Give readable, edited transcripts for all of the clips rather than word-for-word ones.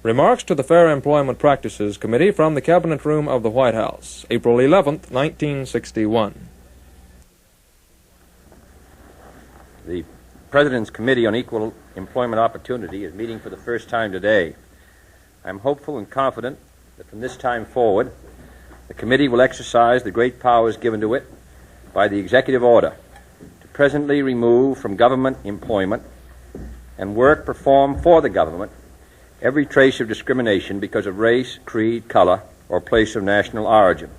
Remarks to the Fair Employment Practices Committee from the Cabinet Room of the White House, April 11th, 1961. The President's Committee on Equal Employment Opportunity is meeting for the first time today. I'm hopeful and confident that from this time forward, the committee will exercise the great powers given to it by the executive order to presently remove from government employment and work performed for the government every trace of discrimination because of race, creed, color, or place of national origin.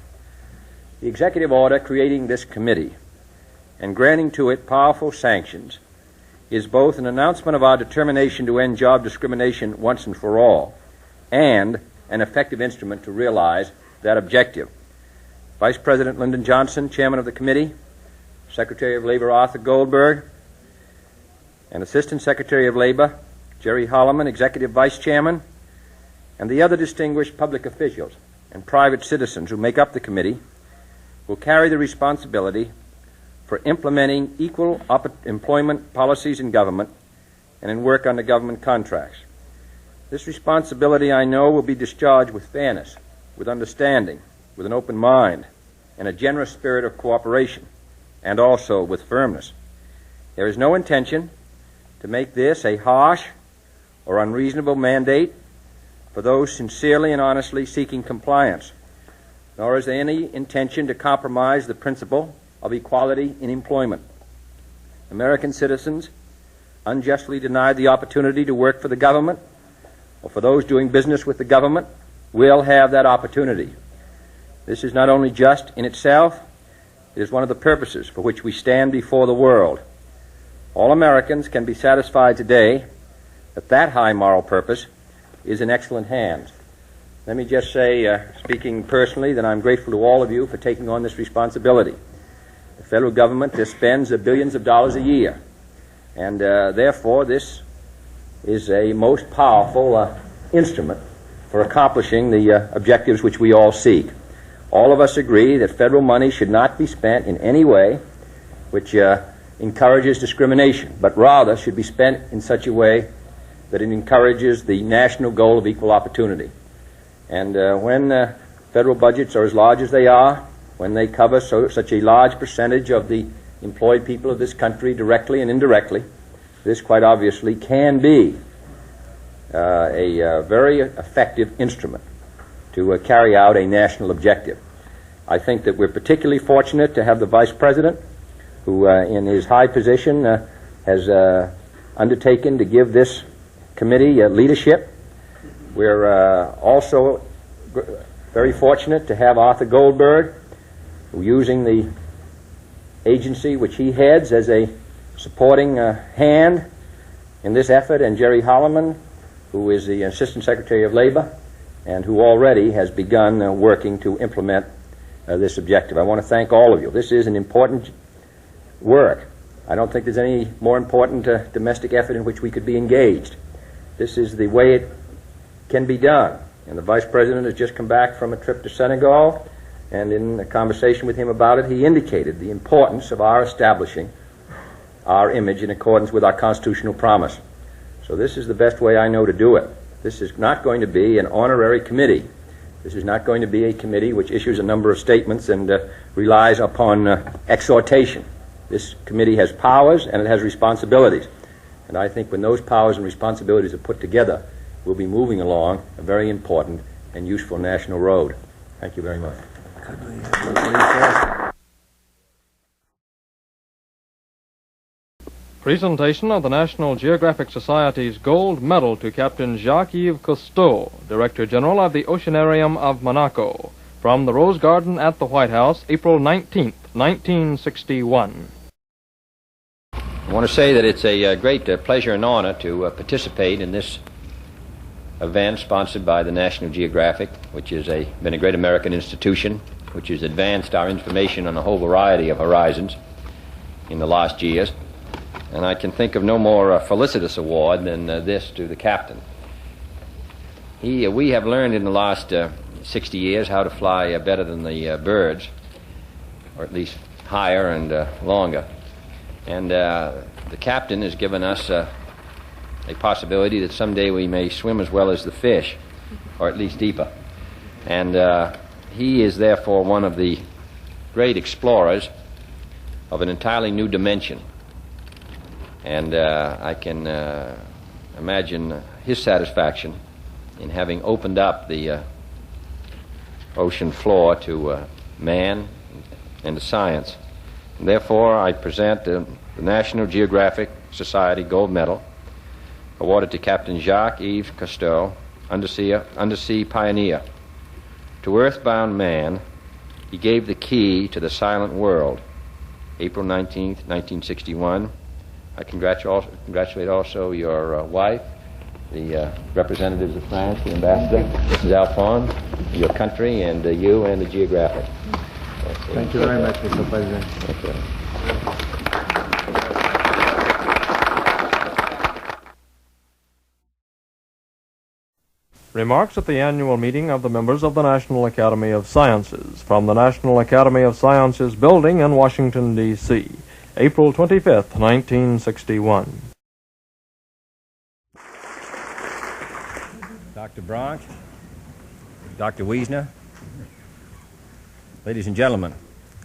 The executive order creating this committee and granting to it powerful sanctions is both an announcement of our determination to end job discrimination once and for all and an effective instrument to realize that objective. Vice President Lyndon Johnson, Chairman of the Committee, Secretary of Labor Arthur Goldberg, and Assistant Secretary of Labor Jerry Holloman, Executive Vice Chairman, and the other distinguished public officials and private citizens who make up the committee will carry the responsibility for implementing equal employment policies in government and in work under government contracts. This responsibility, I know, will be discharged with fairness, with understanding, with an open mind, and a generous spirit of cooperation, and also with firmness. There is no intention to make this a harsh or unreasonable mandate for those sincerely and honestly seeking compliance, nor is there any intention to compromise the principle of equality in employment. American citizens unjustly denied the opportunity to work for the government or for those doing business with the government will have that opportunity. This is not only just in itself, it is one of the purposes for which we stand before the world. All Americans can be satisfied today that that high moral purpose is in excellent hands. Let me just say, speaking personally, that I'm grateful to all of you for taking on this responsibility. The federal government spends billions of dollars a year, and therefore this is a most powerful instrument for accomplishing the objectives which we all seek. All of us agree that federal money should not be spent in any way which encourages discrimination, but rather should be spent in such a way that it encourages the national goal of equal opportunity. And when federal budgets are as large as they are, when they cover such a large percentage of the employed people of this country directly and indirectly, this quite obviously can be a very effective instrument to carry out a national objective. I think that we're particularly fortunate to have the Vice President who, in his high position, has undertaken to give this committee leadership. We're also very fortunate to have Arthur Goldberg, who, using the agency which he heads as a supporting hand in this effort, and Jerry Holloman, who is the Assistant Secretary of Labor and who already has begun working to implement this objective. I want to thank all of you. This is an important work. I don't think there's any more important domestic effort in which we could be engaged. This is the way it can be done. And the Vice President has just come back from a trip to Senegal, and in a conversation with him about it, he indicated the importance of our establishing our image in accordance with our constitutional promise. So this is the best way I know to do it. This is not going to be an honorary committee. This is not going to be a committee which issues a number of statements and relies upon exhortation. This committee has powers and it has responsibilities. And I think when those powers and responsibilities are put together, we'll be moving along a very important and useful national road. Thank you very much. Presentation of the National Geographic Society's Gold Medal to Captain Jacques-Yves Cousteau, Director General of the Oceanarium of Monaco, from the Rose Garden at the White House, April 19th, 1961. I want to say that it's a great pleasure and honor to participate in this event sponsored by the National Geographic, which has been a great American institution, which has advanced our information on a whole variety of horizons in the last years. And I can think of no more felicitous award than this to the captain. We have learned in the last 60 years how to fly better than the birds, or at least higher and longer. And the captain has given us a possibility that someday we may swim as well as the fish, or at least deeper. And he is therefore one of the great explorers of an entirely new dimension. And I can imagine his satisfaction in having opened up the ocean floor to man and to science. And therefore, I present the National Geographic Society Gold Medal awarded to Captain Jacques-Yves Cousteau, undersea pioneer. To earthbound man, he gave the key to the silent world. April 19th, 1961. I congratulate also your wife, the representatives of France, the ambassador, Mrs. Alphonse, your country, and you and the Geographic. Thank you very much, Mr. President. Okay. Remarks at the annual meeting of the members of the National Academy of Sciences from the National Academy of Sciences building in Washington, D.C., April 25th, 1961. Dr. Bronx, Dr. Wiesner, ladies and gentlemen,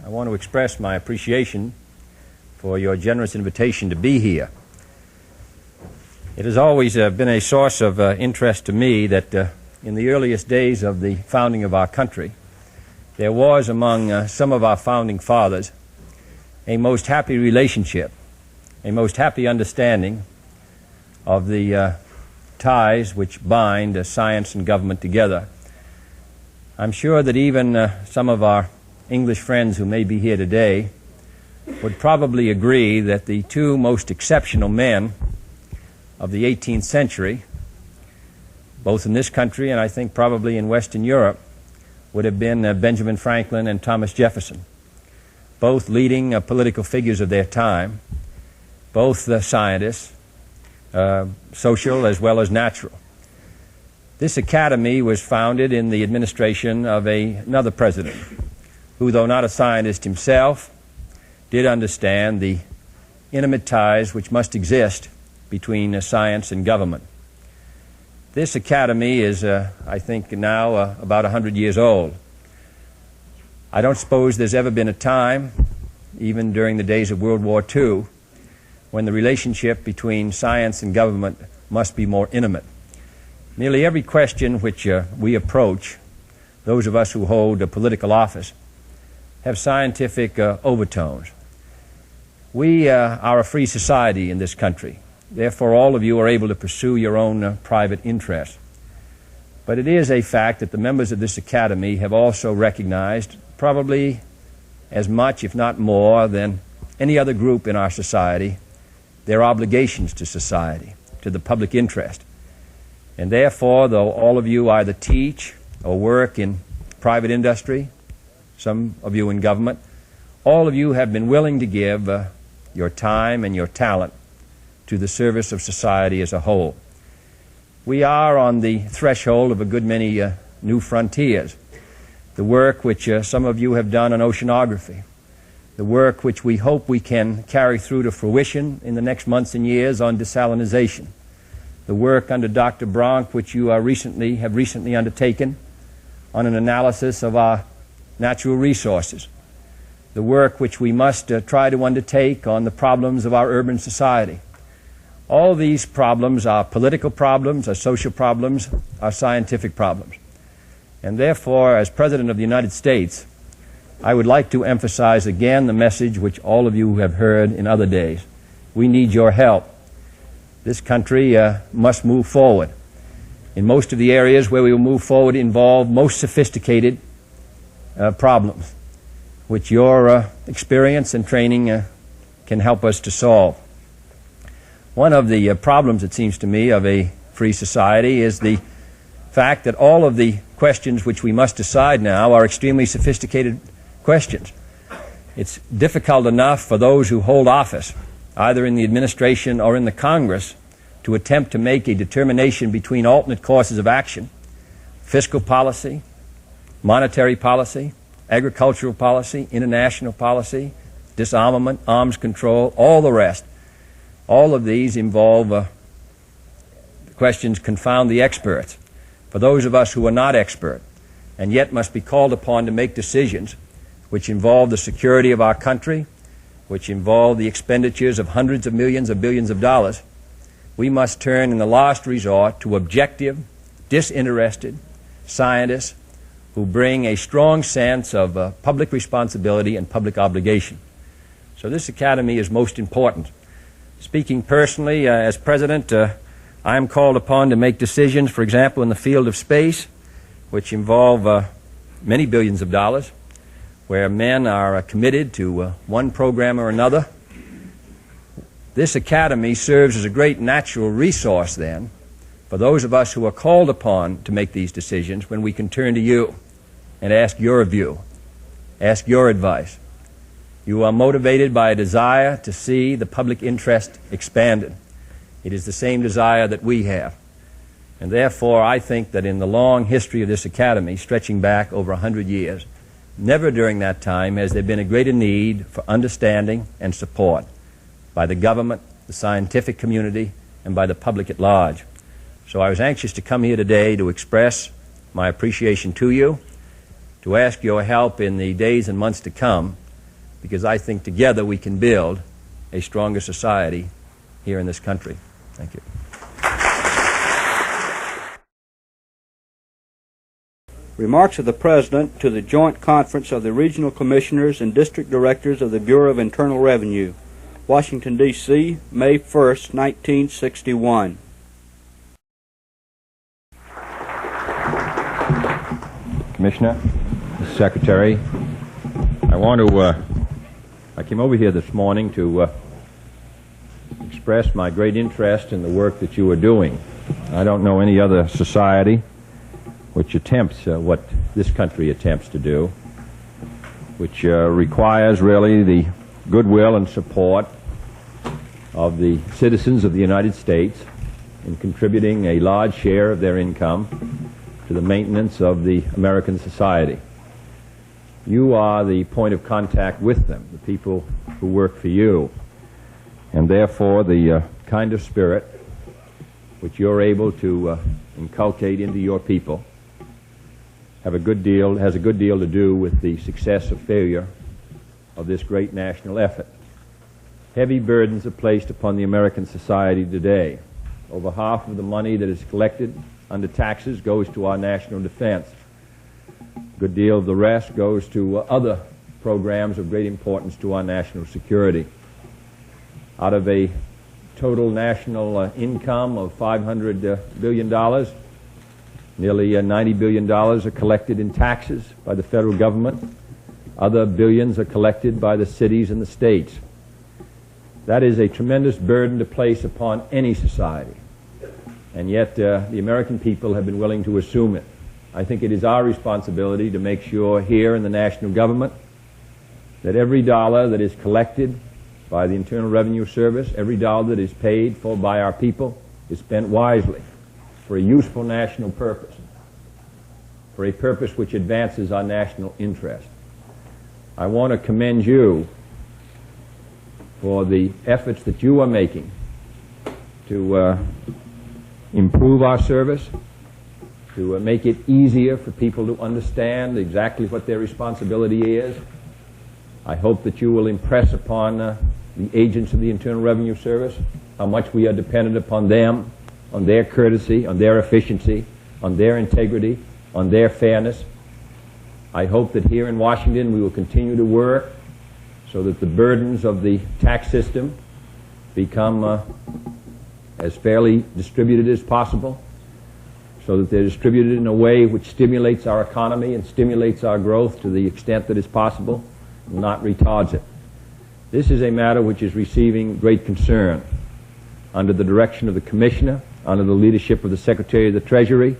I want to express my appreciation for your generous invitation to be here. It has always been a source of interest to me that in the earliest days of the founding of our country, there was among some of our founding fathers a most happy relationship, a most happy understanding of the ties which bind science and government together. I'm sure that even some of our English friends who may be here today would probably agree that the two most exceptional men of the 18th century, both in this country and I think probably in Western Europe, would have been Benjamin Franklin and Thomas Jefferson, both leading political figures of their time, both scientists, social as well as natural. This academy was founded in the administration of another president who, though not a scientist himself, did understand the intimate ties which must exist between science and government. This academy is, I think, now about 100 years old. I don't suppose there's ever been a time, even during the days of World War II, when the relationship between science and government must be more intimate. Nearly every question which we approach, those of us who hold a political office, have scientific overtones. We are a free society in this country. Therefore, all of you are able to pursue your own private interests. But it is a fact that the members of this academy have also recognized, probably as much, if not more, than any other group in our society, their obligations to society, to the public interest. And therefore, though all of you either teach or work in private industry, some of you in government, all of you have been willing to give your time and your talent to the service of society as a whole. We are on the threshold of a good many new frontiers. The work which some of you have done on oceanography, the work which we hope we can carry through to fruition in the next months and years on desalinization, the work under Dr. Bronk which you have recently undertaken on an analysis of our natural resources, the work which we must try to undertake on the problems of our urban society. All these problems are political problems, are social problems, are scientific problems. And therefore, as President of the United States, I would like to emphasize again the message which all of you have heard in other days. We need your help. This country must move forward. In most of the areas where we will move forward involve most sophisticated problems, which your experience and training can help us to solve. One of the problems, it seems to me, of a free society is the fact that all of the questions which we must decide now are extremely sophisticated questions. It's difficult enough for those who hold office, either in the administration or in the Congress, to attempt to make a determination between alternate courses of action, fiscal policy, monetary policy, agricultural policy, international policy, disarmament, arms control, all the rest. All of these involve questions confound the experts. For those of us who are not expert and yet must be called upon to make decisions which involve the security of our country, which involve the expenditures of hundreds of millions or billions of dollars, we must turn in the last resort to objective, disinterested scientists who bring a strong sense of public responsibility and public obligation. So this academy is most important. Speaking personally, as president, I am called upon to make decisions, for example, in the field of space, which involve many billions of dollars, where men are committed to one program or another. This academy serves as a great natural resource, then, for those of us who are called upon to make these decisions, when we can turn to you and ask your view, ask your advice. You are motivated by a desire to see the public interest expanded. It is the same desire that we have. And therefore, I think that in the long history of this academy, stretching back over 100 years, never during that time has there been a greater need for understanding and support by the government, the scientific community, and by the public at large. So I was anxious to come here today to express my appreciation to you, to ask your help in the days and months to come, because I think together we can build a stronger society here in this country. Thank you. Remarks of the President to the Joint Conference of the Regional Commissioners and District Directors of the Bureau of Internal Revenue, Washington, D.C., May 1st, 1961. Commissioner, Mr. Secretary, I came over here this morning to express my great interest in the work that you are doing. I don't know any other society which attempts what this country attempts to do, which requires really the goodwill and support of the citizens of the United States in contributing a large share of their income to the maintenance of the American society. You are the point of contact with them, the people who work for you, and therefore the kind of spirit which you're able to inculcate into your people has a good deal to do with the success or failure of this great national effort. Heavy burdens are placed upon the American society today. Over half of the money that is collected under taxes goes to our national defense. A good deal of the rest goes to other programs of great importance to our national security. Out of a total national income of $500 billion, nearly $90 billion are collected in taxes by the federal government. Other billions are collected by the cities and the states. That is a tremendous burden to place upon any society. And yet the American people have been willing to assume it. I think it is our responsibility to make sure here in the national government that every dollar that is collected by the Internal Revenue Service, every dollar that is paid for by our people, is spent wisely for a useful national purpose, for a purpose which advances our national interest. I want to commend you for the efforts that you are making to improve our service, to make it easier for people to understand exactly what their responsibility is. I hope that you will impress upon the agents of the Internal Revenue Service how much we are dependent upon them, on their courtesy, on their efficiency, on their integrity, on their fairness. I hope that here in Washington we will continue to work so that the burdens of the tax system become as fairly distributed as possible, so that they're distributed in a way which stimulates our economy and stimulates our growth to the extent that is possible, and not retards it. This is a matter which is receiving great concern under the direction of the Commissioner, under the leadership of the Secretary of the Treasury,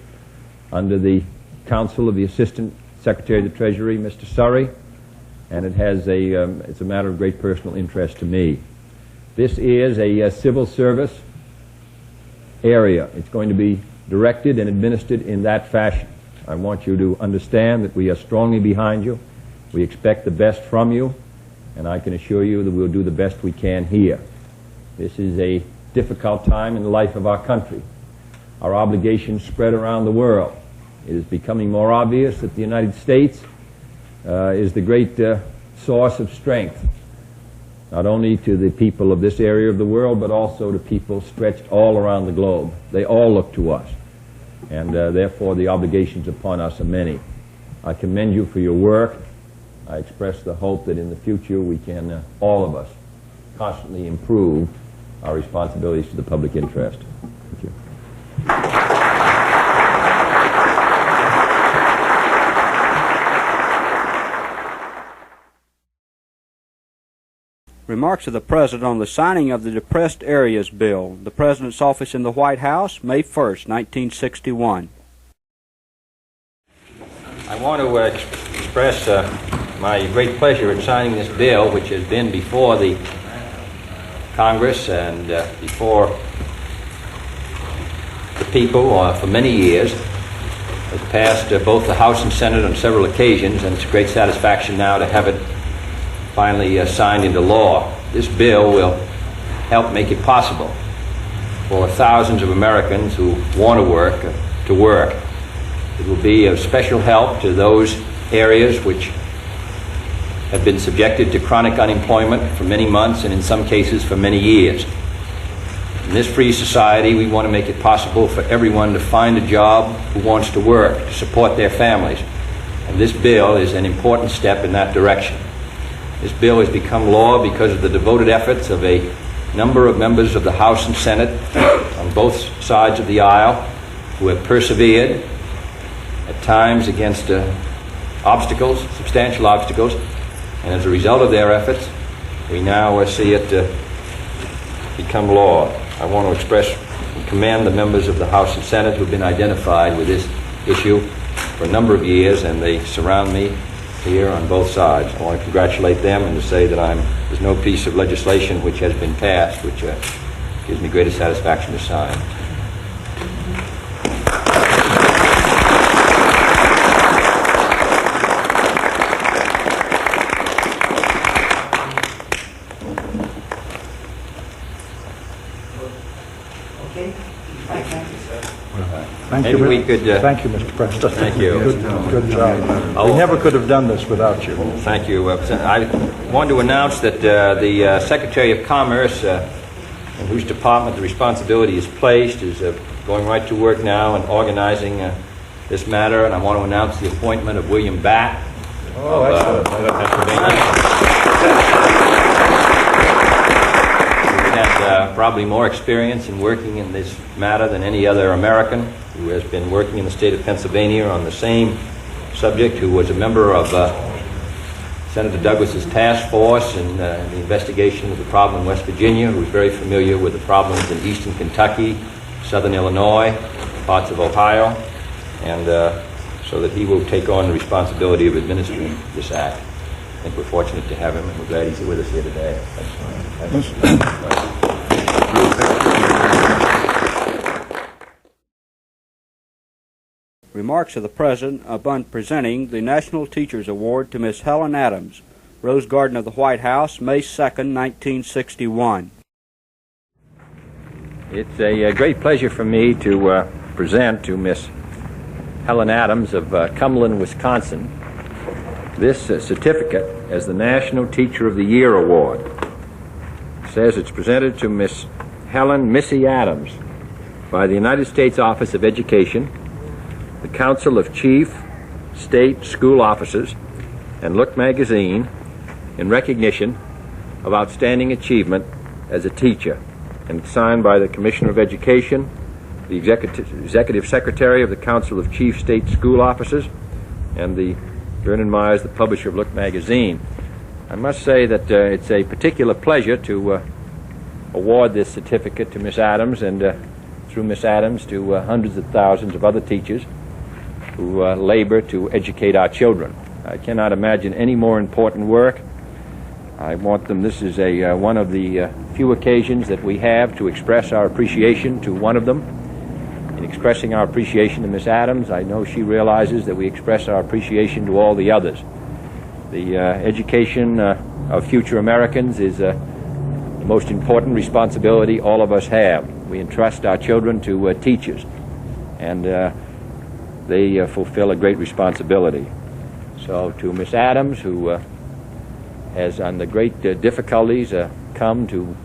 under the counsel of the Assistant Secretary of the Treasury, Mr. Surrey, and it's a matter of great personal interest to me. This is a civil service area. It's going to be directed and administered in that fashion. I want you to understand that we are strongly behind you. We expect the best from you, and I can assure you that we'll do the best we can here. This is a difficult time in the life of our country. our obligations spread around the world. It is becoming more obvious that the United States is the great source of strength, not only to the people of this area of the world, but also to people stretched all around the globe. They all look to us, and therefore the obligations upon us are many. I commend you for your work. I express the hope that in the future we can, all of us, constantly improve our responsibilities to the public interest. Thank you. Remarks of the President on the signing of the Depressed Areas Bill. The President's office in the White House, May 1st, 1961. I want to express my great pleasure in signing this bill, which has been before the Congress and before the people for many years. It passed both the House and Senate on several occasions, and it's a great satisfaction now to have it finally signed into law. This bill will help make it possible for thousands of Americans who want to work. It will be of special help to those areas which have been subjected to chronic unemployment for many months and in some cases for many years. In this free society, we want to make it possible for everyone to find a job who wants to work, to support their families. And this bill is an important step in that direction. This bill has become law because of the devoted efforts of a number of members of the House and Senate on both sides of the aisle who have persevered, at times against obstacles, substantial obstacles, and as a result of their efforts, we now see it become law. I want to express and commend the members of the House and Senate who have been identified with this issue for a number of years, and they surround me here on both sides. I want to congratulate them and to say that there's no piece of legislation which has been passed which gives me greater satisfaction to sign. Thank you, Mr. President. Thank you. Good job. We never could have done this without you. Thank you. I wanted to announce that the Secretary of Commerce, in whose department the responsibility is placed, is going right to work now and organizing this matter, and I want to announce the appointment of William Batt of Pennsylvania. Has probably more experience in working in this matter than any other American who has been working in the state of Pennsylvania on the same subject, who was a member of Senator Douglas's task force in the investigation of the problem in West Virginia, who is very familiar with the problems in eastern Kentucky, southern Illinois, parts of Ohio, and so that he will take on the responsibility of administering this act. I think we're fortunate to have him, and we're glad he's with us here today. Thanks. Remarks of the President upon presenting the National Teachers Award to Miss Helen Adams, Rose Garden of the White House, May 2nd, 1961. It's a great pleasure for me to present to Miss Helen Adams of Cumberland, Wisconsin, this certificate as the National Teacher of the Year Award. It says it's presented to Miss Helen Missy Adams by the United States Office of Education, the Council of Chief State School Officers, and Look magazine in recognition of outstanding achievement as a teacher, and signed by the Commissioner of Education, the Executive Secretary of the Council of Chief State School Officers, and the Vernon Myers, the publisher of Look magazine. I must say that it's a particular pleasure to award this certificate to Miss Adams, and through Miss Adams to hundreds of thousands of other teachers who labor to educate our children. I cannot imagine any more important work. I want them, this is one of the few occasions that we have to express our appreciation to one of them. In expressing our appreciation to Miss Adams, I know she realizes that we express our appreciation to all the others. The education of future Americans is the most important responsibility all of us have. We entrust our children to teachers, and they fulfill a great responsibility. So to Miss Adams, who has under great difficulties come to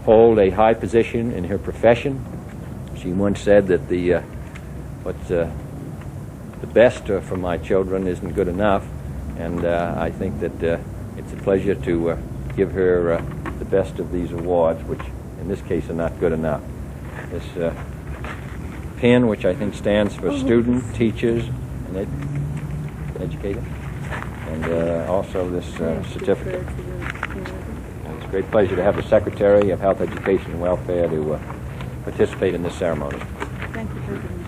hold a high position in her profession. She once said that the best for my children isn't good enough, and I think that it's a pleasure to give her the best of these awards, which in this case are not good enough. This pin, which I think stands for student, teachers, and educator, and also this certificate. It's a great pleasure to have the Secretary of Health, Education, and Welfare to participate in this ceremony. Thank you, President.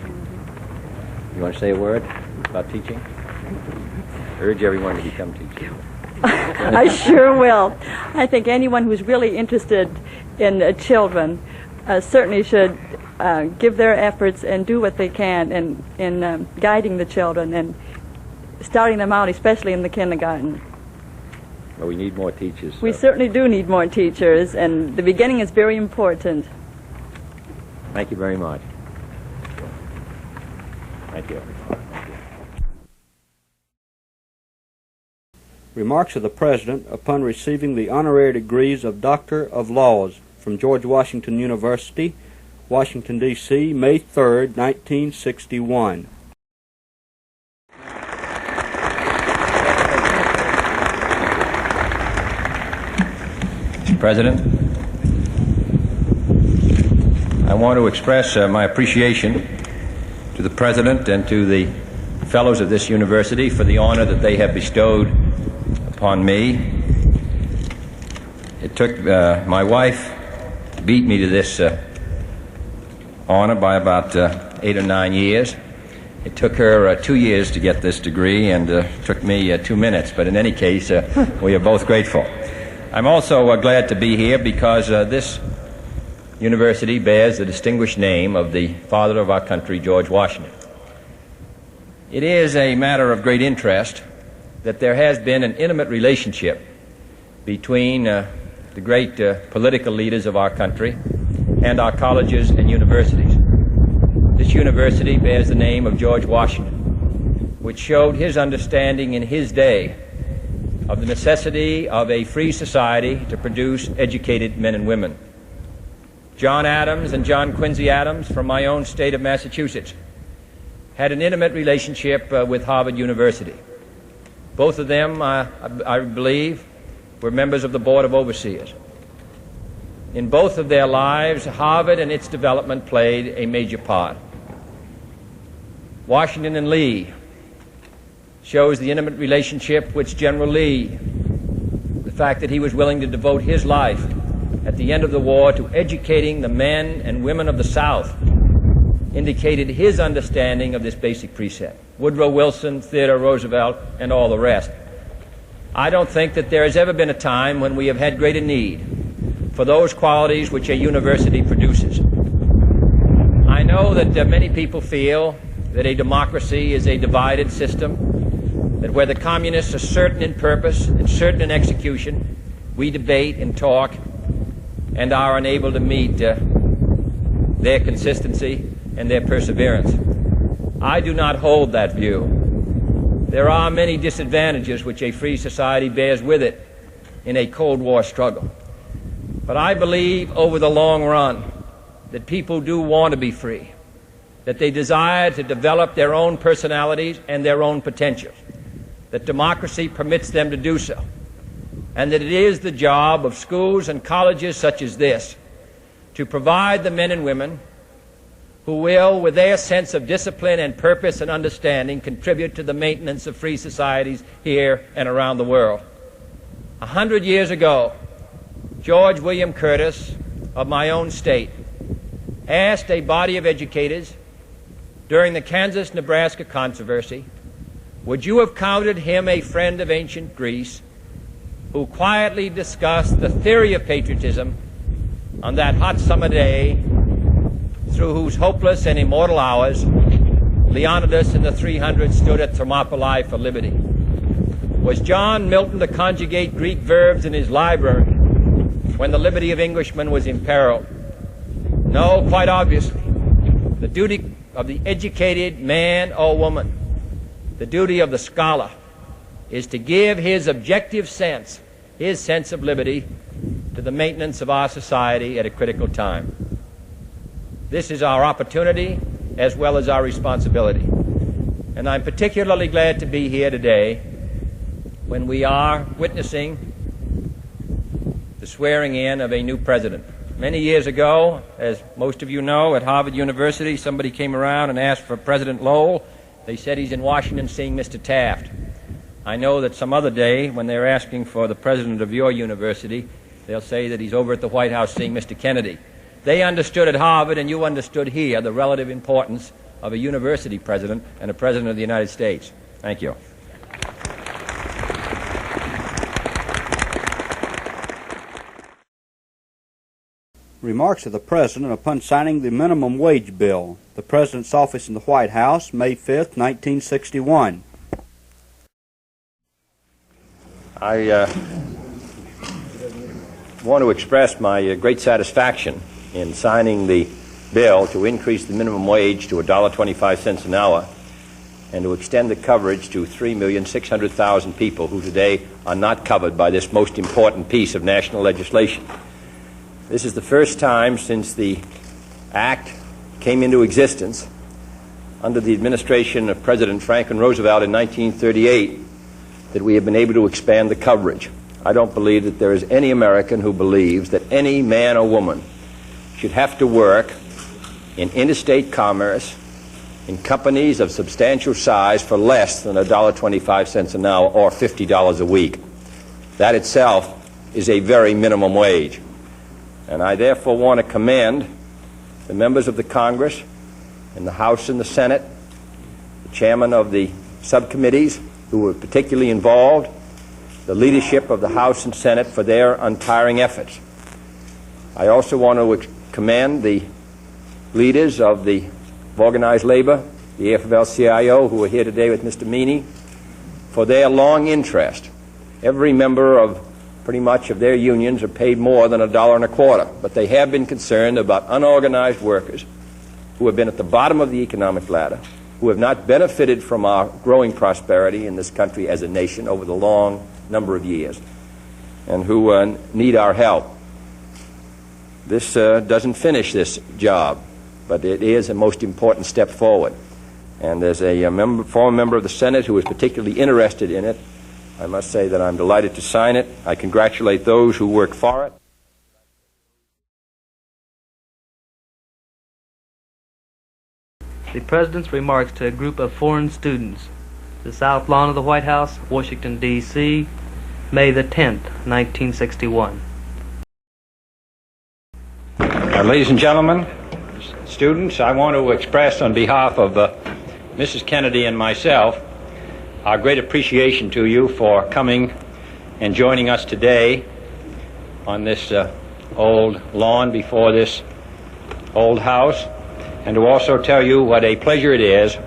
You want to say a word about teaching? Urge everyone to become teachers. I sure will. I think anyone who's really interested in children certainly should give their efforts and do what they can in guiding the children and starting them out, especially in the kindergarten. Well, we need more teachers. We certainly do need more teachers, and the beginning is very important. Thank you very much. Thank you. Remarks of the President upon receiving the honorary degrees of Doctor of Laws from George Washington University, Washington, D.C., May 3rd, 1961. Mr. President, I want to express my appreciation to the President and to the fellows of this university for the honor that they have bestowed upon me. It took my wife to beat me to this honor by about 8 or 9 years. It took her 2 years to get this degree, and took me 2 minutes, but in any case, we are both grateful. I'm also glad to be here because this university bears the distinguished name of the father of our country, George Washington. It is a matter of great interest that there has been an intimate relationship between the great political leaders of our country and our colleges and universities. This university bears the name of George Washington, which showed his understanding in his day of the necessity of a free society to produce educated men and women. John Adams and John Quincy Adams, from my own state of Massachusetts, had an intimate relationship with Harvard University. Both of them, I believe, were members of the Board of Overseers. In both of their lives, Harvard and its development played a major part. Washington and Lee shows the intimate relationship which General Lee, the fact that he was willing to devote his life at the end of the war to educating the men and women of the South, indicated his understanding of this basic precept. Woodrow Wilson, Theodore Roosevelt, and all the rest. I don't think that there has ever been a time when we have had greater need for those qualities which a university produces. I know that many people feel that a democracy is a divided system, that where the communists are certain in purpose and certain in execution, we debate and talk and are unable to meet their consistency and their perseverance. I do not hold that view. There are many disadvantages which a free society bears with it in a Cold War struggle. But I believe over the long run that people do want to be free, that they desire to develop their own personalities and their own potential, that democracy permits them to do so, and that it is the job of schools and colleges such as this to provide the men and women who will, with their sense of discipline and purpose and understanding, contribute to the maintenance of free societies here and around the world. 100 years ago, George William Curtis of my own state asked a body of educators during the Kansas-Nebraska controversy, would you have counted him a friend of ancient Greece who quietly discussed the theory of patriotism on that hot summer day through whose hopeless and immortal hours Leonidas and the 300 stood at Thermopylae for liberty? Was John Milton to conjugate Greek verbs in his library when the liberty of Englishmen was imperiled? No, quite obviously. The duty of the educated man or woman, the duty of the scholar, is to give his objective sense, his sense of liberty, to the maintenance of our society at a critical time. This is our opportunity as well as our responsibility. And I'm particularly glad to be here today when we are witnessing the swearing in of a new president. Many years ago, as most of you know, at Harvard University, somebody came around and asked for President Lowell. They said he's in Washington seeing Mr. Taft. I know that some other day, when they're asking for the president of your university, they'll say that he's over at the White House seeing Mr. Kennedy. They understood at Harvard, and you understood here, the relative importance of a university president and a president of the United States. Thank you. Remarks of the President upon signing the minimum wage bill. The President's office in the White House, May 5th, 1961. I want to express my great satisfaction in signing the bill to increase the minimum wage to $1.25 an hour and to extend the coverage to 3,600,000 people who today are not covered by this most important piece of national legislation. This is the first time since the Act came into existence under the administration of President Franklin Roosevelt in 1938 that we have been able to expand the coverage. I don't believe that there is any American who believes that any man or woman should have to work in interstate commerce in companies of substantial size for less than $1.25 an hour or $50 a week. That itself is a very minimum wage. And I therefore want to commend the members of the Congress in the House and the Senate, the chairman of the subcommittees who were particularly involved, the leadership of the House and Senate for their untiring efforts. I also want to commend the leaders of the organized labor, the AFL-CIO, who are here today with Mr. Meany, for their long interest. Every member of pretty much of their unions are paid more than $1.25, but they have been concerned about unorganized workers who have been at the bottom of the economic ladder, who have not benefited from our growing prosperity in this country as a nation over the long number of years, and who need our help. This doesn't finish this job, but it is a most important step forward. And as a former member of the Senate who is particularly interested in it, I must say that I'm delighted to sign it. I congratulate those who work for it. The President's remarks to a group of foreign students. The South Lawn of the White House, Washington, D.C., May the 10th, 1961. Ladies and gentlemen, students, I want to express on behalf of Mrs. Kennedy and myself our great appreciation to you for coming and joining us today on this old lawn before this old house, and to also tell you what a pleasure it is,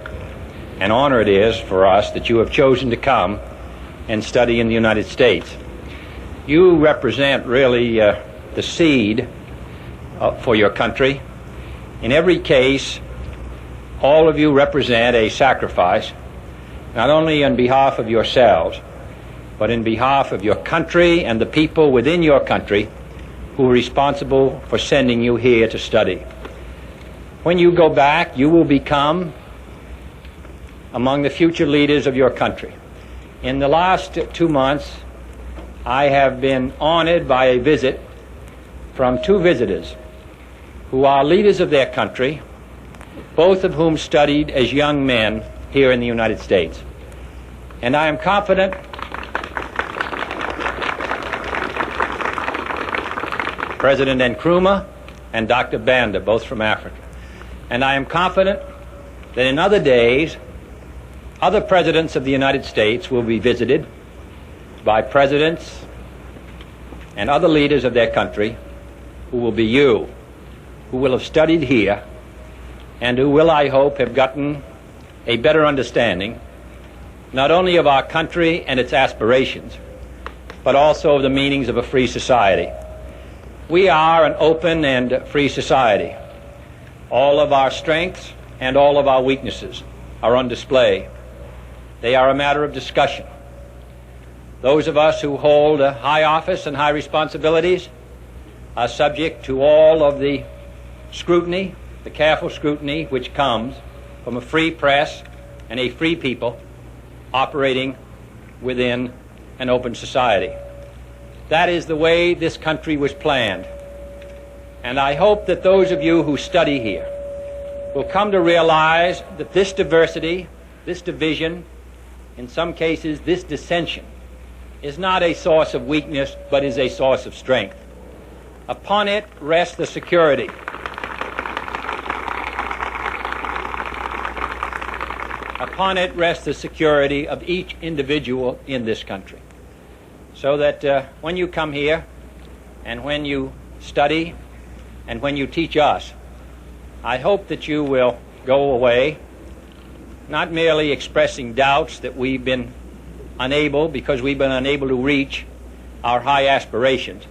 an honor it is for us that you have chosen to come and study in the United States. You represent really the seed for your country. In every case, all of you represent a sacrifice, not only on behalf of yourselves, but in behalf of your country and the people within your country who are responsible for sending you here to study. When you go back, you will become among the future leaders of your country. In the last 2 months, I have been honored by a visit from 2 visitors who are leaders of their country, both of whom studied as young men here in the United States. And I am confident President Nkrumah and Dr. Banda, both from Africa. And I am confident that in other days, other presidents of the United States will be visited by presidents and other leaders of their country who will be you, who will have studied here, and who will, I hope, have gotten a better understanding not only of our country and its aspirations, but also of the meanings of a free society. We are an open and free society. All of our strengths and all of our weaknesses are on display. They are a matter of discussion. Those of us who hold a high office and high responsibilities are subject to all of the scrutiny, the careful scrutiny which comes from a free press and a free people operating within an open society. That is the way this country was planned. And I hope that those of you who study here will come to realize that this diversity, this division, in some cases this dissension, is not a source of weakness, but is a source of strength. Upon it rests the security. Upon it rests the security of each individual in this country. So that when you come here, and when you study, and when you teach us, I hope that you will go away not merely expressing doubts that we've been unable to reach our high aspirations,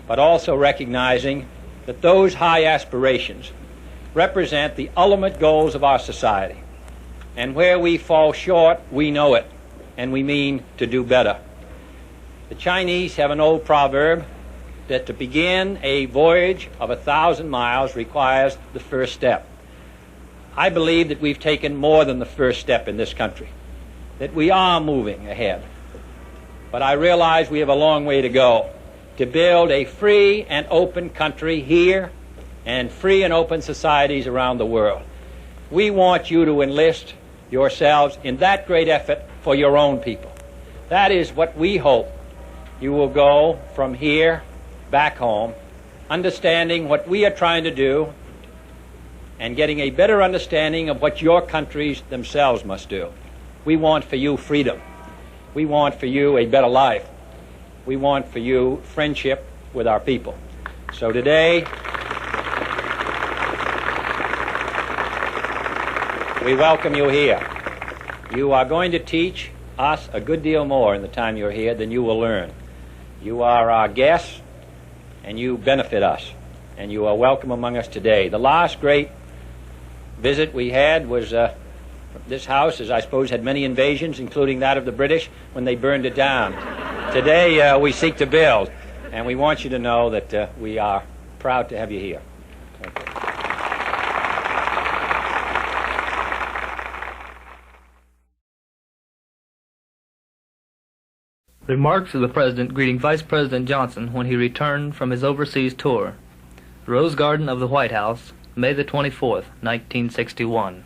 but also recognizing that those high aspirations represent the ultimate goals of our society. And where we fall short, we know it, and we mean to do better. The Chinese have an old proverb that to begin a voyage of 1,000 miles requires the first step. I believe that we've taken more than the first step in this country, that we are moving ahead. But I realize we have a long way to go to build a free and open country here and free and open societies around the world. We want you to enlist yourselves in that great effort for your own people. That is what we hope you will go from here back home, understanding what we are trying to do and getting a better understanding of what your countries themselves must do. We want for you freedom. We want for you a better life. We want for you friendship with our people. So today, we welcome you here. You are going to teach us a good deal more in the time you're here than you will learn. You are our guests, and you benefit us, and you are welcome among us today. The last great visit we had was this house, as I suppose, had many invasions, including that of the British, when they burned it down. Today, we seek to build, and we want you to know that we are proud to have you here. Thank you. Remarks of the President greeting Vice President Johnson when he returned from his overseas tour. Rose Garden of the White House, May the 24th, 1961.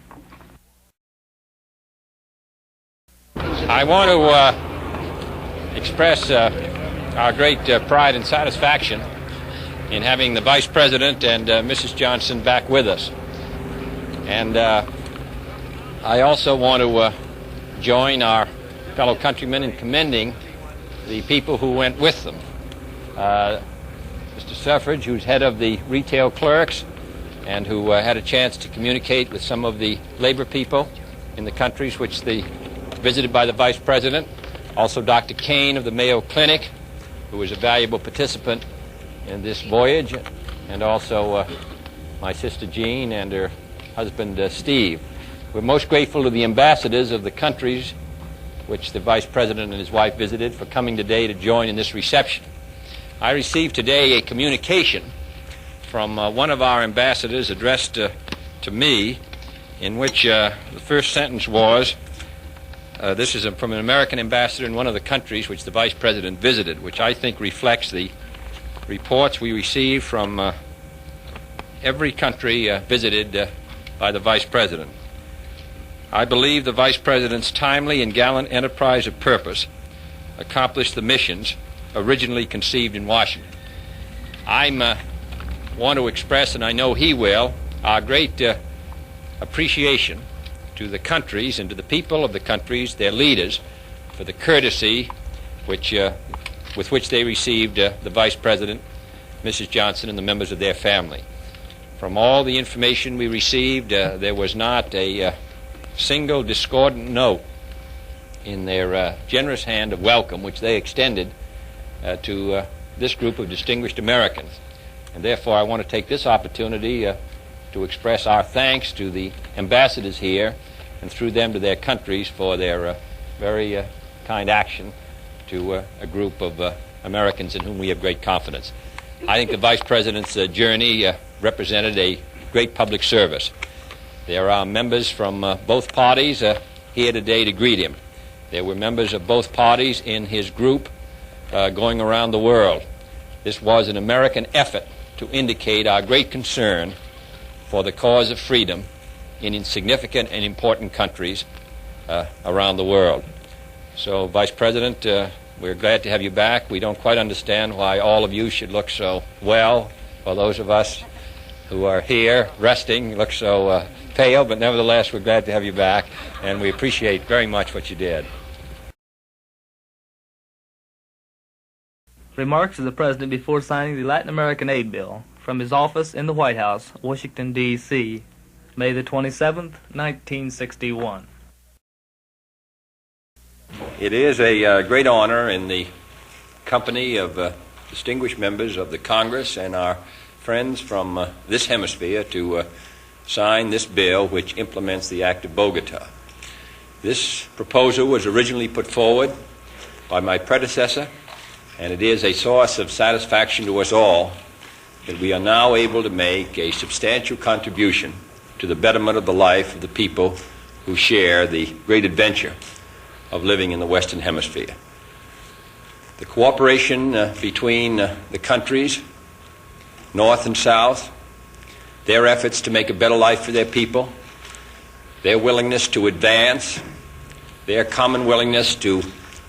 I want to express our great pride and satisfaction in having the Vice President and Mrs. Johnson back with us. And I also want to join our fellow countrymen in commending the people who went with them. Mr. Suffrage, who's head of the retail clerks and who had a chance to communicate with some of the labor people in the countries which they visited by the Vice President. Also Dr. Kane of the Mayo Clinic, who was a valuable participant in this voyage, and also my sister Jean and her husband Steve. We're most grateful to the ambassadors of the countries which the Vice President and his wife visited for coming today to join in this reception. I received today a communication from one of our ambassadors addressed to me, in which the first sentence was, this is from an American ambassador in one of the countries which the Vice President visited, which I think reflects the reports we receive from every country visited by the Vice President. I believe the Vice President's timely and gallant enterprise of purpose accomplished the missions originally conceived in Washington. I want to express, and I know he will, our great appreciation to the countries and to the people of the countries, their leaders, for the courtesy with which they received the Vice President, Mrs. Johnson, and the members of their family. From all the information we received, there was not a single discordant note in their generous hand of welcome which they extended to this group of distinguished Americans. And therefore I want to take this opportunity to express our thanks to the ambassadors here and through them to their countries for their very kind action to a group of Americans in whom we have great confidence. I think the Vice President's journey represented a great public service. There are members from both parties here today to greet him. There were members of both parties in his group going around the world. This was an American effort to indicate our great concern for the cause of freedom in significant and important countries around the world. So, Vice President, we're glad to have you back. We don't quite understand why all of you should look so well, while those of us who are here resting look so pale, but nevertheless we're glad to have you back, and we appreciate very much what you did. Remarks of the President before signing the Latin American Aid Bill from his office in the White House, Washington, D.C., May the 27th, 1961. It is a great honor in the company of distinguished members of the Congress and our friends from this hemisphere to sign this bill which implements the Act of Bogota. This proposal was originally put forward by my predecessor, and it is a source of satisfaction to us all that we are now able to make a substantial contribution to the betterment of the life of the people who share the great adventure of living in the Western Hemisphere. The cooperation between the countries, North and South, their efforts to make a better life for their people, their willingness to advance, their common willingness to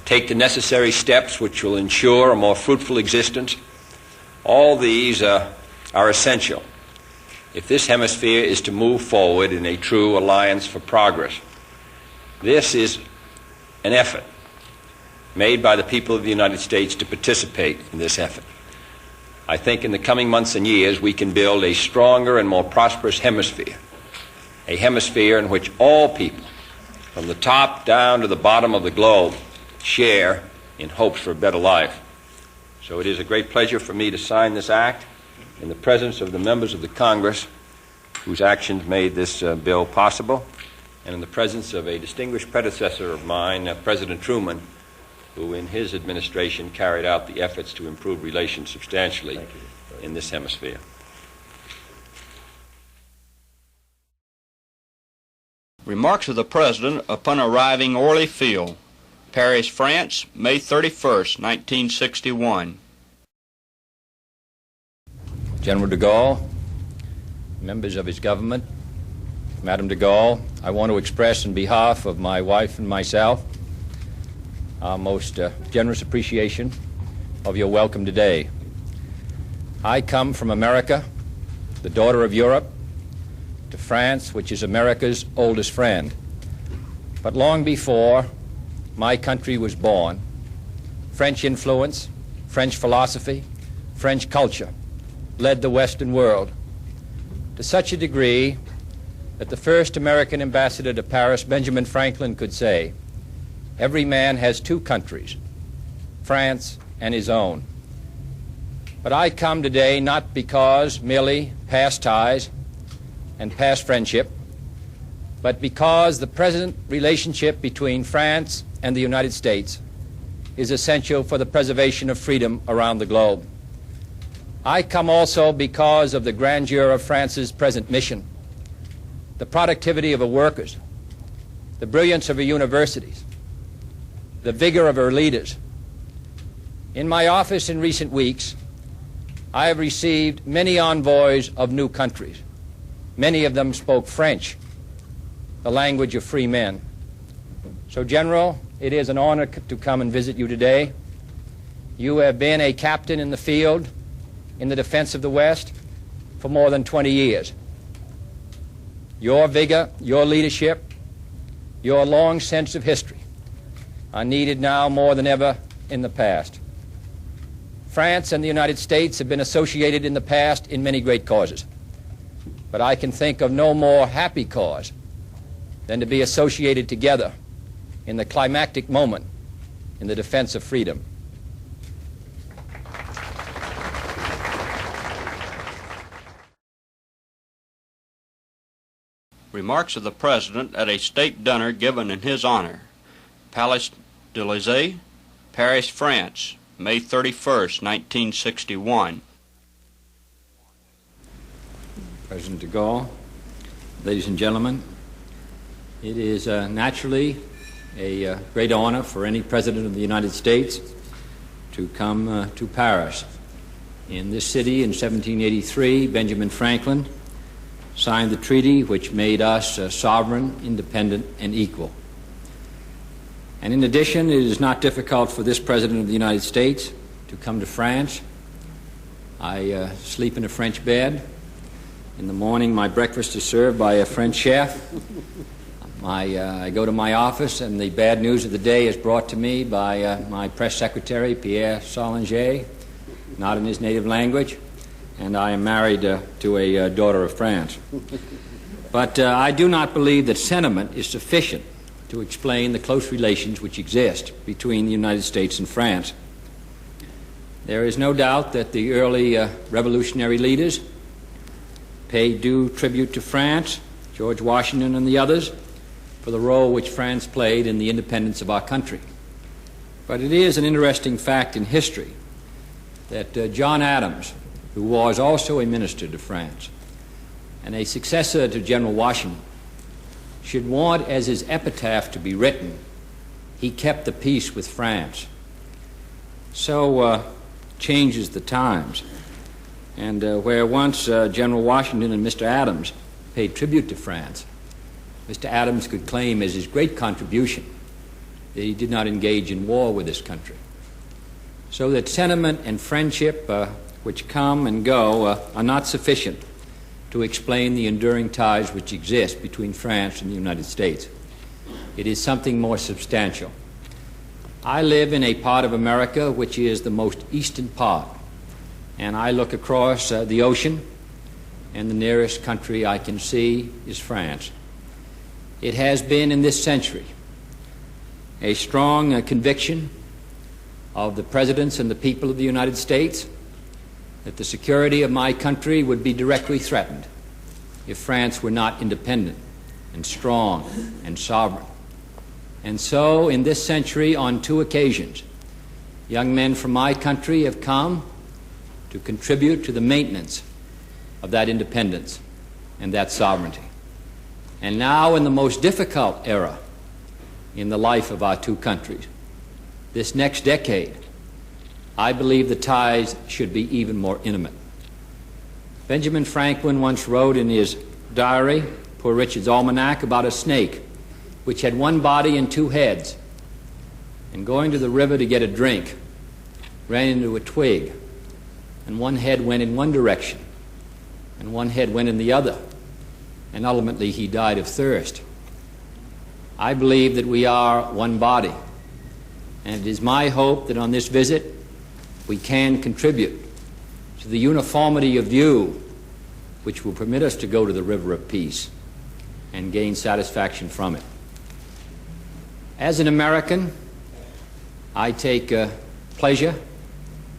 take the necessary steps which will ensure a more fruitful existence, all these are essential if this hemisphere is to move forward in a true alliance for progress. This is an effort made by the people of the United States to participate in this effort. I think in the coming months and years we can build a stronger and more prosperous hemisphere, a hemisphere in which all people, from the top down to the bottom of the globe, share in hopes for a better life. So it is a great pleasure for me to sign this act in the presence of the members of the Congress whose actions made this bill possible, and in the presence of a distinguished predecessor of mine, President Truman, who in his administration carried out the efforts to improve relations substantially in this hemisphere. Remarks of the President upon arriving Orly Field, Paris, France, May 31st, 1961. General de Gaulle, members of his government, Madame de Gaulle, I want to express on behalf of my wife and myself our most generous appreciation of your welcome today. I come from America, the daughter of Europe, to France, which is America's oldest friend. But long before my country was born, French influence, French philosophy, French culture led the Western world to such a degree that the first American ambassador to Paris, Benjamin Franklin, could say, "Every man has two countries, France and his own." But I come today not because merely past ties and past friendship, but because the present relationship between France and the United States is essential for the preservation of freedom around the globe. I come also because of the grandeur of France's present mission, the productivity of her workers, the brilliance of her universities, the vigor of her leaders. In my office in recent weeks, I have received many envoys of new countries. Many of them spoke French, the language of free men. So, General, it is an honor to come and visit you today. You have been a captain in the field in the defense of the West for more than 20 years. Your vigor, your leadership, your long sense of history are needed now more than ever in the past. France and the United States have been associated in the past in many great causes, but I can think of no more happy cause than to be associated together in the climactic moment in the defense of freedom. Remarks of the President at a state dinner given in his honor. Palais de l'Élysée, Paris, France, May 31st, 1961. President de Gaulle, ladies and gentlemen, it is naturally a great honor for any President of the United States to come to Paris. In this city in 1783, Benjamin Franklin signed the treaty which made us sovereign, independent, and equal. And in addition, it is not difficult for this President of the United States to come to France. I sleep in a French bed. In the morning, my breakfast is served by a French chef. I go to my office, and the bad news of the day is brought to me by my press secretary, Pierre Solinger, not in his native language, and I am married to a daughter of France. But I do not believe that sentiment is sufficient to explain the close relations which exist between the United States and France. There is no doubt that the early revolutionary leaders paid due tribute to France, George Washington and the others, for the role which France played in the independence of our country. But it is an interesting fact in history that John Adams, who was also a minister to France and a successor to General Washington, should want as his epitaph to be written, "He kept the peace with France." So changes the times. And where once General Washington and Mr. Adams paid tribute to France, Mr. Adams could claim as his great contribution that he did not engage in war with this country. So that sentiment and friendship which come and go are not sufficient to explain the enduring ties which exist between France and the United States. It is something more substantial. I live in a part of America which is the most eastern part, and I look across the ocean, and the nearest country I can see is France. It has been in this century a strong conviction of the presidents and the people of the United States that the security of my country would be directly threatened if France were not independent and strong and sovereign. And so, in this century, on two occasions, young men from my country have come to contribute to the maintenance of that independence and that sovereignty. And now, in the most difficult era in the life of our two countries, this next decade, I believe the ties should be even more intimate. Benjamin Franklin once wrote in his diary, Poor Richard's Almanac, about a snake which had one body and two heads, and going to the river to get a drink, ran into a twig, and one head went in one direction, and one head went in the other, and ultimately he died of thirst. I believe that we are one body, and it is my hope that on this visit we can contribute to the uniformity of view which will permit us to go to the river of peace and gain satisfaction from it. As an American, I take pleasure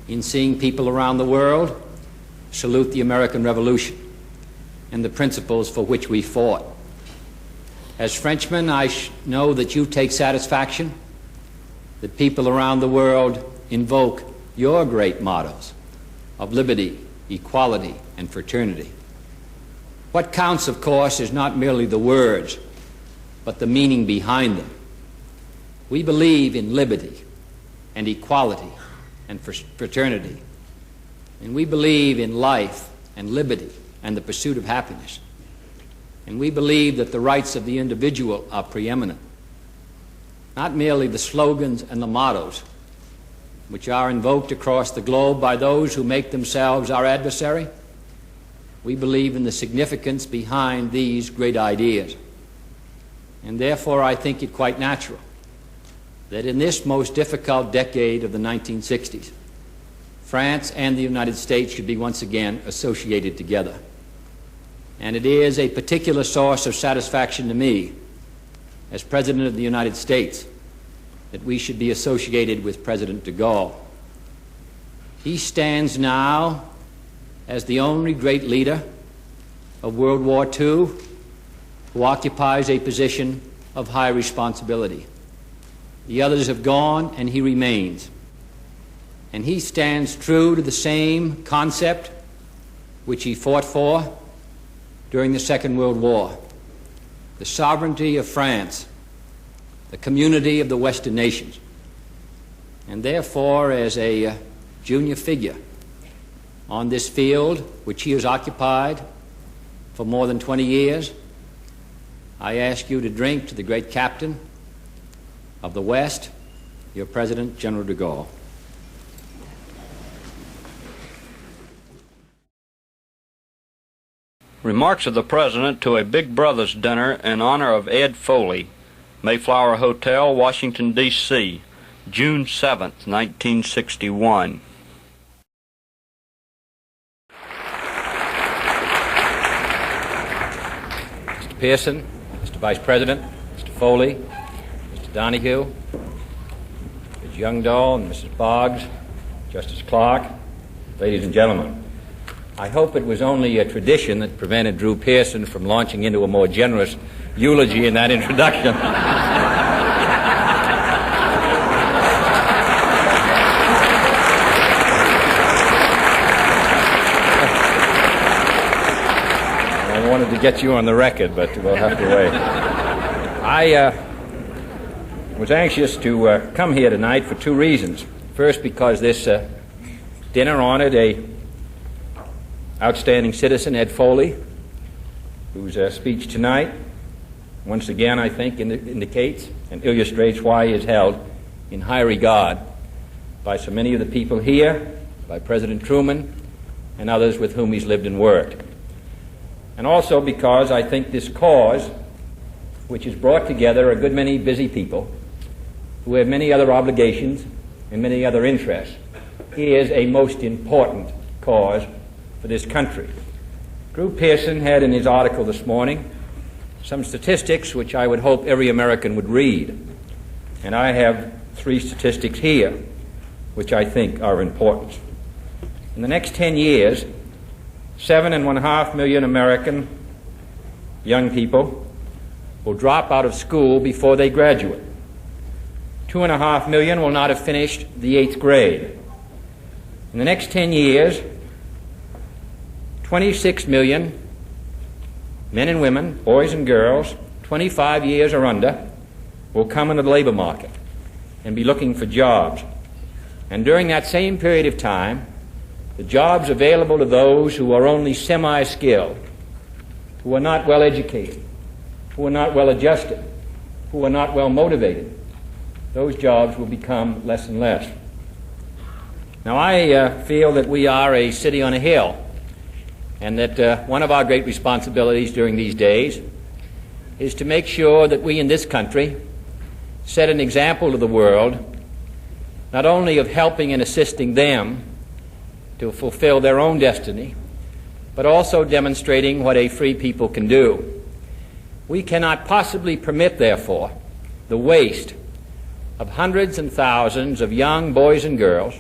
in seeing people around the world salute the American Revolution and the principles for which we fought. As Frenchmen, I know that you take satisfaction that people around the world invoke your great mottos of liberty, equality, and fraternity. What counts, of course, is not merely the words, but the meaning behind them. We believe in liberty and equality and fraternity, and we believe in life and liberty and the pursuit of happiness. And we believe that the rights of the individual are preeminent, not merely the slogans and the mottos which are invoked across the globe by those who make themselves our adversary. We believe in the significance behind these great ideas. And therefore, I think it quite natural that in this most difficult decade of the 1960s, France and the United States should be once again associated together. And it is a particular source of satisfaction to me, as President of the United States, that we should be associated with President de Gaulle. He stands now as the only great leader of World War II who occupies a position of high responsibility. The others have gone, and he remains. And he stands true to the same concept which he fought for during the Second World War: the sovereignty of France, the community of the Western nations. And therefore, as a junior figure on this field, which he has occupied for more than 20 years, I ask you to drink to the great captain of the West, your President, General de Gaulle. Remarks of the President to a Big Brothers dinner in honor of Ed Foley, Mayflower Hotel, Washington, D.C., June 7th, 1961. Mr. Pearson, Mr. Vice President, Mr. Foley, Mr. Donahue, Ms. Youngdahl and Mrs. Boggs, Justice Clark, ladies and gentlemen, I hope it was only a tradition that prevented Drew Pearson from launching into a more generous eulogy in that introduction. I wanted to get you on the record, but we'll have to wait. I was anxious to come here tonight for two reasons. First, because this dinner honored a outstanding citizen, Ed Foley, whose speech tonight, once again, I think, indicates and illustrates why he is held in high regard by so many of the people here, by President Truman, and others with whom he's lived and worked. And also because I think this cause, which has brought together a good many busy people who have many other obligations and many other interests, is a most important cause for this country. Drew Pearson had in his article this morning some statistics which I would hope every American would read. And I have three statistics here which I think are important. In the next 10 years, 7.5 million American young people will drop out of school before they graduate. 2.5 million will not have finished the 8th grade. In the next 10 years, 26 million men and women, boys and girls, 25 years or under, will come into the labor market and be looking for jobs. And during that same period of time, the jobs available to those who are only semi-skilled, who are not well educated, who are not well adjusted, who are not well motivated, those jobs will become less and less. Now, I feel that we are a city on a hill, and that one of our great responsibilities during these days is to make sure that we in this country set an example to the world, not only of helping and assisting them to fulfill their own destiny, but also demonstrating what a free people can do. We cannot possibly permit, therefore, the waste of hundreds and thousands of young boys and girls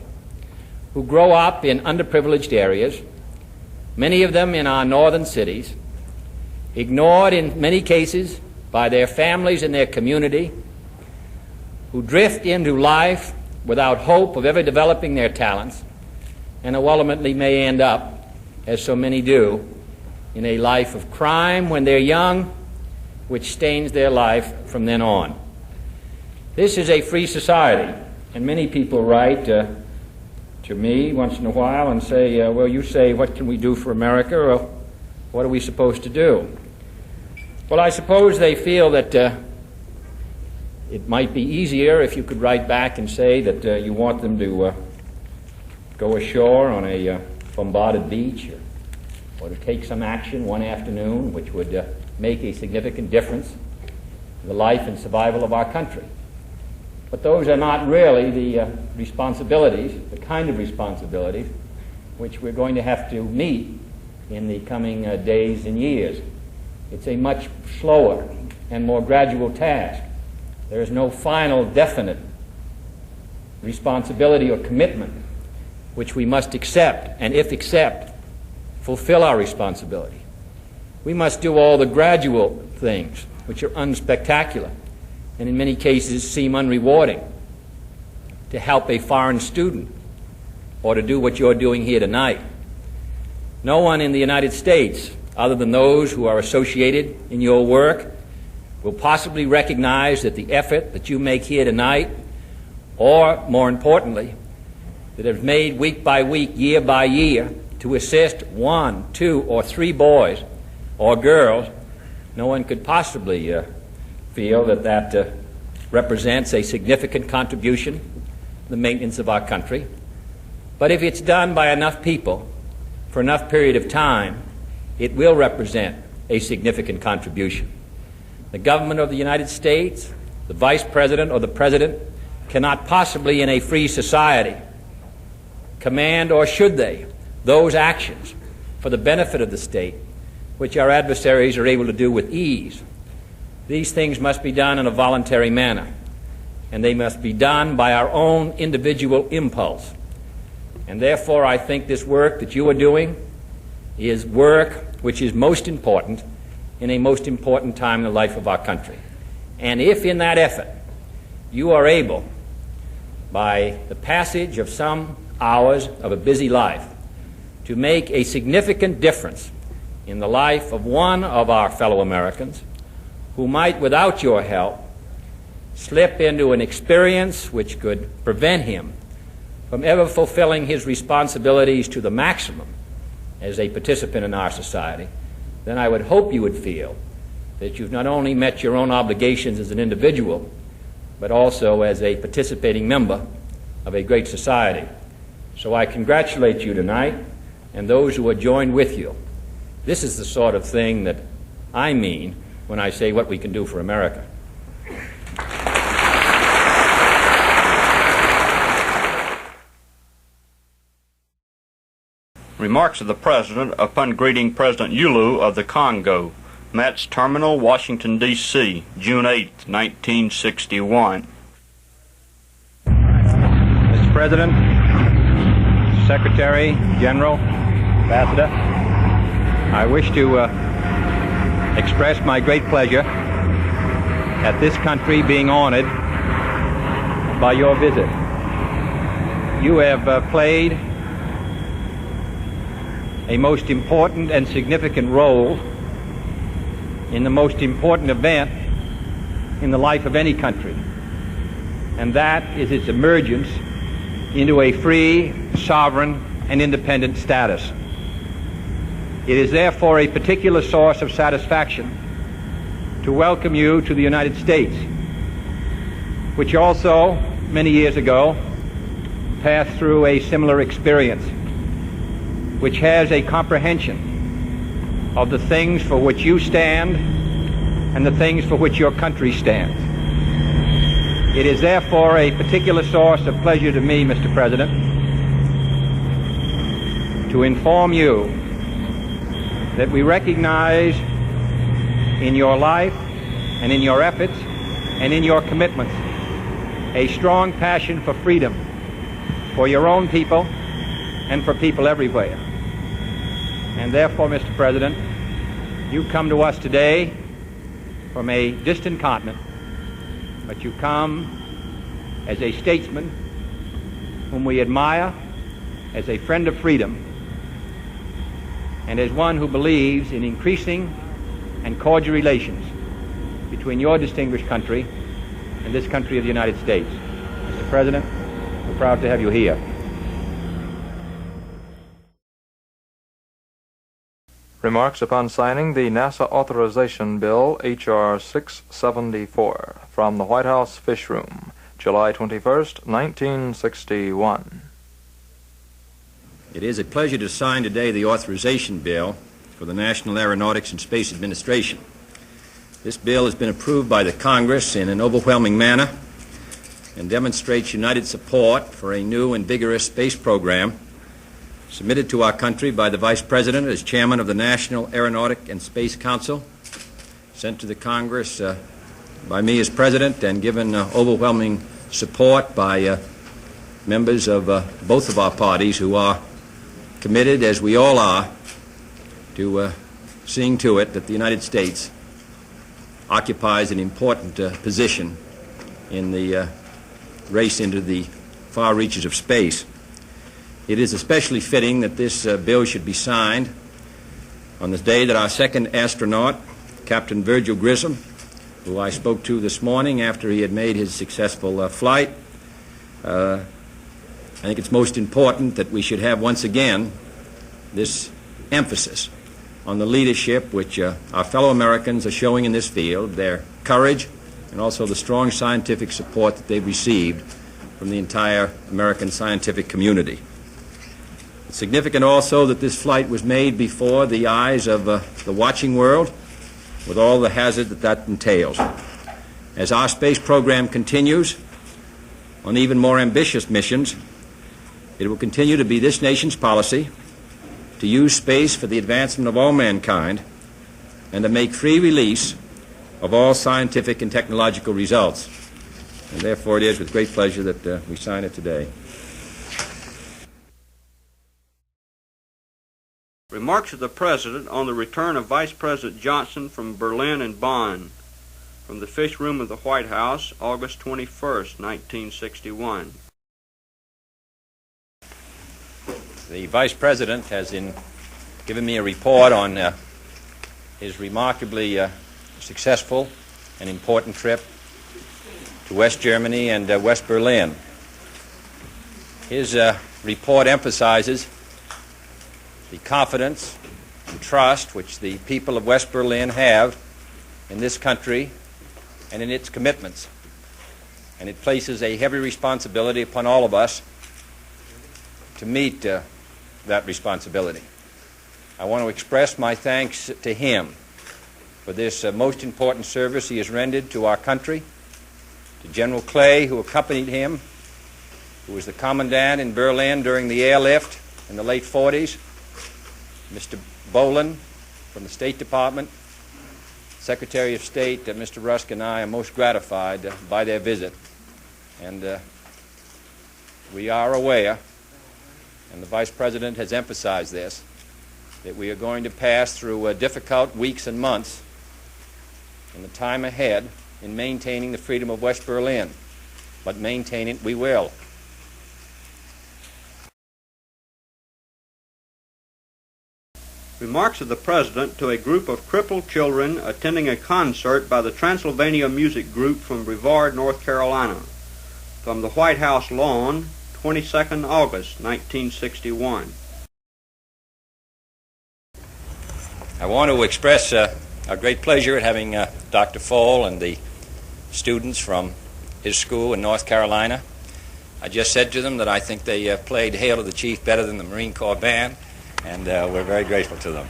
who grow up in underprivileged areas, many of them in our northern cities, ignored in many cases by their families and their community, who drift into life without hope of ever developing their talents, and who ultimately may end up, as so many do, in a life of crime when they're young, which stains their life from then on. This is a free society, and many people write to me once in a while and say, well, you say, what can we do for America, or what are we supposed to do? Well, I suppose they feel that it might be easier if you could write back and say that you want them to go ashore on a bombarded beach, or to take some action one afternoon which would make a significant difference in the life and survival of our country. But those are not really the responsibilities, the kind of responsibilities, which we're going to have to meet in the coming days and years. It's a much slower and more gradual task. There is no final, definite responsibility or commitment which we must accept, and if accept, fulfill our responsibility. We must do all the gradual things which are unspectacular and in many cases seem unrewarding, to help a foreign student or to do what you're doing here tonight. No one in the United States, other than those who are associated in your work, will possibly recognize that the effort that you make here tonight, or more importantly, that is made week by week, year by year, to assist 1, 2, or 3 boys or girls, no one could possibly feel that that represents a significant contribution to the maintenance of our country. But if it's done by enough people for enough period of time, it will represent a significant contribution. The government of the United States, the Vice President or the President, cannot possibly in a free society command, or should they, those actions for the benefit of the state which our adversaries are able to do with ease. These things must be done in a voluntary manner, and they must be done by our own individual impulse. And therefore I think this work that you are doing is work which is most important in a most important time in the life of our country. And if in that effort you are able, by the passage of some hours of a busy life, to make a significant difference in the life of one of our fellow Americans who might, without your help, slip into an experience which could prevent him from ever fulfilling his responsibilities to the maximum as a participant in our society, then I would hope you would feel that you've not only met your own obligations as an individual, but also as a participating member of a great society. So I congratulate you tonight and those who are joined with you. This is the sort of thing that I mean when I say what we can do for America. Remarks of the President upon greeting President Yulu of the Congo, Metz Terminal, Washington, D.C., June 8, 1961. Mr. President, Secretary General, Ambassador, I wish to express my great pleasure at this country being honored by your visit. You have played a most important and significant role in the most important event in the life of any country, and that is its emergence into a free, sovereign, and independent status. It is therefore a particular source of satisfaction to welcome you to the United States, which also, many years ago, passed through a similar experience, which has a comprehension of the things for which you stand and the things for which your country stands. It is therefore a particular source of pleasure to me, Mr. President, to inform you that we recognize in your life and in your efforts and in your commitments a strong passion for freedom for your own people and for people everywhere. And therefore, Mr. President, you come to us today from a distant continent, but you come as a statesman whom we admire, as a friend of freedom, and as one who believes in increasing and cordial relations between your distinguished country and this country of the United States. Mr. President, we're proud to have you here. Remarks upon signing the NASA authorization bill, H.R. 674, from the White House Fish Room, July 21st, 1961. It is a pleasure to sign today the authorization bill for the National Aeronautics and Space Administration. This bill has been approved by the Congress in an overwhelming manner and demonstrates united support for a new and vigorous space program submitted to our country by the Vice President as Chairman of the National Aeronautic and Space Council, sent to the Congress by me as President, and given overwhelming support by members of both of our parties who are committed, as we all are, to seeing to it that the United States occupies an important position in the race into the far reaches of space. It is especially fitting that this bill should be signed on the day that our second astronaut, Captain Virgil Grissom, who I spoke to this morning after he had made his successful flight. I think it's most important that we should have once again this emphasis on the leadership which our fellow Americans are showing in this field, their courage, and also the strong scientific support that they've received from the entire American scientific community. It's significant also that this flight was made before the eyes of the watching world, with all the hazard that that entails. As our space program continues on even more ambitious missions, it will continue to be this nation's policy to use space for the advancement of all mankind and to make free release of all scientific and technological results. And therefore it is with great pleasure that we sign it today. Remarks of the President on the return of Vice President Johnson from Berlin and Bonn. From the Fish Room of the White House, August 21st, 1961. The Vice President has given me a report on his remarkably successful and important trip to West Germany and West Berlin. His report emphasizes the confidence and trust which the people of West Berlin have in this country and in its commitments. And it places a heavy responsibility upon all of us to meet that responsibility. I want to express my thanks to him for this most important service he has rendered to our country, to General Clay, who accompanied him, who was the commandant in Berlin during the airlift in the late 40s, Mr. Bolin from the State Department, Secretary of State, Mr. Rusk, and I are most gratified by their visit. And we are aware, and the Vice President has emphasized this, that we are going to pass through difficult weeks and months in the time ahead in maintaining the freedom of West Berlin. But maintain it we will. Remarks of the President to a group of crippled children attending a concert by the Transylvania Music Group from Brevard, North Carolina. From the White House lawn, 22nd August, 1961. I want to express our great pleasure at having Dr. Fall and the students from his school in North Carolina. I just said to them that I think they played Hail to the Chief better than the Marine Corps Band, and we're very grateful to them.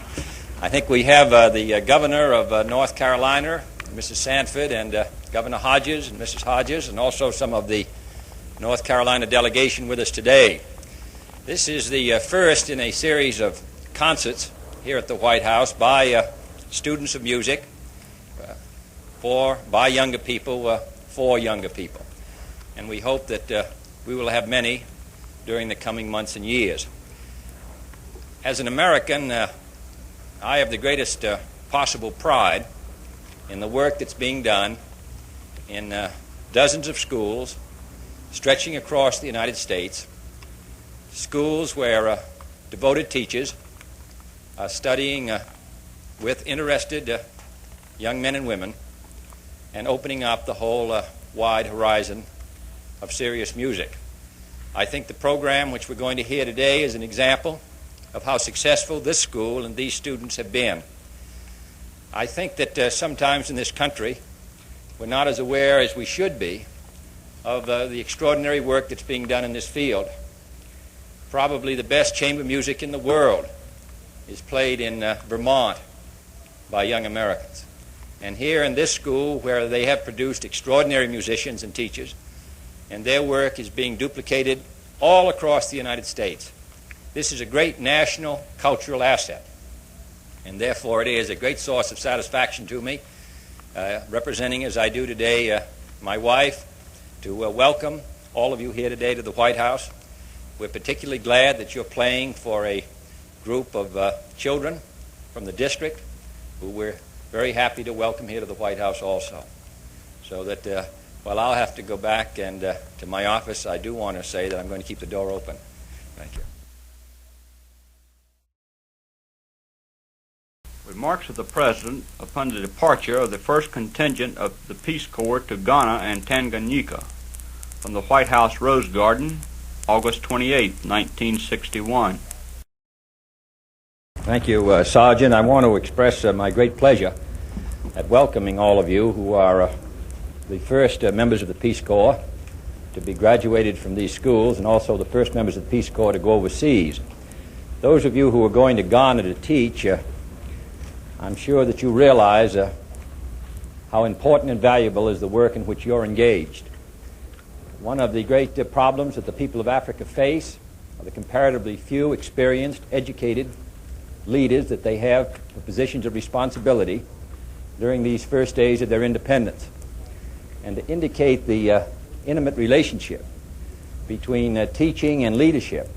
I think we have the governor of North Carolina, Mrs. Sanford, and Governor Hodges and Mrs. Hodges, and also some of the North Carolina delegation with us today. This is the first in a series of concerts here at the White House by students of music, by younger people, for younger people. And we hope that we will have many during the coming months and years. As an American, I have the greatest possible pride in the work that's being done in dozens of schools stretching across the United States, schools where devoted teachers are studying with interested young men and women and opening up the whole wide horizon of serious music. I think the program which we're going to hear today is an example of how successful this school and these students have been. I think that sometimes in this country we're not as aware as we should be of the extraordinary work that's being done in this field. Probably the best chamber music in the world is played in Vermont by young Americans. And here in this school, where they have produced extraordinary musicians and teachers, and their work is being duplicated all across the United States. This is a great national cultural asset, and therefore it is a great source of satisfaction to me, representing as I do today my wife, to welcome all of you here today to the White House. We're particularly glad that you're playing for a group of children from the district who we're very happy to welcome here to the White House also. So that while I'll have to go back and to my office, I do want to say that I'm going to keep the door open. Thank you. Remarks of the President upon the departure of the first contingent of the Peace Corps to Ghana and Tanganyika from the White House Rose Garden, August 28, 1961. Thank you, Sergeant. I want to express my great pleasure at welcoming all of you who are the first members of the Peace Corps to be graduated from these schools, and also the first members of the Peace Corps to go overseas. Those of you who are going to Ghana to teach, I'm sure that you realize how important and valuable is the work in which you're engaged. One of the great problems that the people of Africa face are the comparatively few experienced, educated leaders that they have for positions of responsibility during these first days of their independence. And to indicate the intimate relationship between teaching and leadership,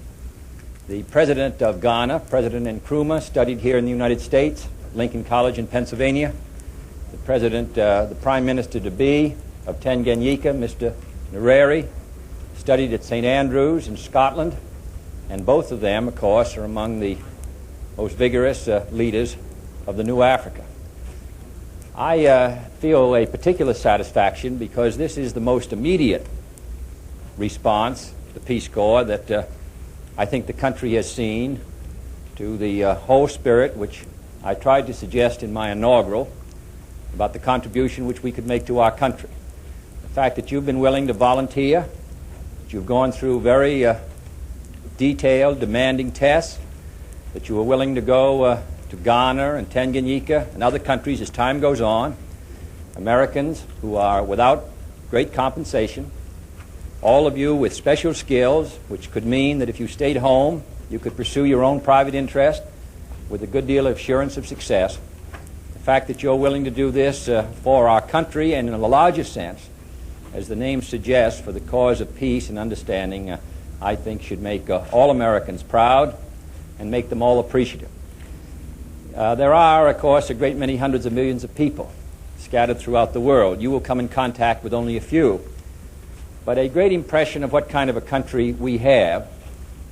the President of Ghana, President Nkrumah, studied here in the United States, Lincoln College in Pennsylvania. The Prime Minister-to-be of Tanganyika, Mr. Honorary, studied at St. Andrews in Scotland, and both of them, of course, are among the most vigorous leaders of the new Africa. I feel a particular satisfaction because this is the most immediate response, the Peace Corps, that I think the country has seen to the whole spirit which I tried to suggest in my inaugural about the contribution which we could make to our country. The fact that you've been willing to volunteer, that you've gone through very detailed, demanding tests, that you are willing to go to Ghana and Tanganyika and other countries as time goes on, Americans who are without great compensation, all of you with special skills, which could mean that if you stayed home, you could pursue your own private interest with a good deal of assurance of success. The fact that you're willing to do this for our country and in a larger sense, as the name suggests, for the cause of peace and understanding, I think should make all Americans proud and make them all appreciative. There are, of course, a great many hundreds of millions of people scattered throughout the world. You will come in contact with only a few. But a great impression of what kind of a country we have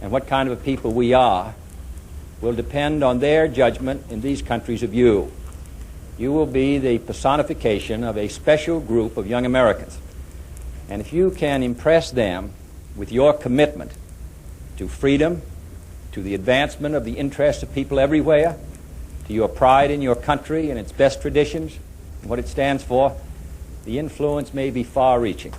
and what kind of a people we are will depend on their judgment in these countries of you. You will be the personification of a special group of young Americans. And if you can impress them with your commitment to freedom, to the advancement of the interests of people everywhere, to your pride in your country and its best traditions and what it stands for, the influence may be far-reaching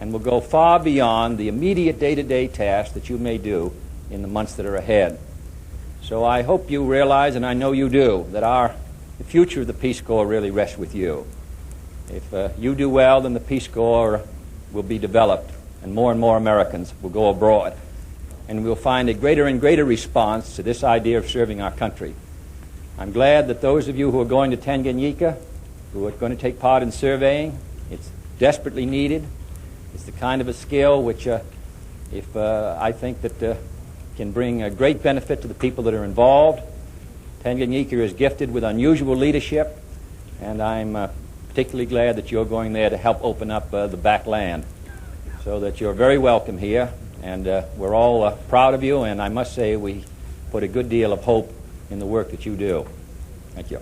and will go far beyond the immediate day-to-day tasks that you may do in the months that are ahead. So I hope you realize, and I know you do, that the future of the Peace Corps really rests with you. If you do well, then the Peace Corps will be developed, and more Americans will go abroad. And we'll find a greater and greater response to this idea of serving our country. I'm glad that those of you who are going to Tanganyika, who are going to take part in surveying, it's desperately needed. It's the kind of a skill which, I think that can bring a great benefit to the people that are involved. Tanganyika is gifted with unusual leadership, and I'm particularly glad that you're going there to help open up the back land, so that you're very welcome here, and we're all proud of you, and I must say we put a good deal of hope in the work that you do. Thank you.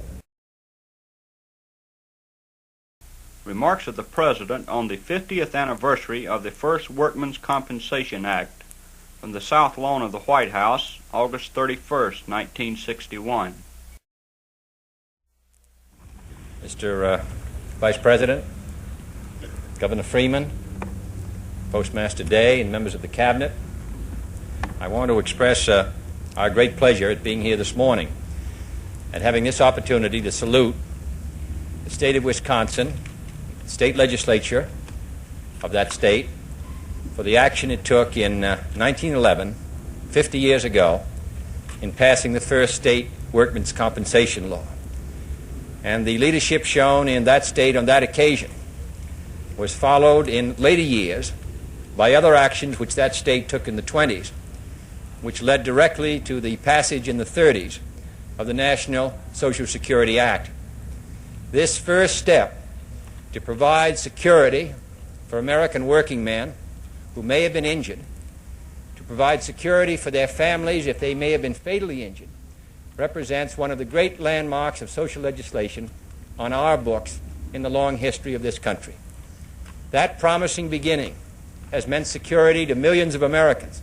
Remarks of the President on the 50th anniversary of the first Workmen's Compensation Act from the South Lawn of the White House, August 31st, 1961. Mr. Vice President, Governor Freeman, Postmaster Day, and members of the Cabinet, I want to express our great pleasure at being here this morning and having this opportunity to salute the state of Wisconsin, the state legislature of that state, for the action it took in 1911, 50 years ago, in passing the first state workmen's compensation law. And the leadership shown in that state on that occasion was followed in later years by other actions which that state took in the 20s, which led directly to the passage in the 30s of the National Social Security Act. this first step to provide security for American working men who may have been injured, to provide security for their families if they may have been fatally injured, represents one of the great landmarks of social legislation on our books in the long history of this country. That promising beginning has meant security to millions of Americans,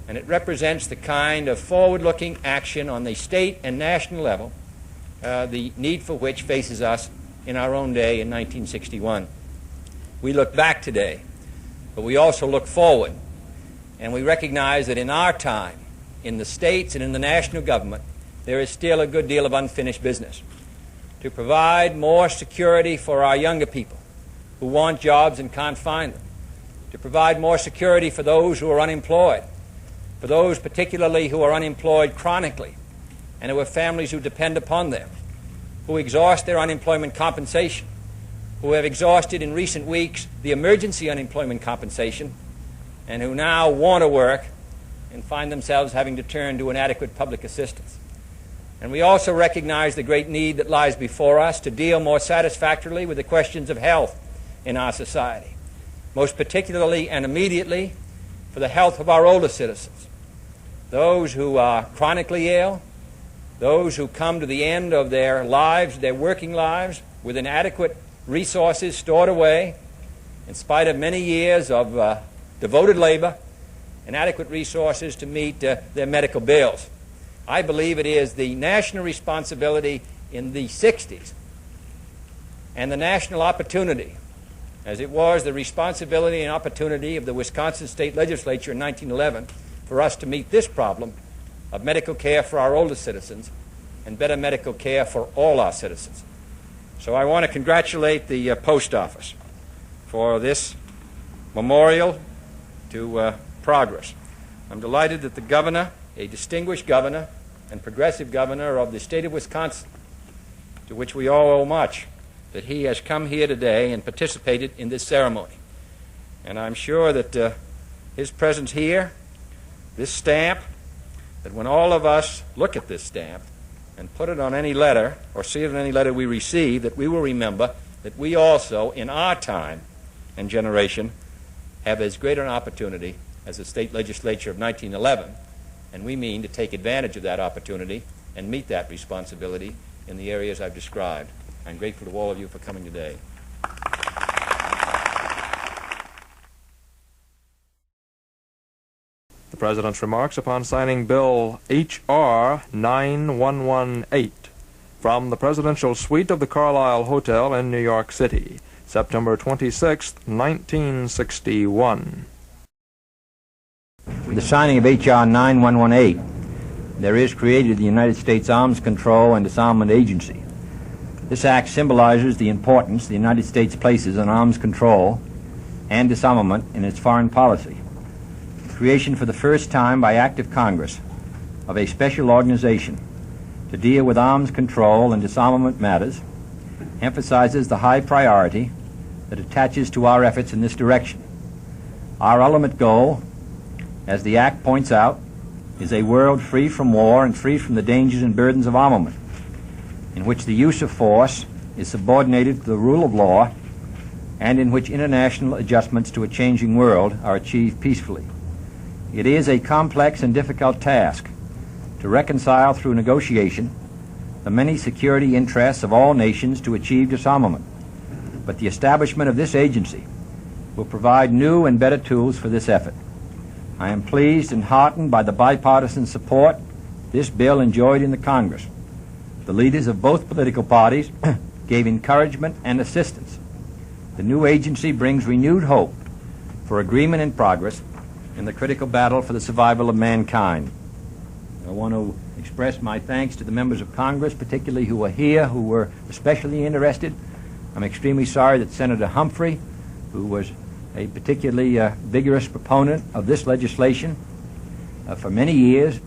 and it represents the kind of forward-looking action on the state and national level, the need for which faces us in our own day in 1961. We look back today, but we also look forward, and we recognize that in our time, in the states and in the national government, there is still a good deal of unfinished business. To provide more security for our younger people who want jobs and can't find them, to provide more security for those who are unemployed, for those particularly who are unemployed chronically and who have families who depend upon them, who exhaust their unemployment compensation, who have exhausted in recent weeks the emergency unemployment compensation, and who now want to work and find themselves having to turn to inadequate public assistance. And we also recognize the great need that lies before us to deal more satisfactorily with the questions of health in our society, most particularly and immediately for the health of our older citizens, those who are chronically ill, those who come to the end of their lives, their working lives, with inadequate resources stored away, in spite of many years of devoted labor, inadequate resources to meet their medical bills. I believe it is the national responsibility in the 60s and the national opportunity, as it was the responsibility and opportunity of the Wisconsin State Legislature in 1911, for us to meet this problem of medical care for our older citizens and better medical care for all our citizens. So I want to congratulate the Post Office for this memorial to progress. I'm delighted that the governor, a distinguished governor and progressive governor of the state of Wisconsin, to which we all owe much, that he has come here today and participated in this ceremony. And I'm sure that his presence here, this stamp, that when all of us look at this stamp and put it on any letter or see it on any letter we receive, that we will remember that we also, in our time and generation, have as great an opportunity as the state legislature of 1911, and we mean to take advantage of that opportunity and meet that responsibility in the areas I've described. I'm grateful to all of you for coming today. The President's remarks upon signing Bill H.R. 9118 from the Presidential Suite of the Carlisle Hotel in New York City, September 26, 1961. With the signing of H.R. 9118, there is created the United States Arms Control and Disarmament Agency. This act symbolizes the importance the United States places on arms control and disarmament in its foreign policy. The creation for the first time by act of Congress of a special organization to deal with arms control and disarmament matters emphasizes the high priority that attaches to our efforts in this direction. Our ultimate goal, as the Act points out, is a world free from war and free from the dangers and burdens of armament, in which the use of force is subordinated to the rule of law and in which international adjustments to a changing world are achieved peacefully. It is a complex and difficult task to reconcile through negotiation the many security interests of all nations to achieve disarmament, but the establishment of this agency will provide new and better tools for this effort. I am pleased and heartened by the bipartisan support this bill enjoyed in the Congress. The leaders of both political parties gave encouragement and assistance. The new agency brings renewed hope for agreement and progress in the critical battle for the survival of mankind. I want to express my thanks to the members of Congress, particularly who are here, who were especially interested. I'm extremely sorry that Senator Humphrey, who was a particularly vigorous proponent of this legislation for many years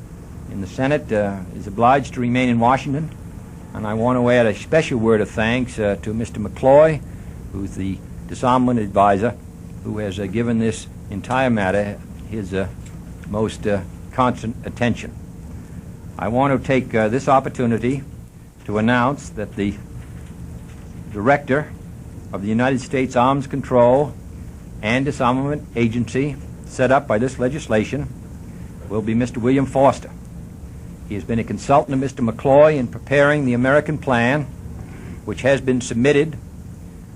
in the Senate, is obliged to remain in Washington. And I want to add a special word of thanks to Mr. McCloy, who's the disarmament advisor, who has given this entire matter his most constant attention. I want to take this opportunity to announce that the director of the United States Arms Control and Disarmament Agency set up by this legislation will be Mr. William Foster. He has been a consultant of Mr. McCloy in preparing the American plan, which has been submitted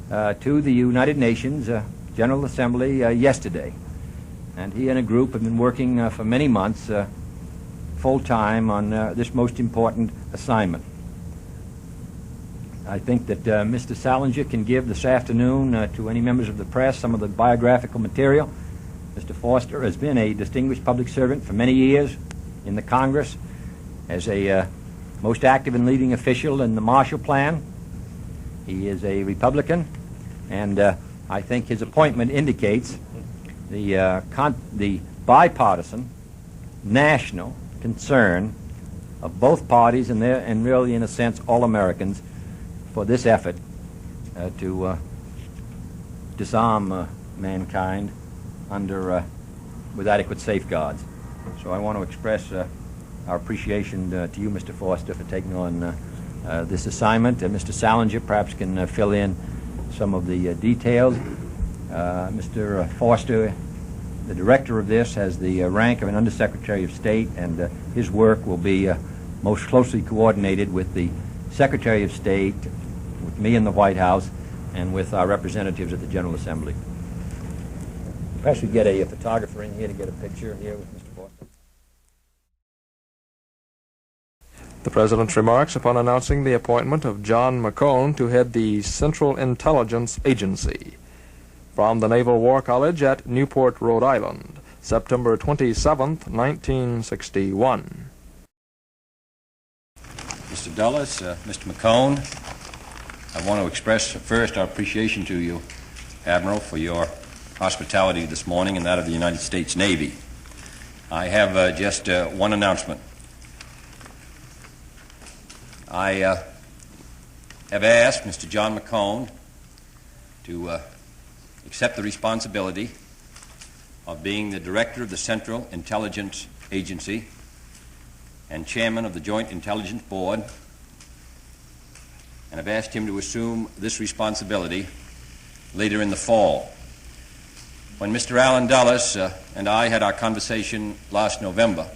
to the United Nations General Assembly yesterday. And he and a group have been working for many months full-time on this most important assignment. I think that Mr. Salinger can give this afternoon to any members of the press some of the biographical material. Mr. Foster has been a distinguished public servant for many years in the Congress as a most active and leading official in the Marshall Plan. He is a Republican, and I think his appointment indicates the bipartisan national concern of both parties and really, in a sense, all Americans for this effort to disarm mankind with adequate safeguards. So I want to express our appreciation to you, Mr. Foster, for taking on this assignment. Mr. Salinger perhaps can fill in some of the details. Mr. Foster, the director of this, has the rank of an Undersecretary of State, and his work will be most closely coordinated with the Secretary of State, with me in the White House, and with our representatives at the General Assembly. Perhaps we get a photographer in here to get a picture here with Mr. Foster. The President's remarks upon announcing the appointment of John McCone to head the Central Intelligence Agency. From the Naval War College at Newport, Rhode Island, September 27th, 1961. Mr. Dulles, Mr. McCone, I want to express first our appreciation to you, Admiral, for your hospitality this morning and that of the United States Navy. I have just one announcement. I have asked Mr. John McCone to accept the responsibility of being the Director of the Central Intelligence Agency and Chairman of the Joint Intelligence Board, and I've asked him to assume this responsibility later in the fall. When Mr. Allen Dulles and I had our conversation last November,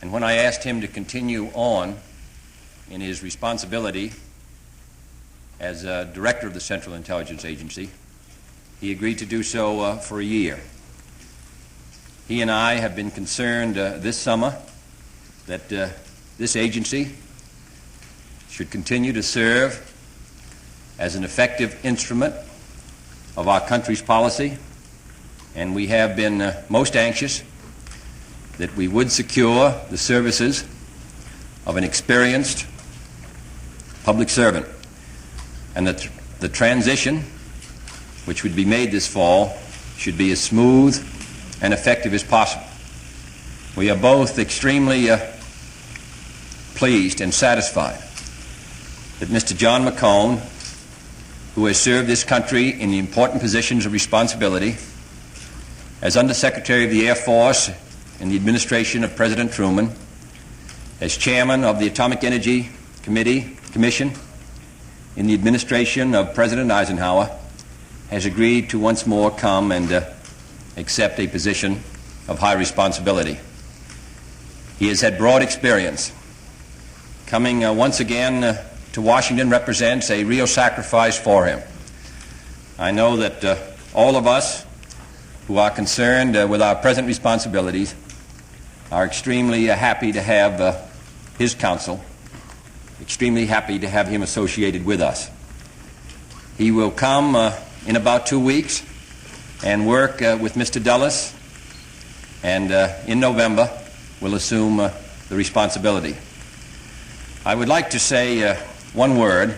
and when I asked him to continue on in his responsibility as Director of the Central Intelligence Agency, he agreed to do so for a year. He and I have been concerned this summer that this agency should continue to serve as an effective instrument of our country's policy, and we have been most anxious that we would secure the services of an experienced public servant, and that the transition, which would be made this fall, should be as smooth and effective as possible. We are both extremely pleased and satisfied that Mr. John McCone, who has served this country in the important positions of responsibility as Undersecretary of the Air Force in the administration of President Truman, as Chairman of the Atomic Energy Commission in the administration of President Eisenhower, has agreed to once more come and accept a position of high responsibility. He has had broad experience. Coming once again to Washington represents a real sacrifice for him. I know that all of us who are concerned with our present responsibilities are extremely happy to have his counsel, extremely happy to have him associated with us. He will come in about 2 weeks and work with Mr. Dulles, and in November will assume the responsibility. I would like to say one word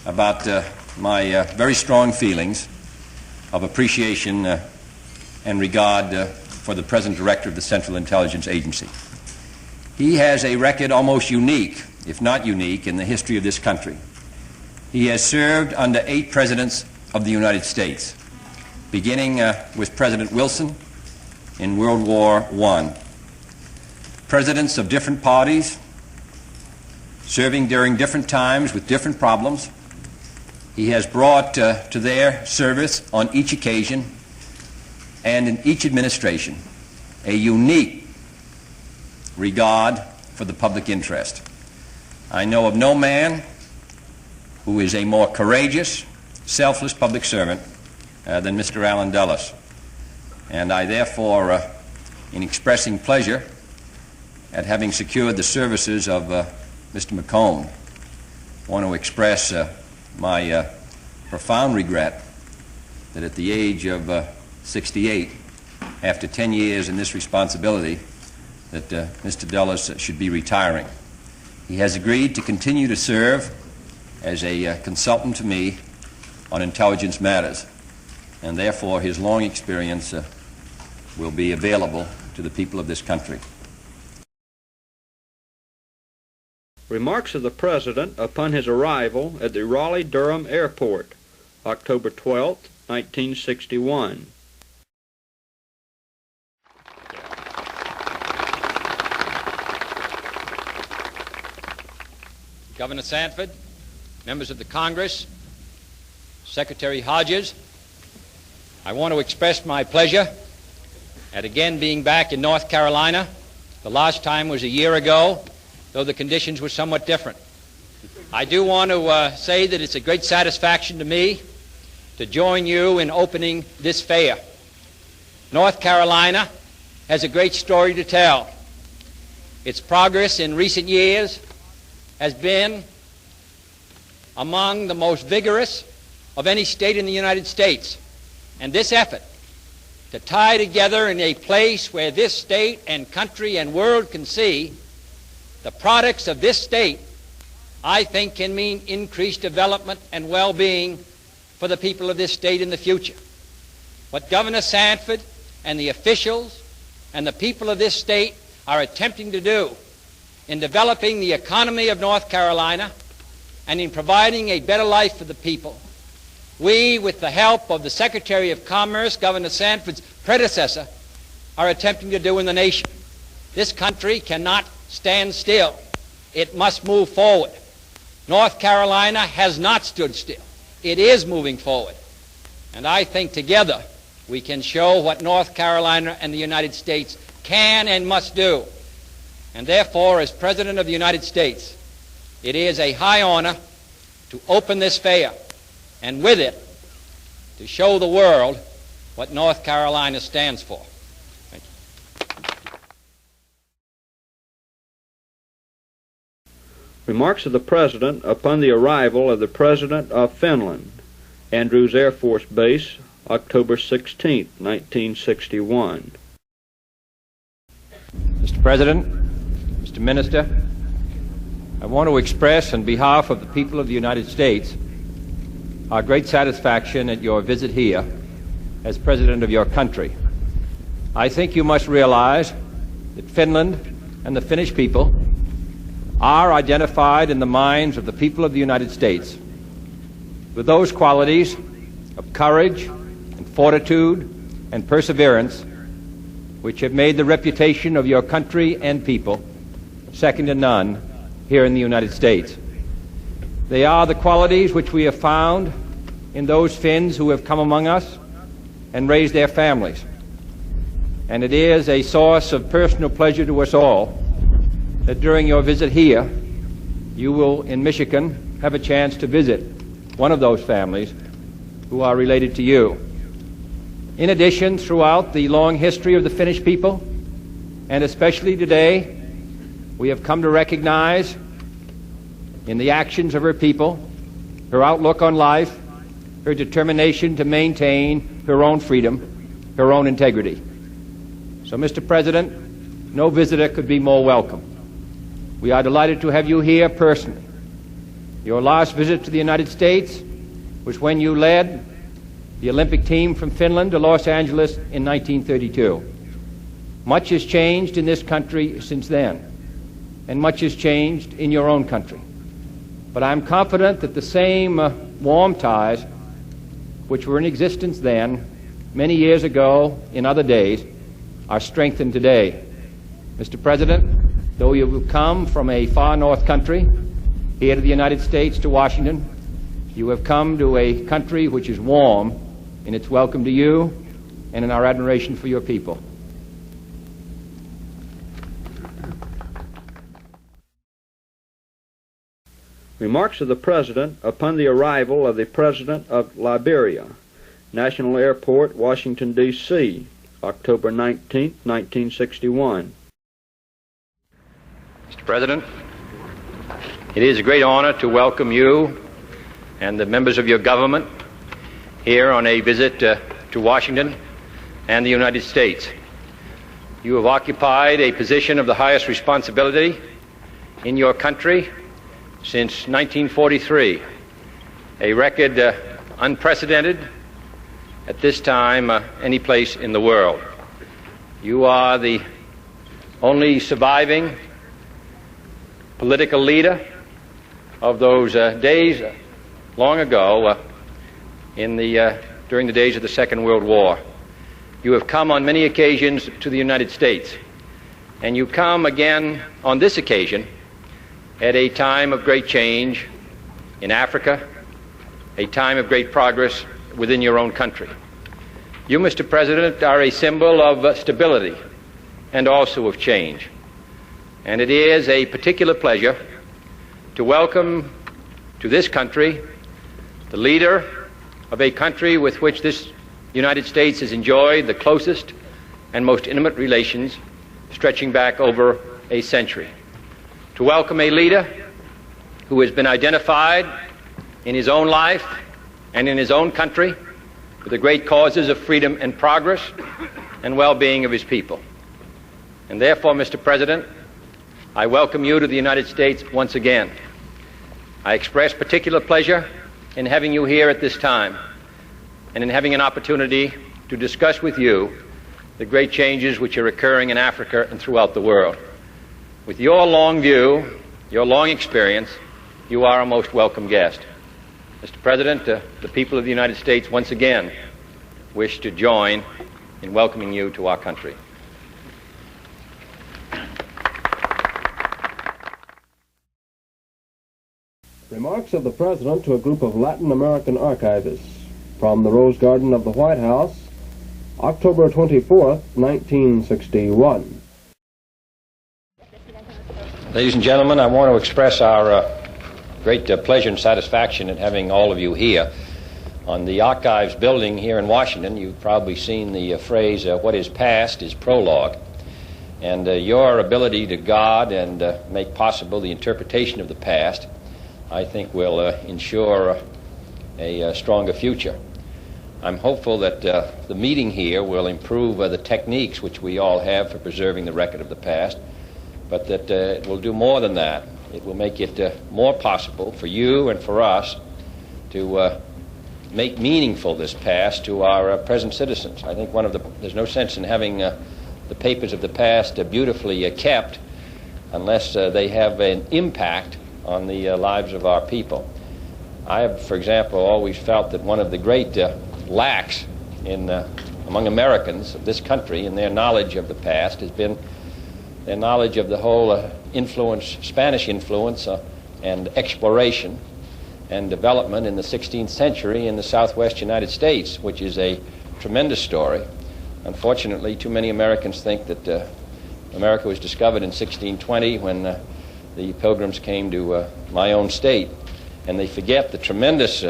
about my very strong feelings of appreciation and regard for the present Director of the Central Intelligence Agency. He has a record almost unique, if not unique, in the history of this country. He has served under 8 presidents of the United States, beginning with President Wilson in World War I. Presidents of different parties serving during different times with different problems. He has brought to their service on each occasion and in each administration a unique regard for the public interest. I know of no man who is a more courageous, selfless public servant than Mr. Allen Dulles. And I therefore, in expressing pleasure at having secured the services of Mr. McComb, want to express my profound regret that at the age of 68, after 10 years in this responsibility, that Mr. Dulles should be retiring. He has agreed to continue to serve as a consultant to me on intelligence matters, and therefore his long experience will be available to the people of this country. Remarks of the President upon his arrival at the Raleigh-Durham Airport, October 12, 1961. Governor Sanford, members of the Congress, Secretary Hodges, I want to express my pleasure at again being back in North Carolina. The last time was a year ago, though the conditions were somewhat different. I do want to say that it's a great satisfaction to me to join you in opening this fair. North Carolina has a great story to tell. Its progress in recent years has been among the most vigorous of any state in the United States. And this effort to tie together in a place where this state and country and world can see the products of this state, I think, can mean increased development and well-being for the people of this state in the future. What Governor Sanford and the officials and the people of this state are attempting to do in developing the economy of North Carolina and in providing a better life for the people, we, with the help of the Secretary of Commerce, Governor Sanford's predecessor, are attempting to do in the nation. This country cannot stand still. It must move forward. North Carolina has not stood still. It is moving forward. And I think together we can show what North Carolina and the United States can and must do. And therefore, as President of the United States, it is a high honor to open this fair, and with it, to show the world what North Carolina stands for. Thank you. Remarks of the President upon the arrival of the President of Finland, Andrews Air Force Base, October 16, 1961. Mr. President, Mr. Minister, I want to express on behalf of the people of the United States our great satisfaction at your visit here as President of your country. I think you must realize that Finland and the Finnish people are identified in the minds of the people of the United States with those qualities of courage and fortitude and perseverance which have made the reputation of your country and people second to none here in the United States. They are the qualities which we have found in those Finns who have come among us and raised their families. And it is a source of personal pleasure to us all that during your visit here, you will, in Michigan, have a chance to visit one of those families who are related to you. In addition, throughout the long history of the Finnish people, and especially today, we have come to recognize in the actions of her people, her outlook on life, her determination to maintain her own freedom, her own integrity. So, Mr. President, no visitor could be more welcome. We are delighted to have you here personally. Your last visit to the United States was when you led the Olympic team from Finland to Los Angeles in 1932. Much has changed in this country since then, and much has changed in your own country. But I'm confident that the same warm ties which were in existence then, many years ago, in other days, are strengthened today. Mr. President, though you have come from a far north country, here to the United States, to Washington. You have come to a country which is warm in its welcome to you and in our admiration for your people. Remarks of the President upon the arrival of the President of Liberia, National Airport, Washington, D.C., October 19, 1961. Mr. President, it is a great honor to welcome you and the members of your government here on a visit to Washington and the United States. You have occupied a position of the highest responsibility in your country since 1943, a record unprecedented at this time any place in the world. You are the only surviving political leader of those days long ago during the days of the Second World War. You have come on many occasions to the United States, and you come again on this occasion at a time of great change in Africa, a time of great progress within your own country. You, Mr. President, are a symbol of stability and also of change. And it is a particular pleasure to welcome to this country the leader of a country with which this United States has enjoyed the closest and most intimate relations stretching back over a century. To welcome a leader who has been identified in his own life and in his own country with the great causes of freedom and progress and well-being of his people. And therefore, Mr. President, I welcome you to the United States once again. I express particular pleasure in having you here at this time and in having an opportunity to discuss with you the great changes which are occurring in Africa and throughout the world. With your long view, your long experience, you are a most welcome guest. Mr. President, the people of the United States once again wish to join in welcoming you to our country. Remarks of the President to a group of Latin American archivists from the Rose Garden of the White House, October 24th, 1961. Ladies and gentlemen, I want to express our great pleasure and satisfaction in having all of you here. On the Archives building here in Washington, you've probably seen the phrase, what is past is prologue. And your ability to guard and make possible the interpretation of the past, I think, will ensure a stronger future. I'm hopeful that the meeting here will improve the techniques which we all have for preserving the record of the past, but that it will do more than that. It will make it more possible for you and for us to make meaningful this past to our present citizens. I think there's no sense in having the papers of the past beautifully kept unless they have an impact on the lives of our people. I have, for example, always felt that one of the great lacks among Americans of this country in their knowledge of the past has been their knowledge of the whole Spanish influence and exploration and development in the 16th century in the southwest United States, which is a tremendous story. Unfortunately, too many Americans think that America was discovered in 1620 when the Pilgrims came to my own state, and they forget the tremendous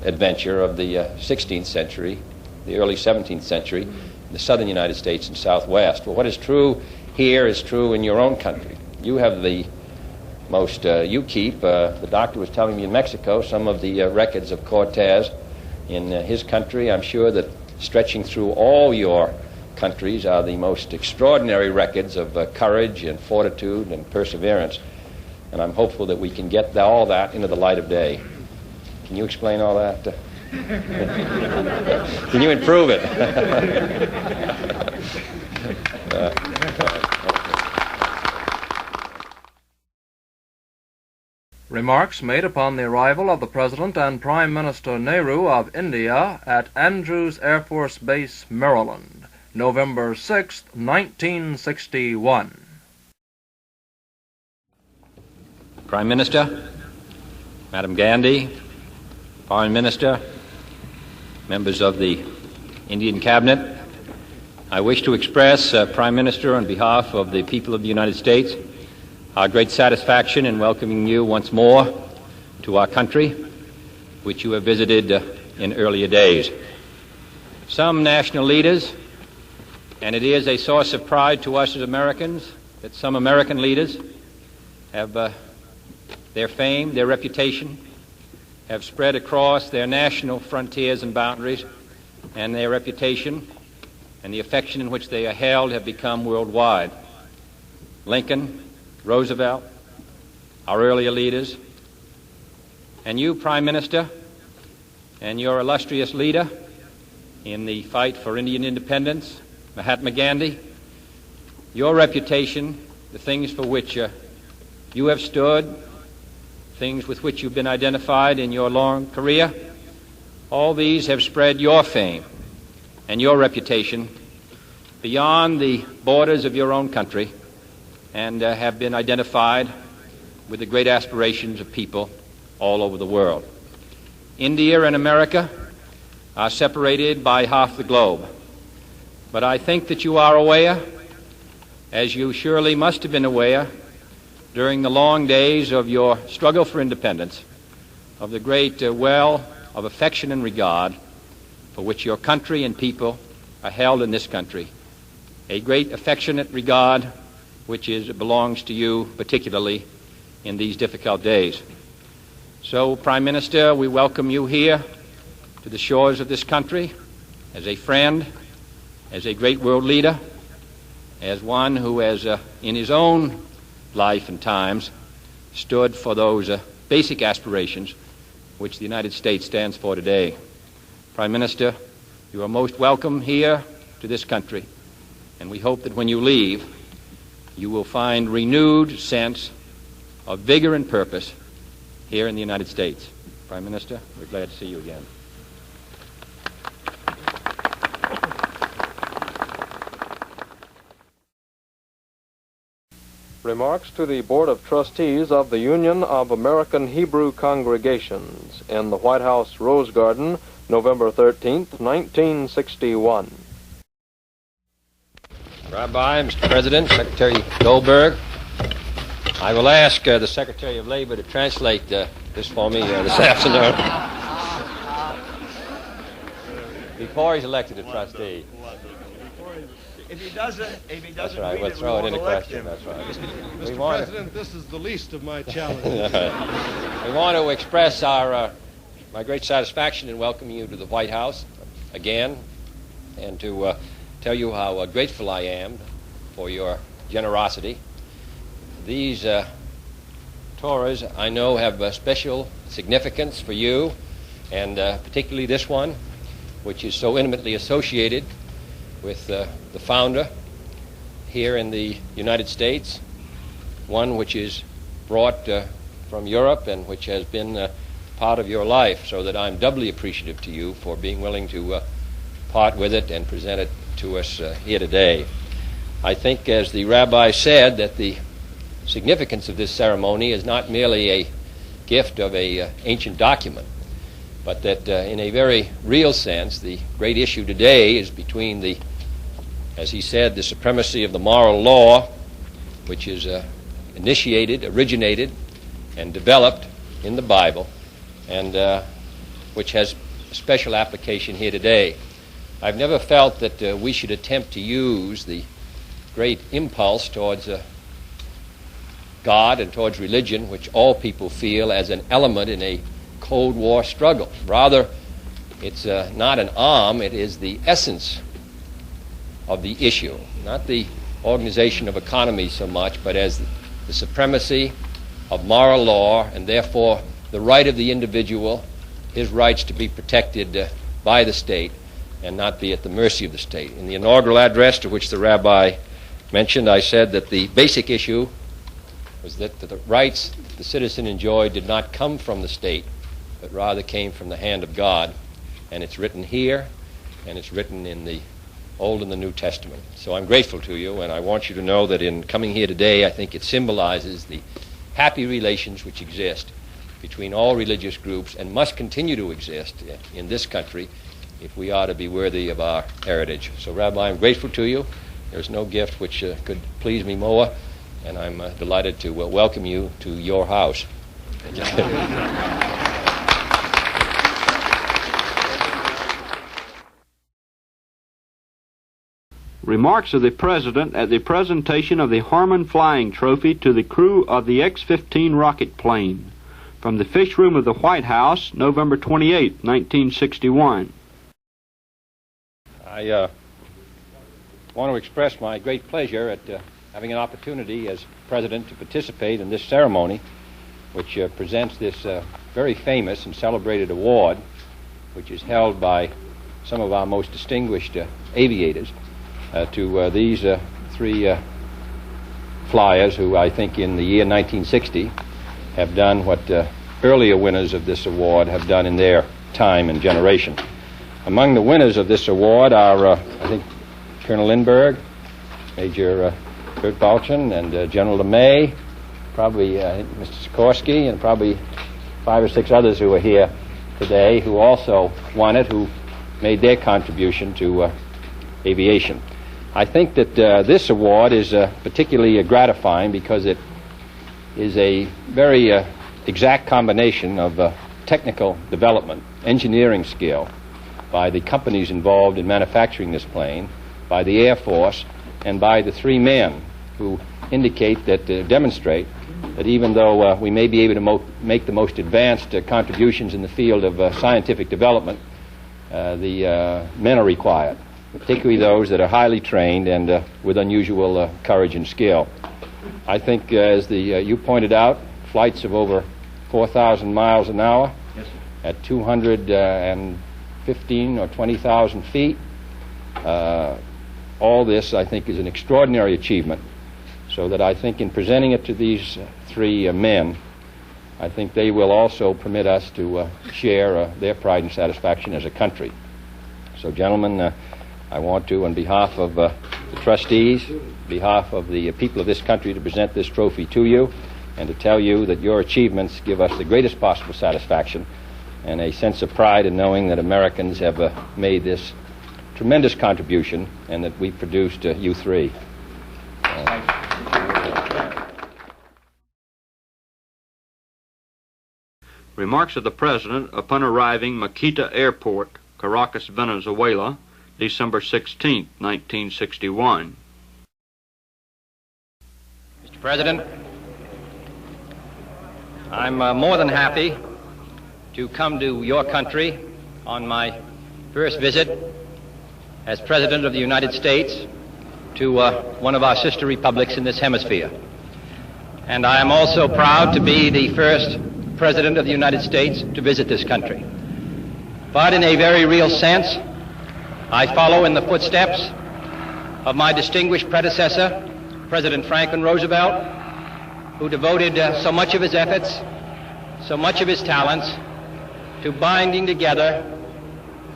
adventure of the 16th century, the early 17th century, in the southern United States and southwest. Well, what is true here is true in your own country. You have the most, the doctor was telling me in Mexico, some of the records of Cortez in his country. I'm sure that stretching through all your countries are the most extraordinary records of courage and fortitude and perseverance. And I'm hopeful that we can get all that into the light of day. Can you explain all that? Can you improve it? Remarks made upon the arrival of the President and Prime Minister Nehru of India at Andrews Air Force Base, Maryland, November 6, 1961. Prime Minister, Madam Gandhi, Foreign Minister, members of the Indian Cabinet, I wish to express, Prime Minister, on behalf of the people of the United States, our great satisfaction in welcoming you once more to our country, which you have visited in earlier days. Some national leaders, and it is a source of pride to us as Americans that some American leaders have their fame, their reputation, have spread across their national frontiers and boundaries, and their reputation and the affection in which they are held have become worldwide. Lincoln, Roosevelt, our earlier leaders, and you, Prime Minister, and your illustrious leader in the fight for Indian independence, Mahatma Gandhi, your reputation, the things for which you have stood, things with which you've been identified in your long career, all these have spread your fame and your reputation beyond the borders of your own country and have been identified with the great aspirations of people all over the world. India and America are separated by half the globe, but I think that you are aware, as you surely must have been aware during the long days of your struggle for independence, of the great well of affection and regard for which your country and people are held in this country, a great affectionate regard which belongs to you particularly in these difficult days. So, Prime Minister, we welcome you here to the shores of this country as a friend, as a great world leader, as one who has, in his own life and times, stood for those basic aspirations which the United States stands for today. Prime Minister, you are most welcome here to this country, and we hope that when you leave, you will find renewed sense of vigor and purpose here in the United States. Prime Minister, we're glad to see you again. Remarks to the Board of Trustees of the Union of American Hebrew Congregations in the White House Rose Garden, November 13th, 1961. Rabbi, Mr. President, Secretary Goldberg, I will ask the Secretary of Labor to translate this for me this afternoon before he's elected a trustee. If he doesn't That's right, we'll read throw it in a elect question. him. That's right. Mr. President, this is the least of my challenges. We want to express our my great satisfaction in welcoming you to the White House again, and to tell you how grateful I am for your generosity. These Torahs, I know, have special significance for you, and particularly this one, which is so intimately associated with the founder here in the United States, one which is brought from Europe and which has been part of your life, so that I'm doubly appreciative to you for being willing to part with it and present it to us here today. I think, as the rabbi said, that the significance of this ceremony is not merely a gift of an ancient document, but that in a very real sense, the great issue today is between the, as he said, the supremacy of the moral law, which is originated, and developed in the Bible, and which has a special application here today. I've never felt that we should attempt to use the great impulse towards God and towards religion, which all people feel, as an element in a Cold War struggle. Rather, it's not an arm, it is the essence of the issue, not the organization of economy so much, but as the supremacy of moral law, and therefore the right of the individual, his rights to be protected by the state and not be at the mercy of the state. In the inaugural address, to which the rabbi mentioned, I said that the basic issue was that the rights the citizen enjoyed did not come from the state, but rather came from the hand of God. And it's written here, and it's written in the Old and the New Testament. So I'm grateful to you, and I want you to know that in coming here today, I think it symbolizes the happy relations which exist between all religious groups and must continue to exist in this country if we are to be worthy of our heritage. So, Rabbi, I'm grateful to you. There's no gift which could please me more, and I'm delighted to welcome you to your house. Remarks of the President at the presentation of the Harmon Flying Trophy to the crew of the X-15 rocket plane. From the Fish Room of the White House, November 28, 1961. I want to express my great pleasure at having an opportunity as President to participate in this ceremony, which presents this very famous and celebrated award, which is held by some of our most distinguished aviators, to these three flyers who I think in the year 1960 have done what earlier winners of this award have done in their time and generation. Among the winners of this award are, I think, Colonel Lindbergh, Major Kurt Balchin, and General LeMay, probably Mr. Sikorsky, and probably 5 or 6 others who are here today who also won it, who made their contribution to aviation. I think that this award is particularly gratifying because it is a very exact combination of technical development, engineering skill by the companies involved in manufacturing this plane, by the Air Force, and by the 3 men who indicate that, demonstrate that even though we may be able to make the most advanced contributions in the field of scientific development, the men are required, particularly those that are highly trained and with unusual courage and skill. I think, as you pointed out, flights of over 4,000 miles an hour at 215 or 20,000 feet, all this, I think, is an extraordinary achievement, so that I think in presenting it to these 3 men, I think they will also permit us to share their pride and satisfaction as a country. So, gentlemen, I want to, on behalf of the trustees, on behalf of the people of this country, to present this trophy to you and to tell you that your achievements give us the greatest possible satisfaction and a sense of pride in knowing that Americans have made this tremendous contribution and that we produced you 3. Remarks of the President upon arriving Maquita Airport, Caracas, Venezuela, December 16, 1961. Mr. President, I'm more than happy to come to your country on my first visit as President of the United States to one of our sister republics in this hemisphere. And I am also proud to be the first President of the United States to visit this country. But in a very real sense, I follow in the footsteps of my distinguished predecessor, President Franklin Roosevelt, who devoted so much of his efforts, so much of his talents to binding together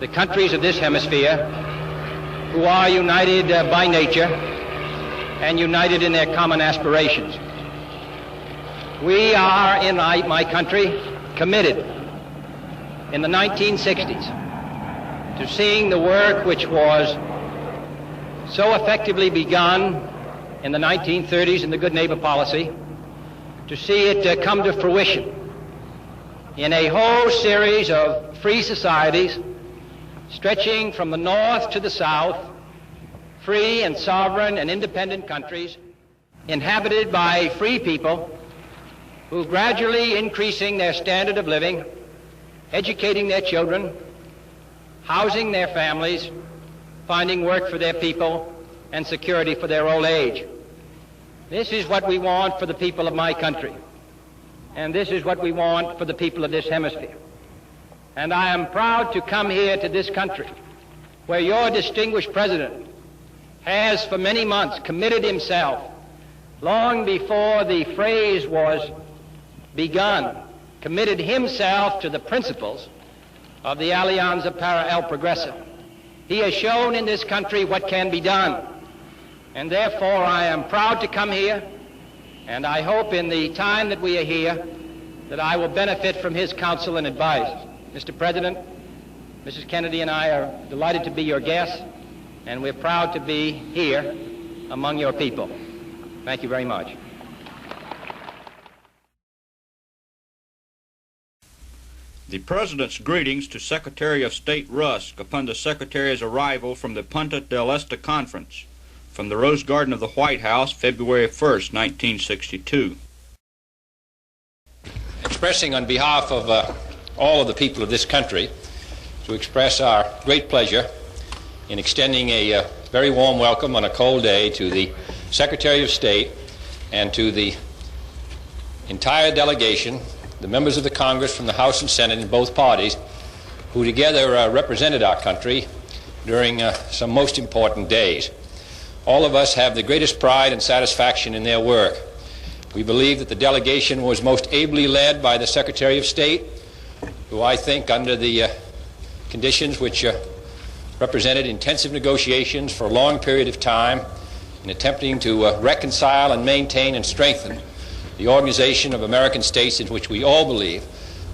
the countries of this hemisphere who are united by nature and united in their common aspirations. We are, in my country, committed in the 1960s to seeing the work which was so effectively begun in the 1930s in the Good Neighbor policy, to see it come to fruition in a whole series of free societies stretching from the north to the south, free and sovereign and independent countries inhabited by free people who gradually increasing their standard of living, educating their children, housing their families, finding work for their people, and security for their old age. This is what we want for the people of my country, and this is what we want for the people of this hemisphere. And I am proud to come here to this country, where your distinguished president has for many months committed himself, long before the phrase was begun, committed himself to the principles of the Alianza para el Progreso. He has shown in this country what can be done. And therefore I am proud to come here, and I hope in the time that we are here that I will benefit from his counsel and advice. Mr. President, Mrs. Kennedy and I are delighted to be your guests, and we're proud to be here among your people. Thank you very much. The President's greetings to Secretary of State Rusk upon the Secretary's arrival from the Punta del Este Conference, from the Rose Garden of the White House, February 1st, 1962. Expressing on behalf of all of the people of this country to express our great pleasure in extending a very warm welcome on a cold day to the Secretary of State and to the entire delegation, the members of the Congress from the House and Senate in both parties, who together represented our country during some most important days. All of us have the greatest pride and satisfaction in their work. We believe that the delegation was most ably led by the Secretary of State, who I think under the conditions which represented intensive negotiations for a long period of time in attempting to reconcile and maintain and strengthen the organization of American states in which we all believe,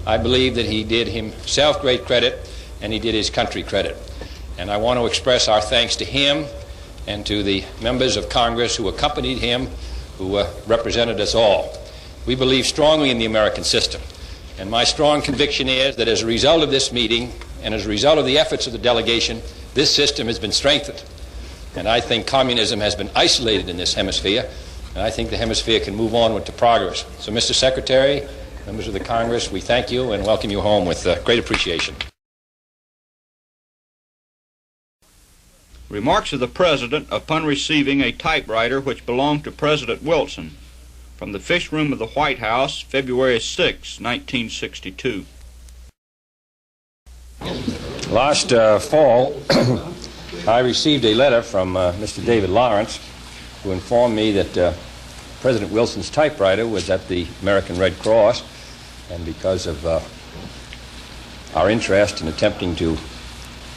I believe that he did himself great credit and he did his country credit. And I want to express our thanks to him and to the members of Congress who accompanied him, who represented us all. We believe strongly in the American system, and my strong conviction is that as a result of this meeting and as a result of the efforts of the delegation, this system has been strengthened. And I think communism has been isolated in this hemisphere, and I think the hemisphere can move onward to progress. So, Mr. Secretary, members of the Congress, we thank you and welcome you home with great appreciation. Remarks of the President upon receiving a typewriter which belonged to President Wilson, from the Fish Room of the White House, February 6, 1962. Last fall, I received a letter from Mr. David Lawrence, who informed me that President Wilson's typewriter was at the American Red Cross, and because of our interest in attempting to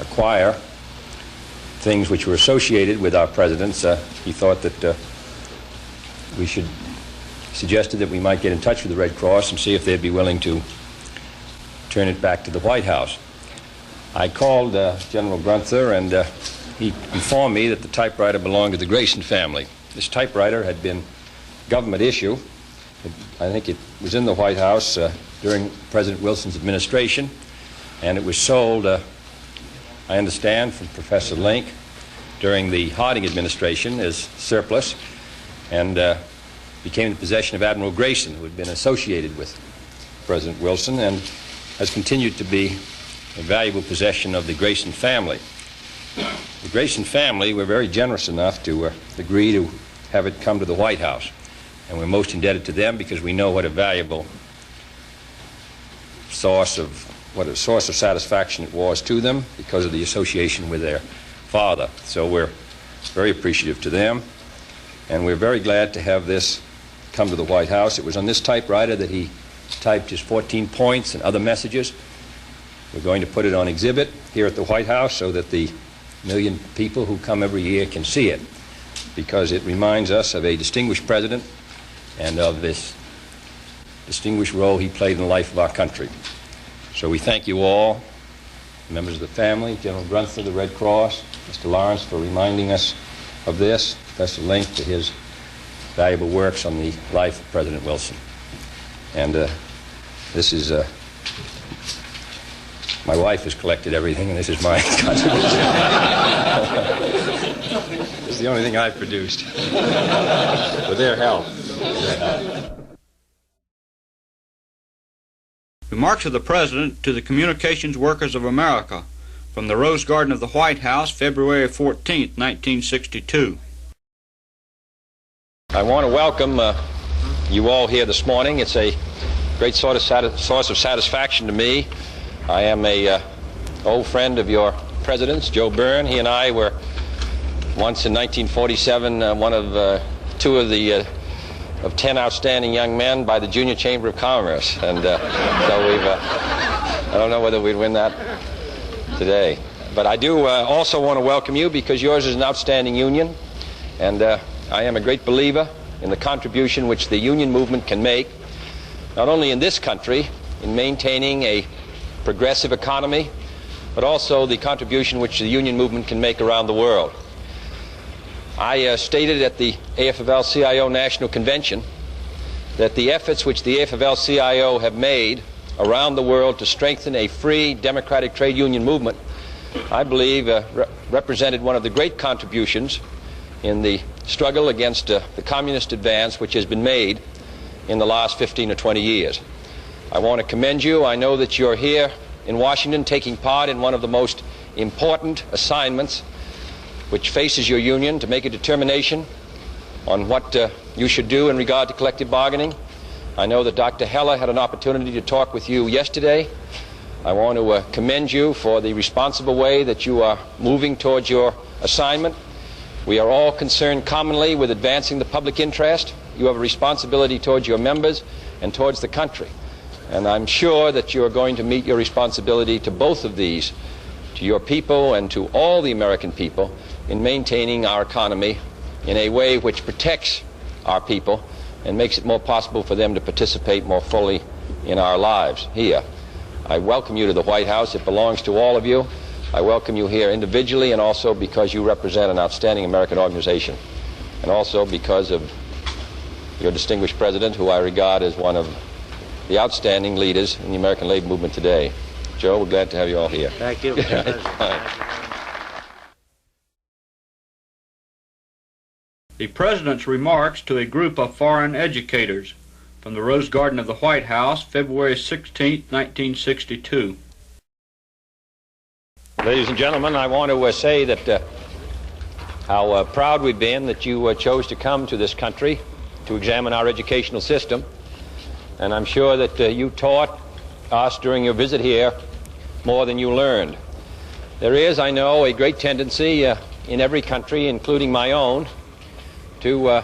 acquire things which were associated with our presidents, he thought that we suggested that we might get in touch with the Red Cross and see if they'd be willing to turn it back to the White House. I called General Grunther, and he informed me that the typewriter belonged to the Grayson family. This typewriter had been government issue. I think it was in the White House during President Wilson's administration, and it was sold, I understand, from Professor Link during the Harding administration as surplus, and became in the possession of Admiral Grayson, who had been associated with President Wilson and has continued to be a valuable possession of the Grayson family. The Grayson family were very generous enough to agree to have it come to the White House, and we're most indebted to them because we know what a valuable source of satisfaction it was to them because of the association with their father. So we're very appreciative to them, and we're very glad to have this come to the White House. It was on this typewriter that he typed his 14 points and other messages. We're going to put it on exhibit here at the White House so that the million people who come every year can see it, because it reminds us of a distinguished president and of this distinguished role he played in the life of our country. So we thank you all, members of the family, General Grunther, the Red Cross, Mr. Lawrence for reminding us of this, Professor Link for his valuable works on the life of President Wilson. And this is, my wife has collected everything, and this is my contribution. This is the only thing I've produced. With their help. Remarks of the President to the Communications Workers of America, from the Rose Garden of the White House, February 14, 1962. I want to welcome you all here this morning. It's a great source of satisfaction to me. I am a old friend of your presidents, Joe Byrne. He and I were once in 1947 one of two of 10 outstanding young men by the Junior Chamber of Commerce, and so I don't know whether we'd win that today. But I do also want to welcome you because yours is an outstanding union, and I am a great believer in the contribution which the union movement can make not only in this country in maintaining a progressive economy, but also the contribution which the union movement can make around the world. I stated at the AFL-CIO National Convention that the efforts which the AFL-CIO have made around the world to strengthen a free, democratic trade union movement, I believe, represented one of the great contributions in the struggle against the communist advance which has been made in the last 15 or 20 years. I want to commend you. I know that you're here in Washington taking part in one of the most important assignments which faces your union, to make a determination on what you should do in regard to collective bargaining. I know that Dr. Heller had an opportunity to talk with you yesterday. I want to commend you for the responsible way that you are moving towards your assignment. We are all concerned commonly with advancing the public interest. You have a responsibility towards your members and towards the country. And I'm sure that you are going to meet your responsibility to both of these, to your people and to all the American people, in maintaining our economy in a way which protects our people and makes it more possible for them to participate more fully in our lives here. I welcome you to the White House. It belongs to all of you. I welcome you here individually, and also because you represent an outstanding American organization, and also because of your distinguished president, who I regard as one of the outstanding leaders in the American labor movement today. Joe, we're glad to have you all here. Thank you, Mr. President. The President's remarks to a group of foreign educators from the Rose Garden of the White House, February 16, 1962. Ladies and gentlemen, I want to say that how proud we've been that you chose to come to this country to examine our educational system. And I'm sure that you taught us during your visit here more than you learned. There is, I know, a great tendency in every country, including my own, to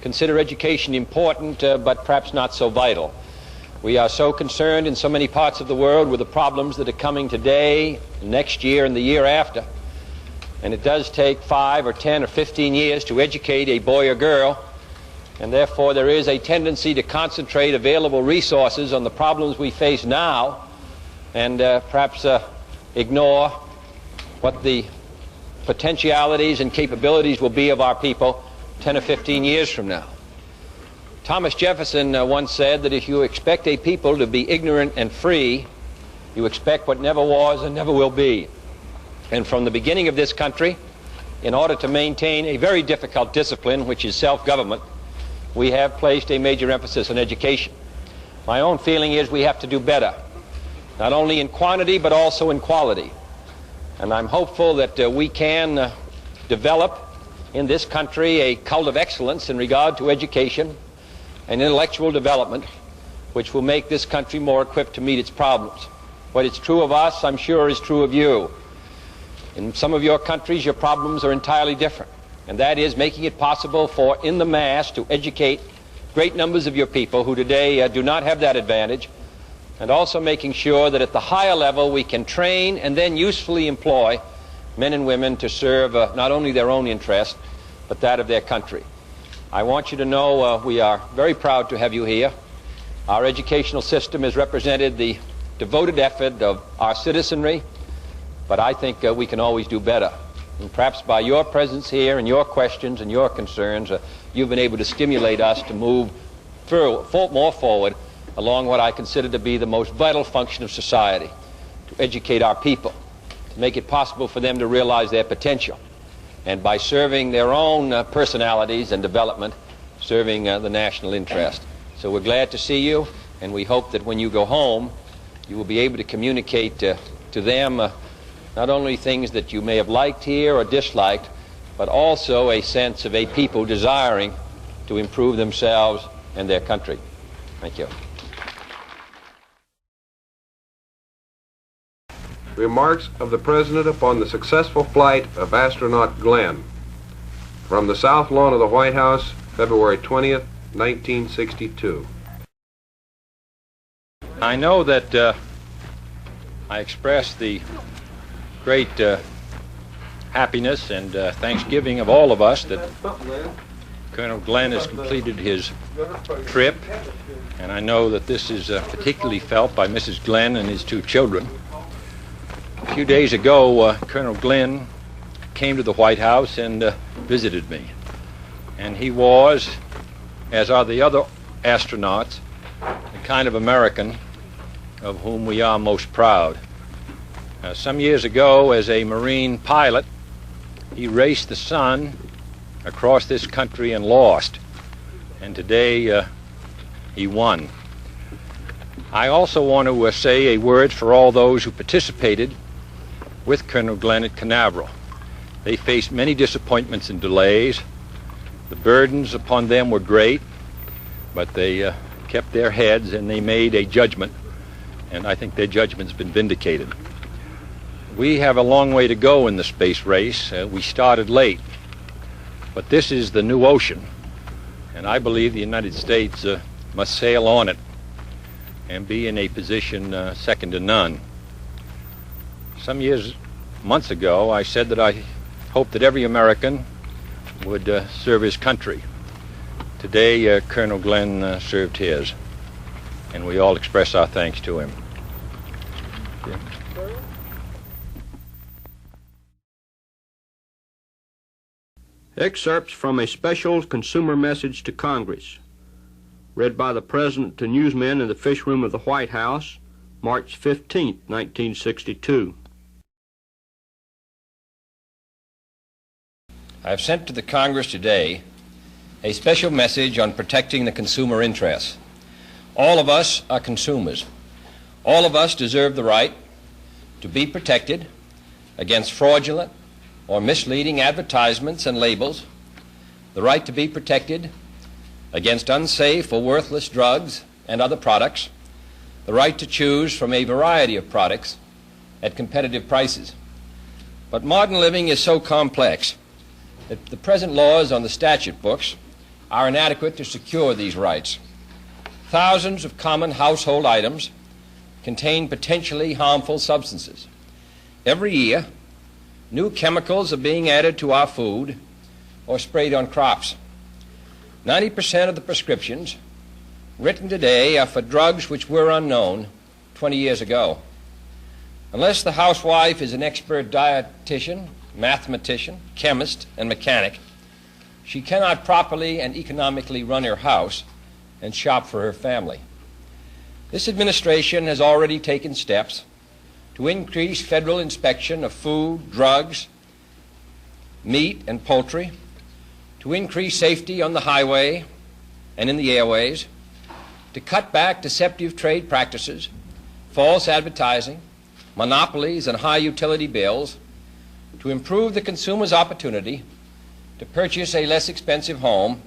consider education important, but perhaps not so vital. We are so concerned in so many parts of the world with the problems that are coming today, next year, and the year after. And it does take 5 or 10 or 15 years to educate a boy or girl, and therefore there is a tendency to concentrate available resources on the problems we face now, and perhaps ignore what the potentialities and capabilities will be of our people 10 or 15 years from now. Thomas Jefferson once said that if you expect a people to be ignorant and free, you expect what never was and never will be. And from the beginning of this country, in order to maintain a very difficult discipline, which is self-government, we have placed a major emphasis on education. My own feeling is we have to do better, not only in quantity but also in quality. And I'm hopeful that we can develop in this country a cult of excellence in regard to education and intellectual development, which will make this country more equipped to meet its problems. What is true of us, I'm sure, is true of you. In some of your countries, your problems are entirely different, and that is making it possible for, in the mass, to educate great numbers of your people who today do not have that advantage, and also making sure that at the higher level we can train and then usefully employ men and women to serve not only their own interest, but that of their country. I want you to know we are very proud to have you here. Our educational system has represented the devoted effort of our citizenry, but I think we can always do better. And perhaps by your presence here and your questions and your concerns, you've been able to stimulate us to move more forward along what I consider to be the most vital function of society, to educate our people, to make it possible for them to realize their potential, and by serving their own personalities and development, serving the national interest. So we're glad to see you, and we hope that when you go home, you will be able to communicate to them not only things that you may have liked here or disliked, but also a sense of a people desiring to improve themselves and their country. Thank you. Remarks of the President upon the successful flight of Astronaut Glenn. From the South Lawn of the White House, February 20th, 1962. I know that I expressed the great happiness and thanksgiving of all of us that Colonel Glenn has completed his trip, and I know that this is particularly felt by Mrs. Glenn and his two children. A few days ago, Colonel Glenn came to the White House and visited me. And he was, as are the other astronauts, the kind of American of whom we are most proud. Some years ago, as a Marine pilot, he raced the sun across this country and lost. And today, he won. I also want to say a word for all those who participated with Colonel Glenn at Canaveral. They faced many disappointments and delays. The burdens upon them were great, but they kept their heads and they made a judgment, and I think their judgment's been vindicated. We have a long way to go in the space race. We started late, but this is the new ocean, and I believe the United States must sail on it and be in a position second to none. Some months ago, I said that I hope that every American would serve his country. Today, Colonel Glenn served his, and we all express our thanks to him. Excerpts from a special consumer message to Congress, read by the President to newsmen in the fish room of the White House, March 15, 1962. I have sent to the Congress today a special message on protecting the consumer interests. All of us are consumers. All of us deserve the right to be protected against fraudulent or misleading advertisements and labels, the right to be protected against unsafe or worthless drugs and other products, the right to choose from a variety of products at competitive prices. But modern living is so complex that the present laws on the statute books are inadequate to secure these rights. Thousands of common household items contain potentially harmful substances. Every year, new chemicals are being added to our food or sprayed on crops. 90% of the prescriptions written today are for drugs which were unknown 20 years ago. Unless the housewife is an expert dietitian, mathematician, chemist, and mechanic, she cannot properly and economically run her house and shop for her family. This administration has already taken steps to increase federal inspection of food, drugs, meat, and poultry, to increase safety on the highway and in the airways, to cut back deceptive trade practices, false advertising, monopolies, and high utility bills, to improve the consumer's opportunity to purchase a less expensive home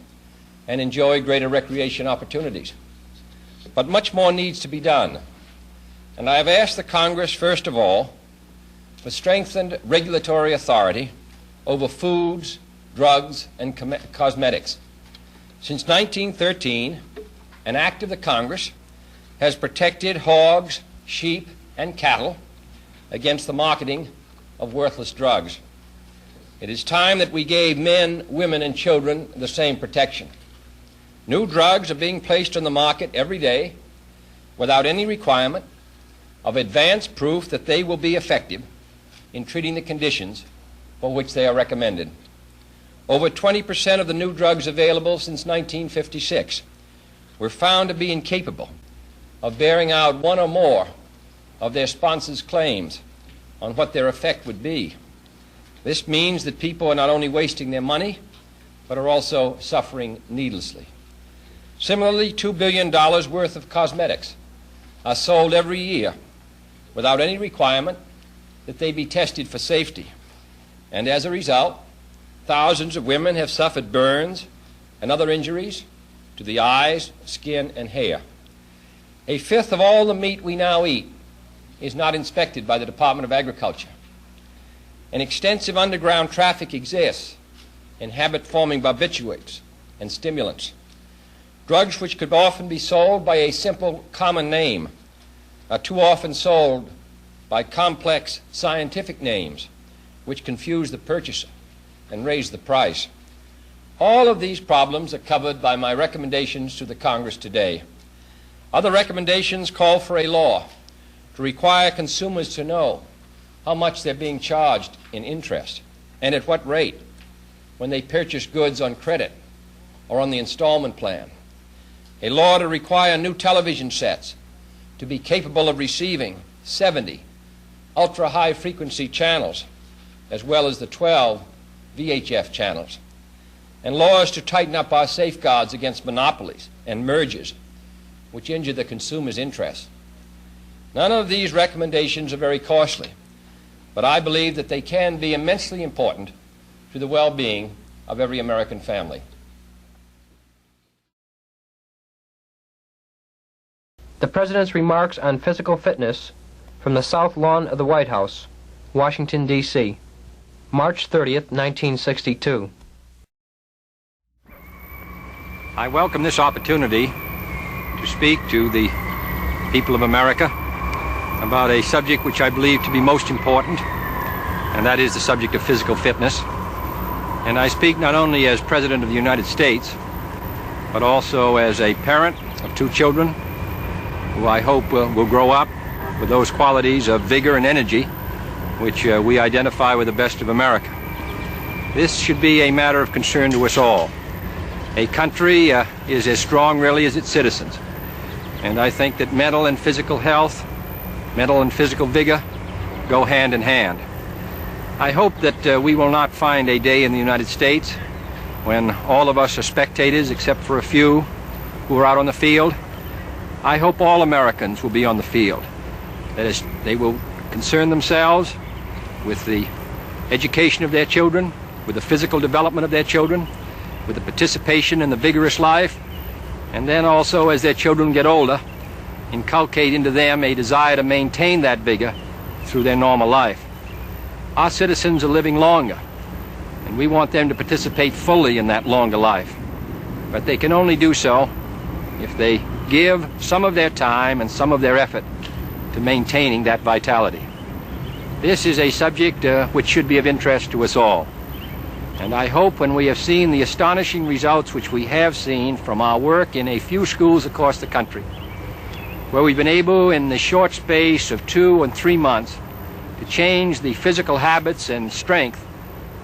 and enjoy greater recreation opportunities. But much more needs to be done. And I have asked the Congress, first of all, for strengthened regulatory authority over foods, drugs, and cosmetics. Since 1913, an act of the Congress has protected hogs, sheep, and cattle against the marketing of worthless drugs. It is time that we gave men, women, and children the same protection. New drugs are being placed on the market every day without any requirement of advance proof that they will be effective in treating the conditions for which they are recommended. Over 20% of the new drugs available since 1956 were found to be incapable of bearing out one or more of their sponsors' claims on what their effect would be. This means that people are not only wasting their money, but are also suffering needlessly. Similarly, $2 billion worth of cosmetics are sold every year without any requirement that they be tested for safety. And as a result, thousands of women have suffered burns and other injuries to the eyes, skin, and hair. A fifth of all the meat we now eat is not inspected by the Department of Agriculture. An extensive underground traffic exists in habit-forming barbiturates and stimulants. Drugs which could often be sold by a simple common name are too often sold by complex scientific names which confuse the purchaser and raise the price. All of these problems are covered by my recommendations to the Congress today. Other recommendations call for a law to require consumers to know how much they're being charged in interest and at what rate when they purchase goods on credit or on the installment plan. A law to require new television sets to be capable of receiving 70 ultra-high frequency channels as well as the 12 VHF channels. And laws to tighten up our safeguards against monopolies and mergers which injure the consumer's interest. None of these recommendations are very costly, but I believe that they can be immensely important to the well-being of every American family. The President's remarks on physical fitness from the South Lawn of the White House, Washington, D.C., March 30th, 1962. I welcome this opportunity to speak to the people of America about a subject which I believe to be most important, and that is the subject of physical fitness. And I speak not only as President of the United States, but also as a parent of 2 children who I hope will grow up with those qualities of vigor and energy which we identify with the best of America. This should be a matter of concern to us all. A country is as strong really as its citizens, and I think that mental and physical health, mental and physical vigor go hand in hand. I hope that we will not find a day in the United States when all of us are spectators except for a few who are out on the field. I hope all Americans will be on the field. That is, they will concern themselves with the education of their children, with the physical development of their children, with the participation in the vigorous life, and then also as their children get older, inculcate into them a desire to maintain that vigor through their normal life. Our citizens are living longer, and we want them to participate fully in that longer life. But they can only do so if they give some of their time and some of their effort to maintaining that vitality. This is a subject which should be of interest to us all. And I hope when we have seen the astonishing results which we have seen from our work in a few schools across the country, where we've been able in the short space of 2 and 3 months to change the physical habits and strength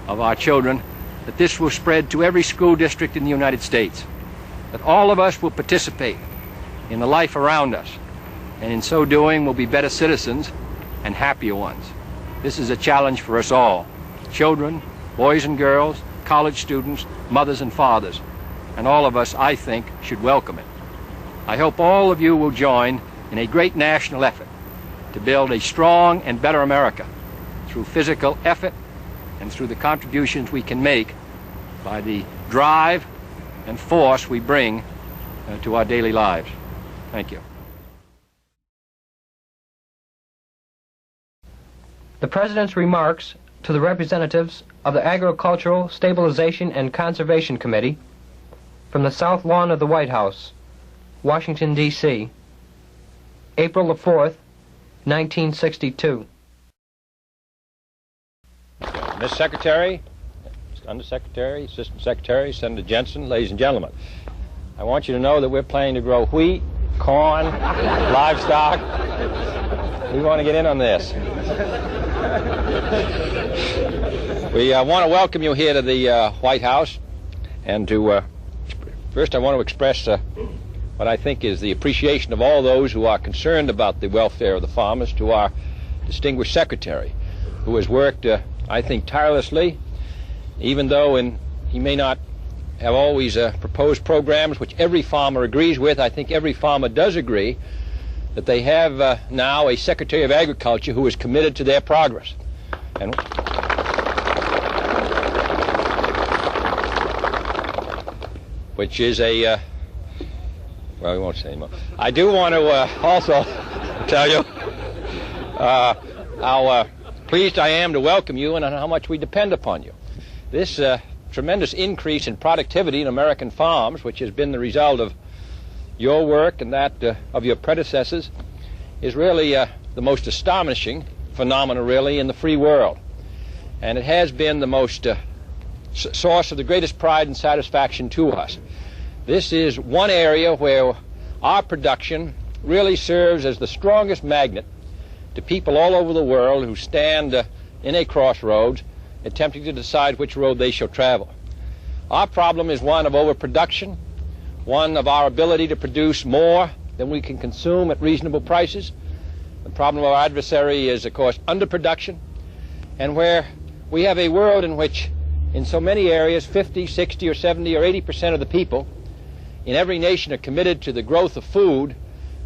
of our children, that this will spread to every school district in the United States, that all of us will participate in the life around us, and in so doing will be better citizens and happier ones. This is a challenge for us all, children, boys and girls, college students, mothers and fathers, and all of us, I think, should welcome it. I hope all of you will join in a great national effort to build a strong and better America through physical effort and through the contributions we can make by the drive and force we bring to our daily lives. Thank you. The President's remarks to the representatives of the Agricultural Stabilization and Conservation Committee from the South Lawn of the White House, Washington, D.C., April the 4th, 1962. Miss Secretary, Undersecretary, Assistant Secretary, Senator Jensen, ladies and gentlemen, I want you to know that we're planning to grow wheat, corn, livestock. We want to get in on this. We want to welcome you here to the White House, and to first I want to express what I think is the appreciation of all those who are concerned about the welfare of the farmers to our distinguished Secretary, who has worked, I think, tirelessly, even though he may not have always proposed programs which every farmer agrees with. I think every farmer does agree that they have now a Secretary of Agriculture who is committed to their progress. And which is a, well, we won't say anymore. I do want to also tell you how pleased I am to welcome you and how much we depend upon you. This tremendous increase in productivity in American farms, which has been the result of your work and that of your predecessors, is really the most astonishing phenomenon, really, in the free world. And it has been the most source of the greatest pride and satisfaction to us. This is one area where our production really serves as the strongest magnet to people all over the world who stand in a crossroads attempting to decide which road they shall travel. Our problem is one of overproduction, one of our ability to produce more than we can consume at reasonable prices. The problem of our adversary is, of course, underproduction, and where we have a world in which, in so many areas, 50, 60, or 70, or 80% of the people in every nation are committed to the growth of food.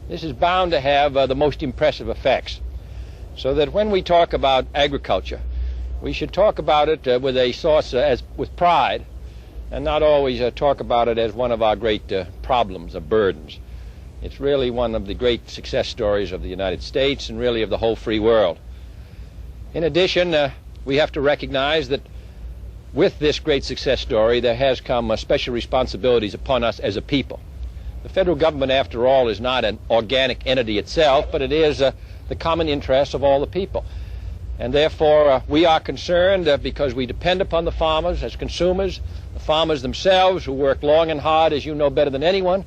This is bound to have the most impressive effects. So that when we talk about agriculture, we should talk about it with a source with pride, and not always talk about it as one of our great problems or burdens. It's really one of the great success stories of the United States and really of the whole free world. In addition, we have to recognize that with this great success story, there has come special responsibilities upon us as a people. The federal government, after all, is not an organic entity itself, but it is the common interest of all the people. And therefore, we are concerned because we depend upon the farmers as consumers. The farmers themselves, who work long and hard, as you know better than anyone,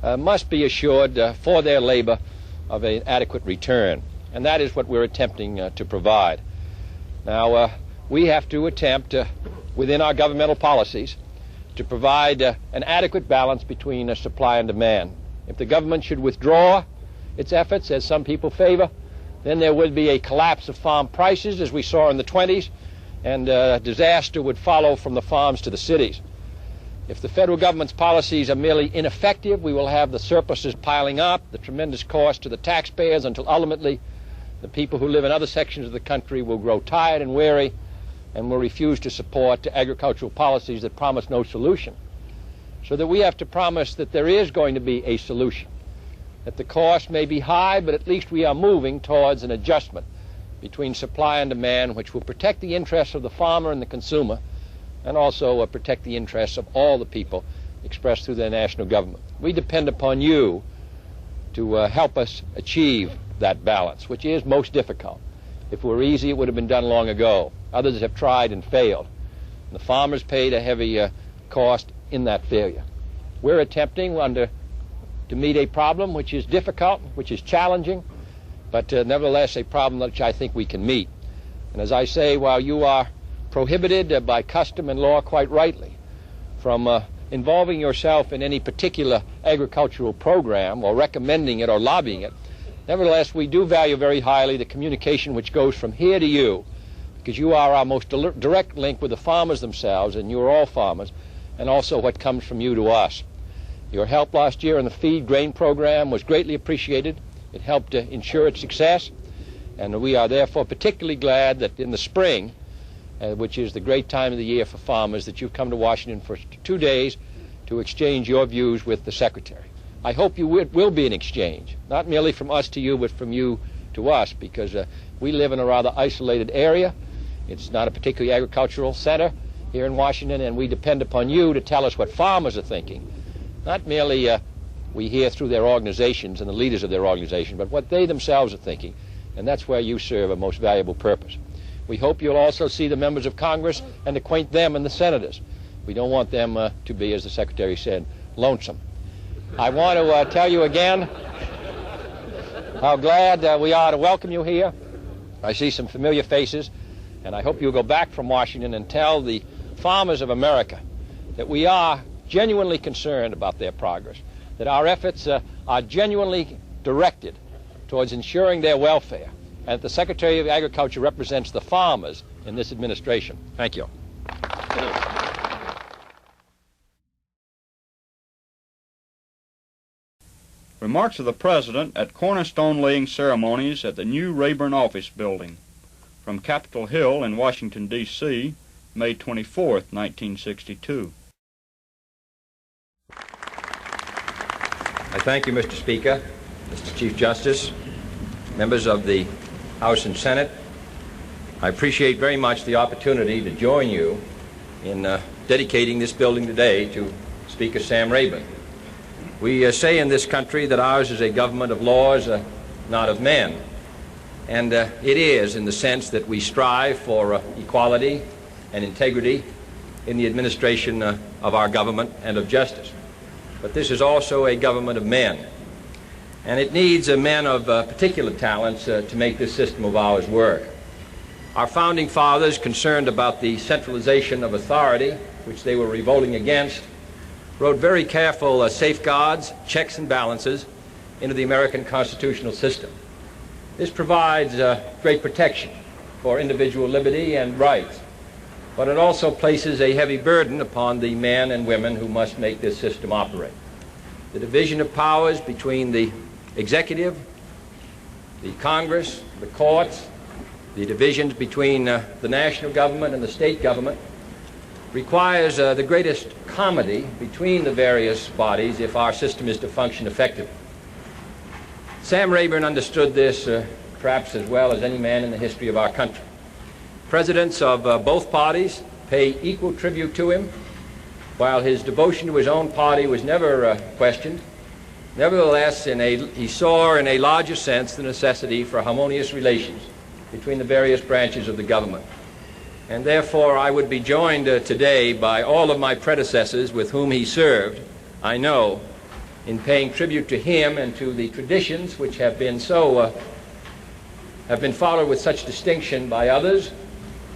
must be assured for their labor of an adequate return. And that is what we're attempting to provide. Now, we have to attempt, within our governmental policies, to provide an adequate balance between supply and demand. If the government should withdraw its efforts, as some people favor, then there would be a collapse of farm prices, as we saw in the 20s, and disaster would follow from the farms to the cities. If the federal government's policies are merely ineffective, we will have the surpluses piling up, the tremendous cost to the taxpayers, until ultimately the people who live in other sections of the country will grow tired and weary and will refuse to support agricultural policies that promise no solution. So that we have to promise that there is going to be a solution, that the cost may be high, but at least we are moving towards an adjustment between supply and demand, which will protect the interests of the farmer and the consumer, and also protect the interests of all the people expressed through their national government. We depend upon you to help us achieve that balance, which is most difficult. If it were easy, it would have been done long ago. Others have tried and failed. The farmers paid a heavy cost in that failure. We're attempting to meet a problem which is difficult, which is challenging, but nevertheless a problem which I think we can meet. And as I say, while you are prohibited by custom and law quite rightly from involving yourself in any particular agricultural program or recommending it or lobbying it, nevertheless we do value very highly the communication which goes from here to you, because you are our most direct link with the farmers themselves, and you are all farmers, and also what comes from you to us. Your help last year in the feed grain program was greatly appreciated. It helped ensure its success, and we are therefore particularly glad that in the spring, which is the great time of the year for farmers, that you've come to Washington for 2 days to exchange your views with the Secretary. I hope you will be an exchange, not merely from us to you, but from you to us, because we live in a rather isolated area. It's not a particularly agricultural center here in Washington, and we depend upon you to tell us what farmers are thinking. Not merely we hear through their organizations and the leaders of their organization, but what they themselves are thinking, and that's where you serve a most valuable purpose. We hope you'll also see the members of Congress and acquaint them and the senators. We don't want them to be, as the Secretary said, lonesome. I want to tell you again how glad we are to welcome you here. I see some familiar faces, and I hope you'll go back from Washington and tell the farmers of America that we are genuinely concerned about their progress, that our efforts are genuinely directed towards ensuring their welfare, and that the Secretary of Agriculture represents the farmers in this administration. Thank you. Remarks of the President at cornerstone laying ceremonies at the new Rayburn office building. From Capitol Hill in Washington, D.C., May 24, 1962. I thank you, Mr. Speaker, Mr. Chief Justice, members of the House and Senate. I appreciate very much the opportunity to join you in dedicating this building today to Speaker Sam Rayburn. We say in this country that ours is a government of laws, not of men. And it is in the sense that we strive for equality and integrity in the administration of our government and of justice. But this is also a government of men. And it needs men of particular talents to make this system of ours work. Our founding fathers, concerned about the centralization of authority, which they were revolting against, wrote very careful safeguards, checks and balances into the American constitutional system. This provides great protection for individual liberty and rights, but it also places a heavy burden upon the men and women who must make this system operate. The division of powers between the executive, the Congress, the courts, the divisions between the national government and the state government requires the greatest comity between the various bodies if our system is to function effectively. Sam Rayburn understood this perhaps as well as any man in the history of our country. Presidents of both parties pay equal tribute to him, while his devotion to his own party was never questioned. Nevertheless, he saw in a larger sense the necessity for harmonious relations between the various branches of the government. And therefore, I would be joined today by all of my predecessors with whom he served, I know, in paying tribute to him and to the traditions which have been followed with such distinction by others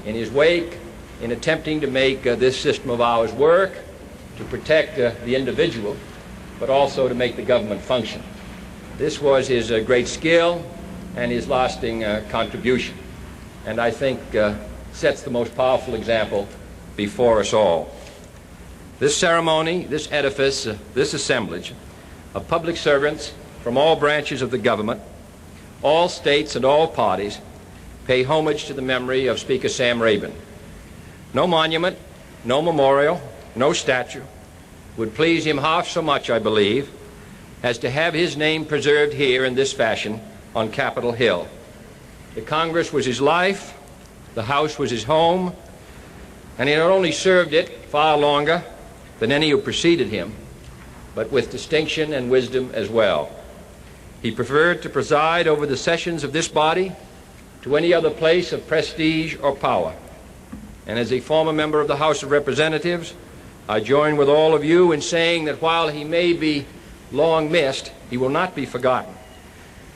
in his wake, in attempting to make this system of ours work, to protect the individual, but also to make the government function. This was his great skill and his lasting contribution, and I think sets the most powerful example before us all. This ceremony, this edifice, this assemblage of public servants from all branches of the government, all states and all parties, pay homage to the memory of Speaker Sam Rayburn. No monument, no memorial, no statue would please him half so much, I believe, as to have his name preserved here in this fashion on Capitol Hill. The Congress was his life, the House was his home, and he not only served it far longer than any who preceded him, but with distinction and wisdom as well. He preferred to preside over the sessions of this body to any other place of prestige or power. And as a former member of the House of Representatives, I join with all of you in saying that while he may be long missed, he will not be forgotten.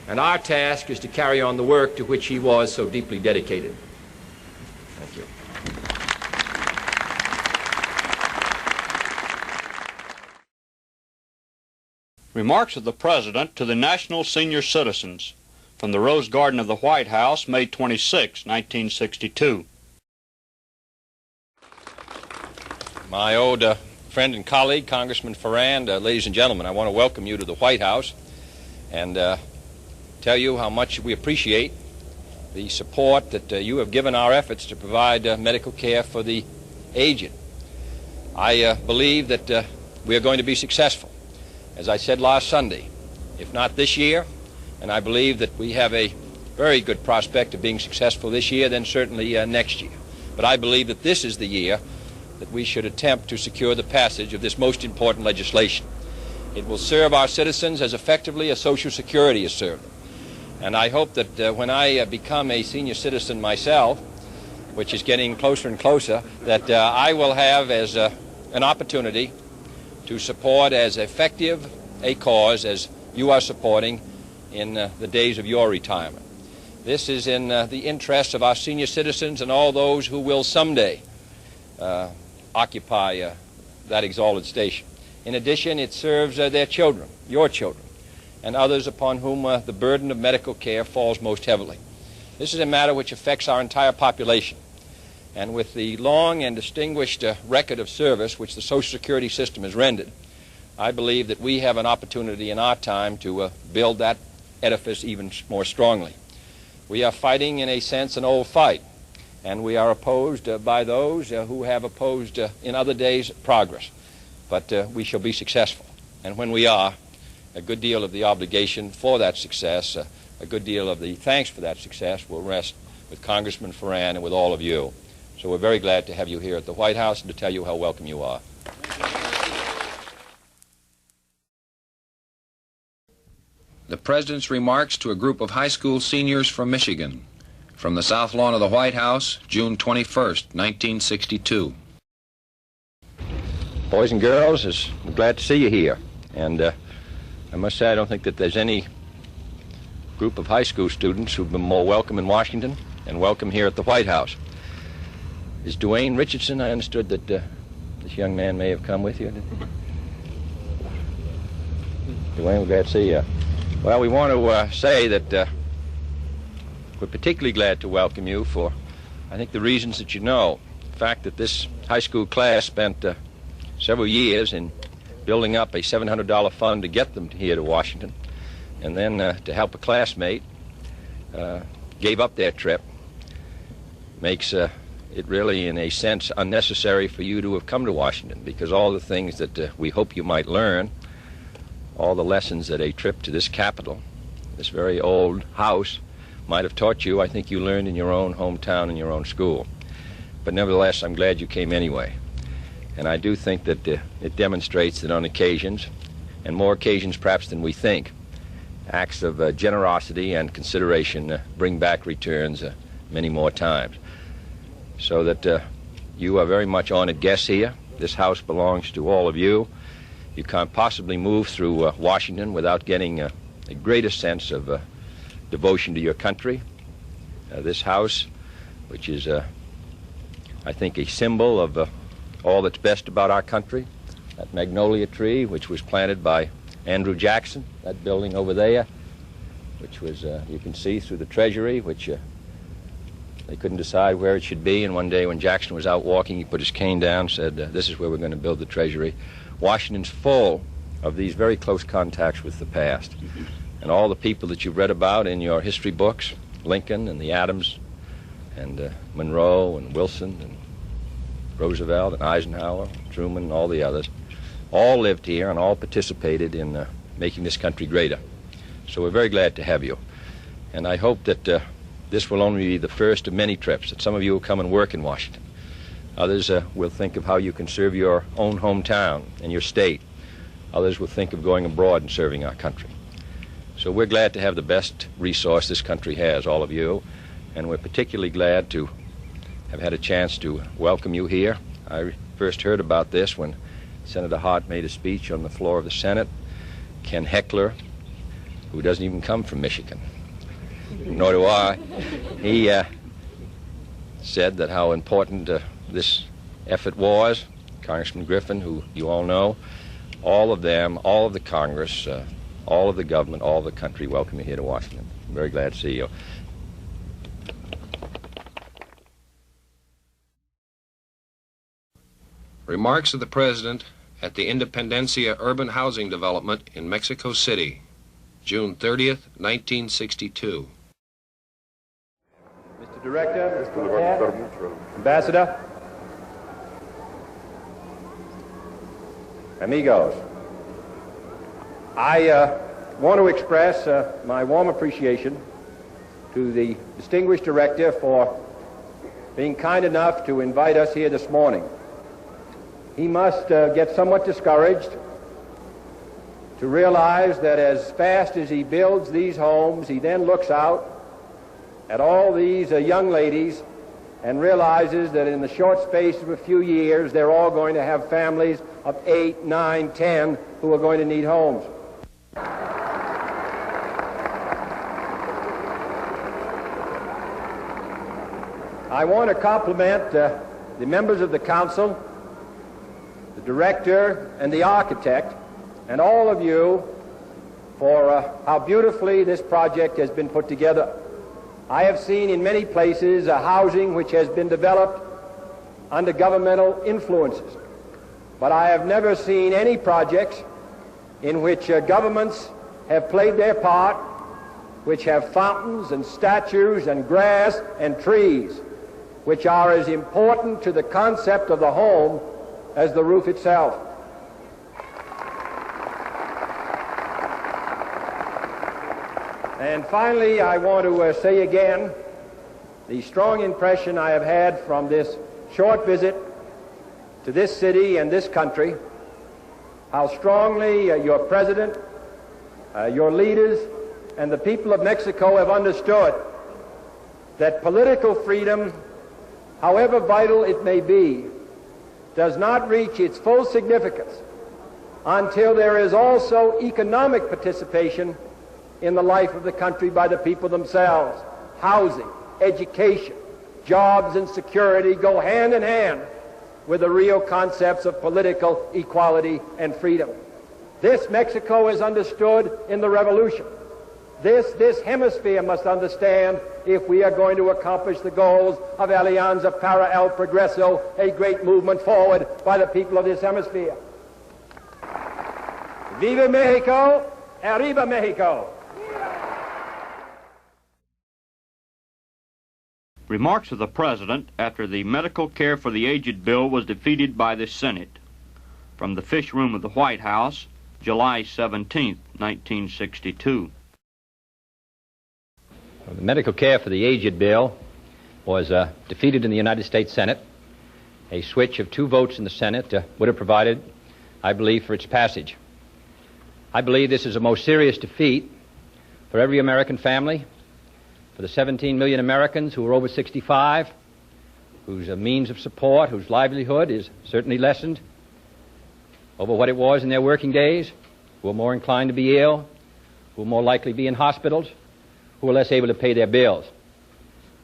And our task is to carry on the work to which he was so deeply dedicated. Thank you. Remarks of the President to the National Senior Citizens from the Rose Garden of the White House, May 26, 1962. My old friend and colleague, Congressman Farrand, ladies and gentlemen, I want to welcome you to the White House and tell you how much we appreciate the support that you have given our efforts to provide medical care for the aged. I believe that we are going to be successful. As I said last Sunday, if not this year, and I believe that we have a very good prospect of being successful this year, then certainly next year. But I believe that this is the year that we should attempt to secure the passage of this most important legislation. It will serve our citizens as effectively as Social Security has served them. And I hope that when I become a senior citizen myself, which is getting closer and closer, that I will have as an opportunity to support as effective a cause as you are supporting in the days of your retirement. This is in the interests of our senior citizens and all those who will someday occupy that exalted station. In addition, it serves their children, your children, and others upon whom the burden of medical care falls most heavily. This is a matter which affects our entire population. And with the long and distinguished record of service which the Social Security system has rendered, I believe that we have an opportunity in our time to build that edifice even more strongly. We are fighting, in a sense, an old fight, and we are opposed by those who have opposed in other days progress. But we shall be successful. And when we are, a good deal of the obligation for that success, a good deal of the thanks for that success will rest with Congressman Farrand and with all of you. So we're very glad to have you here at the White House and to tell you how welcome you are. The President's remarks to a group of high school seniors from Michigan. From the South Lawn of the White House, June 21st, 1962. Boys and girls, I'm glad to see you here. And I must say I don't think that there's any group of high school students who've been more welcome in Washington and welcome here at the White House. Is Dwayne Richardson, I understood that this young man may have come with you? Dwayne, we're glad to see you. Well, we want to say that we're particularly glad to welcome you for, I think, the reasons that you know. The fact that this high school class spent several years in building up a $700 fund to get them here to Washington, and then to help a classmate, gave up their trip, makes it really, in a sense, unnecessary for you to have come to Washington, because all the things that we hope you might learn, all the lessons that a trip to this capital, this very old house, might have taught you, I think you learned in your own hometown and your own school. But nevertheless, I'm glad you came anyway. And I do think that it demonstrates that on occasions, and more occasions perhaps than we think, acts of generosity and consideration bring back returns many more times. So that you are very much honored guests here. This house belongs to all of you. You can't possibly move through Washington without getting a greater sense of devotion to your country. This house, which is, I think, a symbol of all that's best about our country. That magnolia tree, which was planted by Andrew Jackson, that building over there, which was, you can see through the Treasury, which they couldn't decide where it should be, and one day when Jackson was out walking, he put his cane down and said, this is where we're going to build the Treasury. Washington's full of these very close contacts with the past. And all the people that you've read about in your history books, Lincoln and the Adams and Monroe and Wilson and Roosevelt and Eisenhower, Truman and all the others, all lived here and all participated in making this country greater. So we're very glad to have you. And I hope that this will only be the first of many trips, that some of you will come and work in Washington. Others will think of how you can serve your own hometown and your state. Others will think of going abroad and serving our country. So we're glad to have the best resource this country has, all of you, and we're particularly glad to have had a chance to welcome you here. I first heard about this when Senator Hart made a speech on the floor of the Senate. Ken Heckler, who doesn't even come from Michigan, nor do I, he said that how important this effort was. Congressman Griffin, who you all know, all of them, all of the Congress, all of the government, all of the country welcome you here to Washington. I'm very glad to see you. Remarks of the President at the Independencia Urban Housing Development in Mexico City, June 30th, 1962. Mr. Director, Mr. Ambassador, amigos, I want to express my warm appreciation to the distinguished director for being kind enough to invite us here this morning. He must get somewhat discouraged to realize that as fast as he builds these homes, he then looks out at all these young ladies and realizes that in the short space of a few years, they're all going to have families of 8, 9, 10 who are going to need homes. I want to compliment the members of the council, the director, and the architect, and all of you for how beautifully this project has been put together. I have seen in many places housing which has been developed under governmental influences, but I have never seen any projects in which governments have played their part, which have fountains and statues and grass and trees, which are as important to the concept of the home as the roof itself. And finally, I want to say again the strong impression I have had from this short visit to this city and this country, how strongly your president, your leaders, and the people of Mexico have understood that political freedom, however vital it may be, does not reach its full significance until there is also economic participation in the life of the country by the people themselves. Housing, education, jobs, and security go hand in hand with the real concepts of political equality and freedom. This Mexico is understood in the revolution. This hemisphere must understand if we are going to accomplish the goals of Alianza para el Progreso, a great movement forward by the people of this hemisphere. Viva Mexico, arriba Mexico. Remarks of the President after the Medical Care for the Aged bill was defeated by the Senate. From the Fish Room of the White House, July 17, 1962. The Medical Care for the Aged bill was defeated in the United States Senate. A switch of 2 votes in the Senate would have provided, I believe, for its passage. I believe this is a most serious defeat for every American family, for the 17 million Americans who are over 65, whose means of support, whose livelihood is certainly lessened over what it was in their working days, who are more inclined to be ill, who are more likely to be in hospitals, who are less able to pay their bills.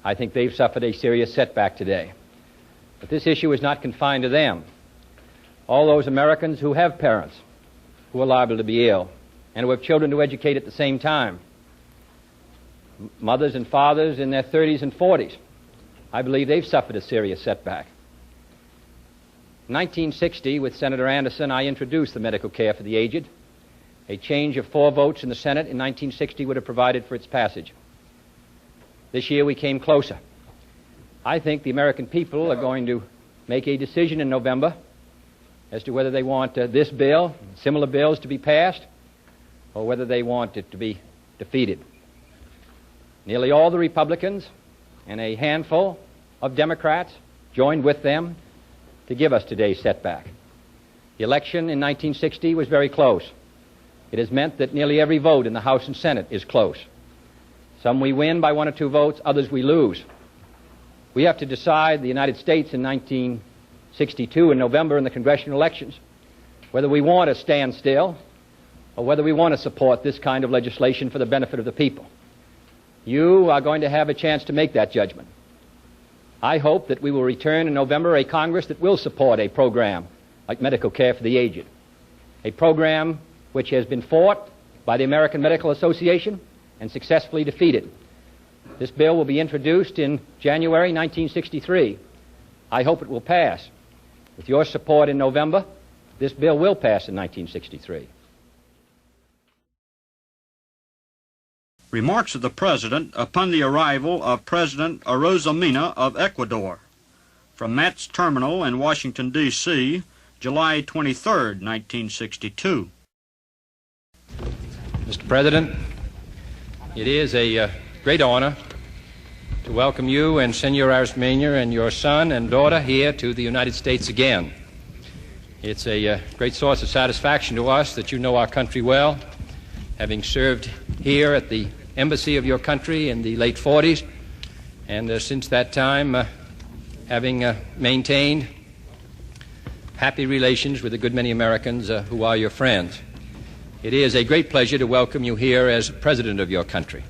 I think they've suffered a serious setback today. But this issue is not confined to them. All those Americans who have parents who are liable to be ill and who have children to educate at the same time, mothers and fathers in their 30s and 40s, I believe they've suffered a serious setback. In 1960, with Senator Anderson, I introduced the Medical Care for the Aged. A change of 4 votes in the Senate in 1960 would have provided for its passage. This year we came closer. I think the American people are going to make a decision in November as to whether they want this bill, similar bills, to be passed, or whether they want it to be defeated. Nearly all the Republicans and a handful of Democrats joined with them to give us today's setback. The election in 1960 was very close. It has meant that nearly every vote in the House and Senate is close. Some we win by 1 or 2 votes, others we lose. We have to decide, the United States in 1962 in November in the congressional elections, whether we want to stand still or whether we want to support this kind of legislation for the benefit of the people. You are going to have a chance to make that judgment. I hope that we will return in November a Congress that will support a program like Medical Care for the Aged, a program which has been fought by the American Medical Association and successfully defeated. This bill will be introduced in January 1963. I hope it will pass. With your support in November, this bill will pass in 1963. Remarks of the President upon the arrival of President Arozamena of Ecuador. From Matt's Terminal in Washington, D.C., July 23, 1962. Mr. President, it is a great honor to welcome you and Senor Arizmeña and your son and daughter here to the United States again. It's a great source of satisfaction to us that you know our country well, having served here at the embassy of your country in the late 40s, and since that time having maintained happy relations with a good many Americans who are your friends. It is a great pleasure to welcome you here as President of your country.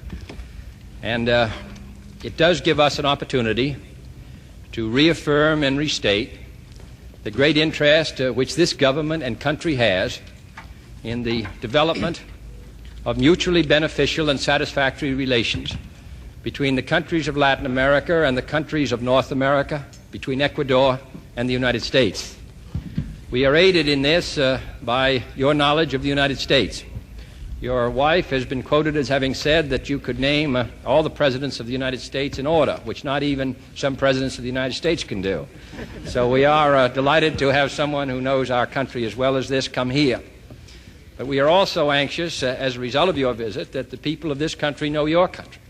And it does give us an opportunity to reaffirm and restate the great interest which this government and country has in the development of mutually beneficial and satisfactory relations between the countries of Latin America and the countries of North America, between Ecuador and the United States. We are aided in this by your knowledge of the United States. Your wife has been quoted as having said that you could name all the presidents of the United States in order, which not even some presidents of the United States can do. So we are delighted to have someone who knows our country as well as this come here. But we are also anxious, as a result of your visit, that the people of this country know your country,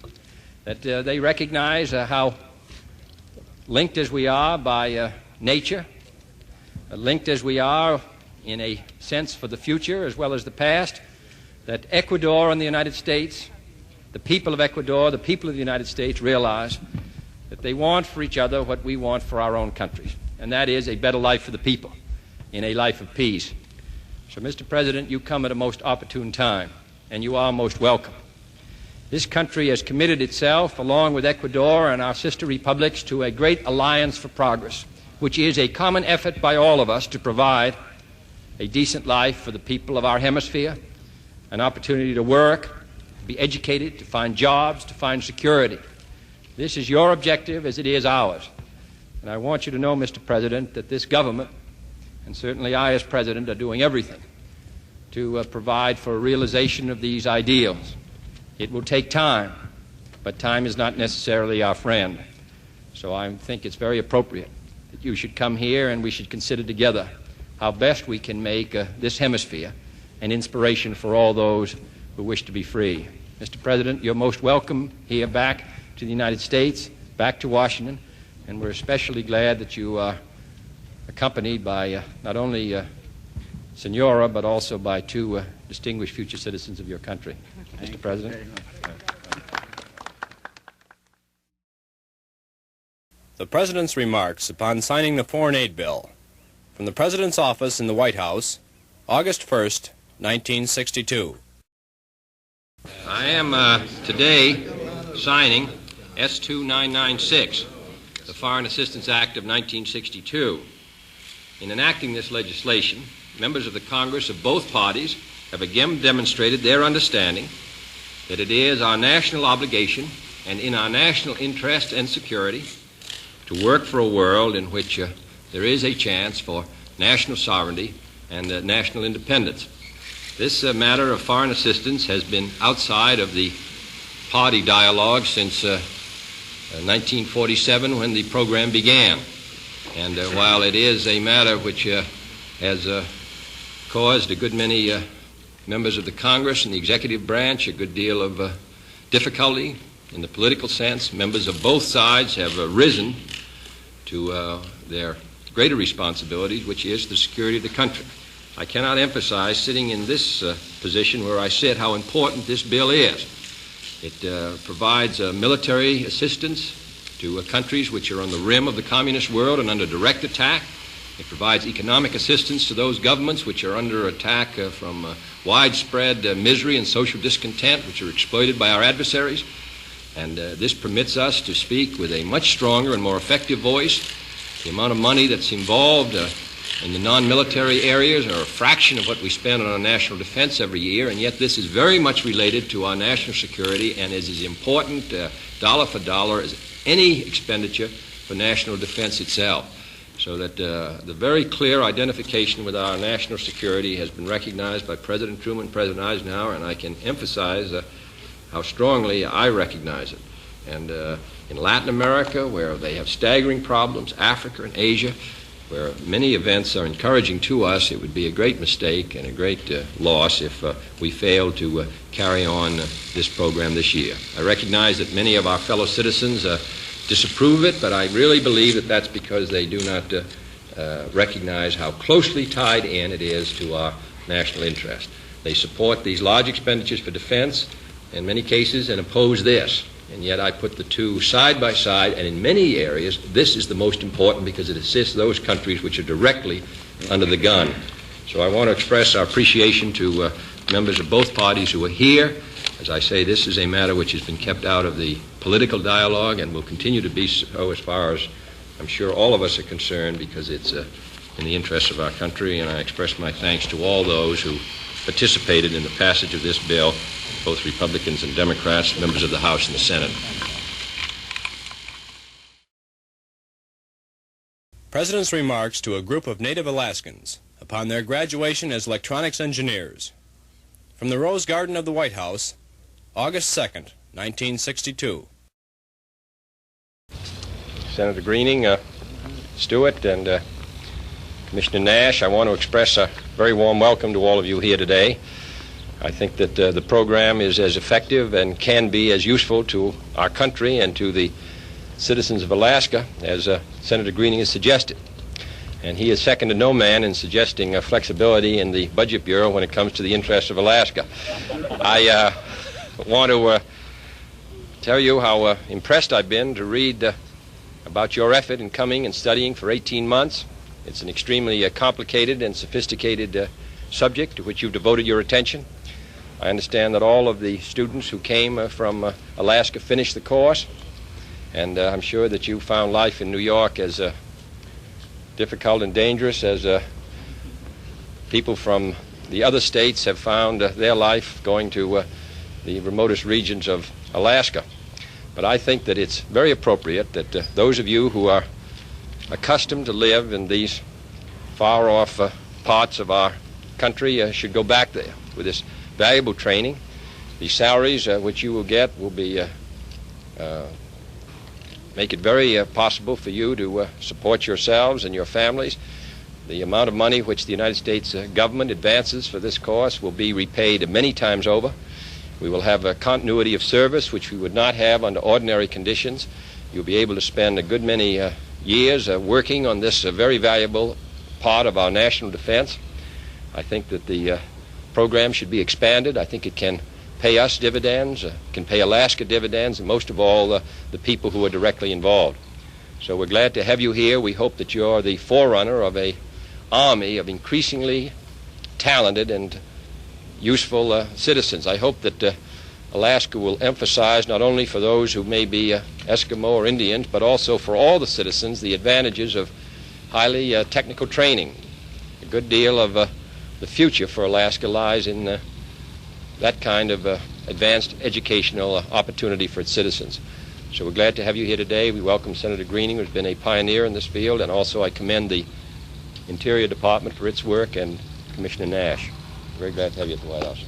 that they recognize how linked as we are by nature, linked as we are in a sense for the future as well as the past, that Ecuador and the United States, the people of Ecuador, the people of the United States realize that they want for each other what we want for our own countries. and that is a better life for the people in a life of peace. So, Mr. President, you come at a most opportune time, and you are most welcome. This country has committed itself, along with Ecuador and our sister republics, to a great alliance for progress, which is a common effort by all of us to provide a decent life for the people of our hemisphere, an opportunity to work, to be educated, to find jobs, to find security. This is your objective as it is ours. And I want you to know, Mr. President, that this government, and certainly I as President, are doing everything to provide for a realization of these ideals. It will take time, but time is not necessarily our friend. So I think it's very appropriate that you should come here and we should consider together how best we can make this hemisphere an inspiration for all those who wish to be free. Mr. President, you're most welcome here back to the United States, back to Washington, and we're especially glad that you are accompanied by not only Senora, but also by two distinguished future citizens of your country. Mr. President. The President's remarks upon signing the Foreign Aid Bill. From the President's office in the White House, August 1st, 1962. I am today signing S-2996, the Foreign Assistance Act of 1962. In enacting this legislation, members of the Congress of both parties have again demonstrated their understanding that it is our national obligation and in our national interest and security to work for a world in which there is a chance for national sovereignty and national independence. This matter of foreign assistance has been outside of the party dialogue since 1947 when the program began. And while it is a matter which has caused a good many members of the Congress and the executive branch a good deal of difficulty in the political sense, members of both sides have risen to their greater responsibilities, which is the security of the country. I cannot emphasize, sitting in this position where I sit, how important this bill is. It provides military assistance to countries which are on the rim of the communist world and under direct attack. It provides economic assistance to those governments which are under attack from widespread misery and social discontent, which are exploited by our adversaries. And this permits us to speak with a much stronger and more effective voice. The amount of money that's involved in the non-military areas are a fraction of what we spend on our national defense every year, and yet this is very much related to our national security and is as important dollar for dollar as any expenditure for national defense itself. So that the very clear identification with our national security has been recognized by President Truman, President Eisenhower, and I can emphasize how strongly I recognize it. And in Latin America, where they have staggering problems, Africa and Asia, where many events are encouraging to us, it would be a great mistake and a great loss if we failed to carry on this program this year. I recognize that many of our fellow citizens disapprove it, but I really believe that that's because they do not recognize how closely tied in it is to our national interest. They support these large expenditures for defense in many cases and oppose this. And yet I put the two side by side, and in many areas this is the most important because it assists those countries which are directly under the gun. So I want to express our appreciation to members of both parties who are here. As I say, this is a matter which has been kept out of the political dialogue and will continue to be so as far as I'm sure all of us are concerned, because it's in the interests of our country, and I express my thanks to all those who participated in the passage of this bill, both Republicans and Democrats, members of the House and the Senate. President's remarks to a group of native Alaskans upon their graduation as electronics engineers. From the Rose Garden of the White House, August 2nd, 1962. Senator Greening, Stewart, and Commissioner Nash, I want to express a very warm welcome to all of you here today. I think that the program is as effective and can be as useful to our country and to the citizens of Alaska as Senator Greening has suggested. And he is second to no man in suggesting flexibility in the Budget Bureau when it comes to the interests of Alaska. I want to tell you how impressed I've been to read about your effort in coming and studying for 18 months. It's an extremely complicated and sophisticated subject to which you've devoted your attention. I understand that all of the students who came from Alaska finished the course, and I'm sure that you found life in New York as difficult and dangerous as people from the other states have found their life going to the remotest regions of Alaska. But I think that it's very appropriate that those of you who are accustomed to live in these far-off parts of our country should go back there with this valuable training. The salaries which you will get will be make it very possible for you to support yourselves and your families. The amount of money which the United States government advances for this course will be repaid many times over. We will have a continuity of service which we would not have under ordinary conditions. You'll be able to spend a good many years working on this very valuable part of our national defense. I think that the program should be expanded. I think it can pay us dividends, can pay Alaska dividends, and most of all the people who are directly involved. So we're glad to have you here. We hope that you're the forerunner of an army of increasingly talented and useful citizens. I hope that Alaska will emphasize not only for those who may be Eskimo or Indians, but also for all the citizens, the advantages of highly technical training. A good deal of the future for Alaska lies in that kind of advanced educational opportunity for its citizens. So we're glad to have you here today. We welcome Senator Greening, who's been a pioneer in this field, and also I commend the Interior Department for its work and Commissioner Nash. Very glad to have you at the White House.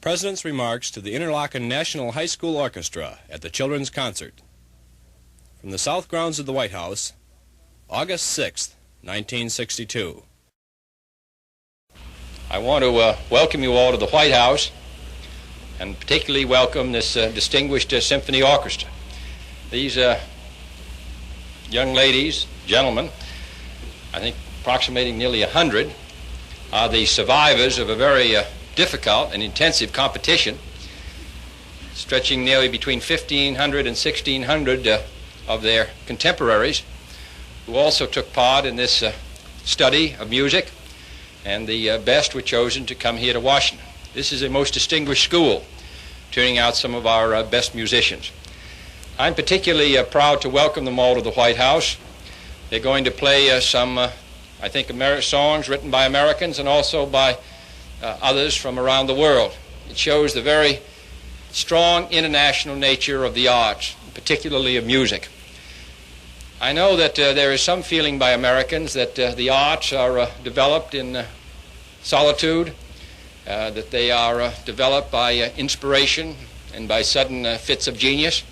President's remarks to the Interlochen National High School Orchestra at the Children's Concert. From the South Grounds of the White House, August 6, 1962. I want to welcome you all to the White House, and particularly welcome this distinguished symphony orchestra. These young ladies, gentlemen, I think approximating nearly 100, are the survivors of a very difficult and intensive competition stretching nearly between 1,500 and 1,600 of their contemporaries who also took part in this study of music, and the best were chosen to come here to Washington. This is a most distinguished school, turning out some of our best musicians. I'm particularly proud to welcome them all to the White House. They're going to play some, I think, songs written by Americans and also by others from around the world. It shows the very strong international nature of the arts, particularly of music. I know that there is some feeling by Americans that the arts are developed in solitude, that they are developed by inspiration and by sudden fits of genius.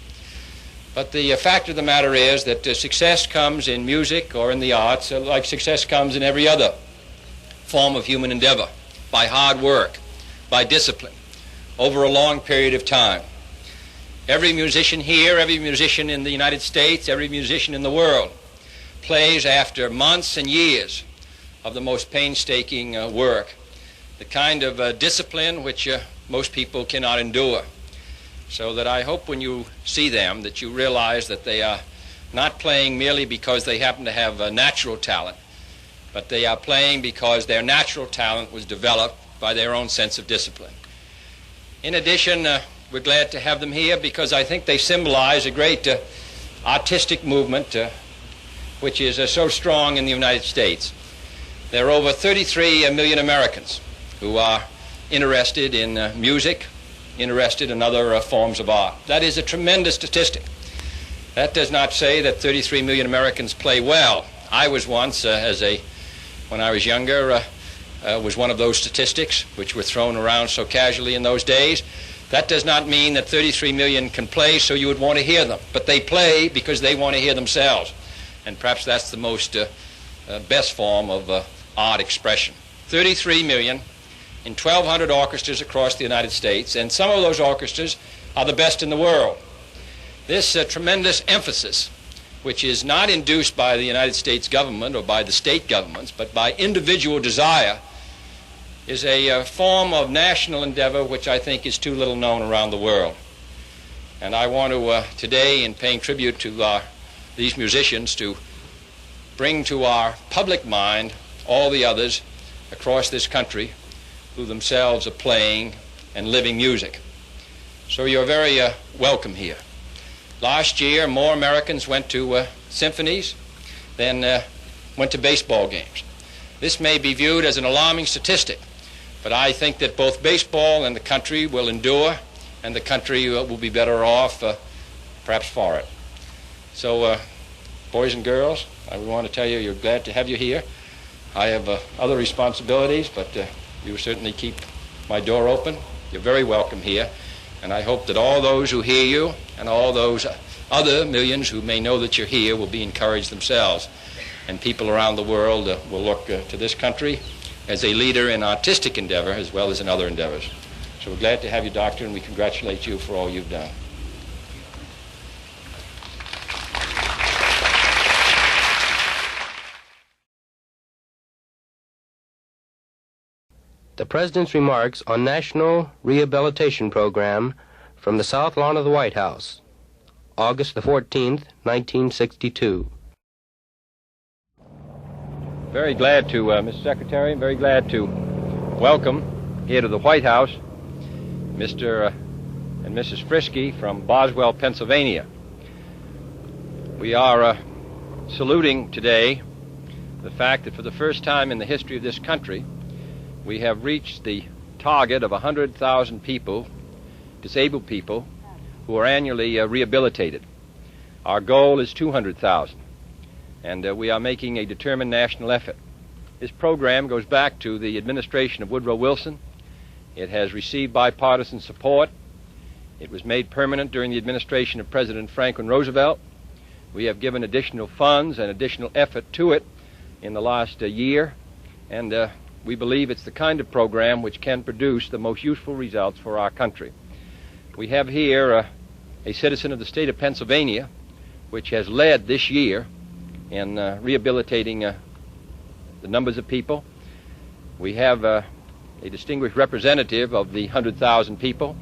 But the fact of the matter is that success comes in music or in the arts like success comes in every other form of human endeavor, by hard work, by discipline, over a long period of time. Every musician here, every musician in the United States, every musician in the world plays after months and years of the most painstaking work, the kind of discipline which most people cannot endure. So that I hope when you see them that you realize that they are not playing merely because they happen to have natural talent, but they are playing because their natural talent was developed by their own sense of discipline. In addition, we're glad to have them here because I think they symbolize a great artistic movement which is so strong in the United States. There are over 33 million Americans who are interested in music, interested in other forms of art. That is a tremendous statistic. That does not say that 33 million Americans play well. I was once, when I was younger, was one of those statistics which were thrown around so casually in those days. That does not mean that 33 million can play so you would want to hear them, but they play because they want to hear themselves. And perhaps that's the most best form of art expression. 33 million in 1,200 orchestras across the United States, and some of those orchestras are the best in the world. This tremendous emphasis, which is not induced by the United States government or by the state governments, but by individual desire is a form of national endeavor which I think is too little known around the world. And I want to today, in paying tribute to these musicians, to bring to our public mind all the others across this country who themselves are playing and living music. So you're very welcome here. Last year, more Americans went to symphonies than went to baseball games. This may be viewed as an alarming statistic, but I think that both baseball and the country will endure, and the country will be better off, perhaps, for it. So, boys and girls, I want to tell you, you're glad to have you here. I have other responsibilities, but you certainly keep my door open. You're very welcome here, and I hope that all those who hear you and all those other millions who may know that you're here will be encouraged themselves, and people around the world will look to this country as a leader in artistic endeavor as well as in other endeavors. So we're glad to have you, Doctor, and we congratulate you for all you've done. The President's remarks on National Rehabilitation Program from the South Lawn of the White House, August the 14th, 1962. Very glad to, Mr. Secretary, very glad to welcome here to the White House Mr. and Mrs. Frisky from Boswell, Pennsylvania. We are saluting today the fact that for the first time in the history of this country, we have reached the target of 100,000 people, disabled people, who are annually rehabilitated. Our goal is 200,000, and we are making a determined national effort. This program goes back to the administration of Woodrow Wilson. It has received bipartisan support. It was made permanent during the administration of President Franklin Roosevelt. We have given additional funds and additional effort to it in the last year, and we believe it's the kind of program which can produce the most useful results for our country. We have here a citizen of the state of Pennsylvania, which has led this year in rehabilitating the numbers of people. We have a distinguished representative of the 100,000 people,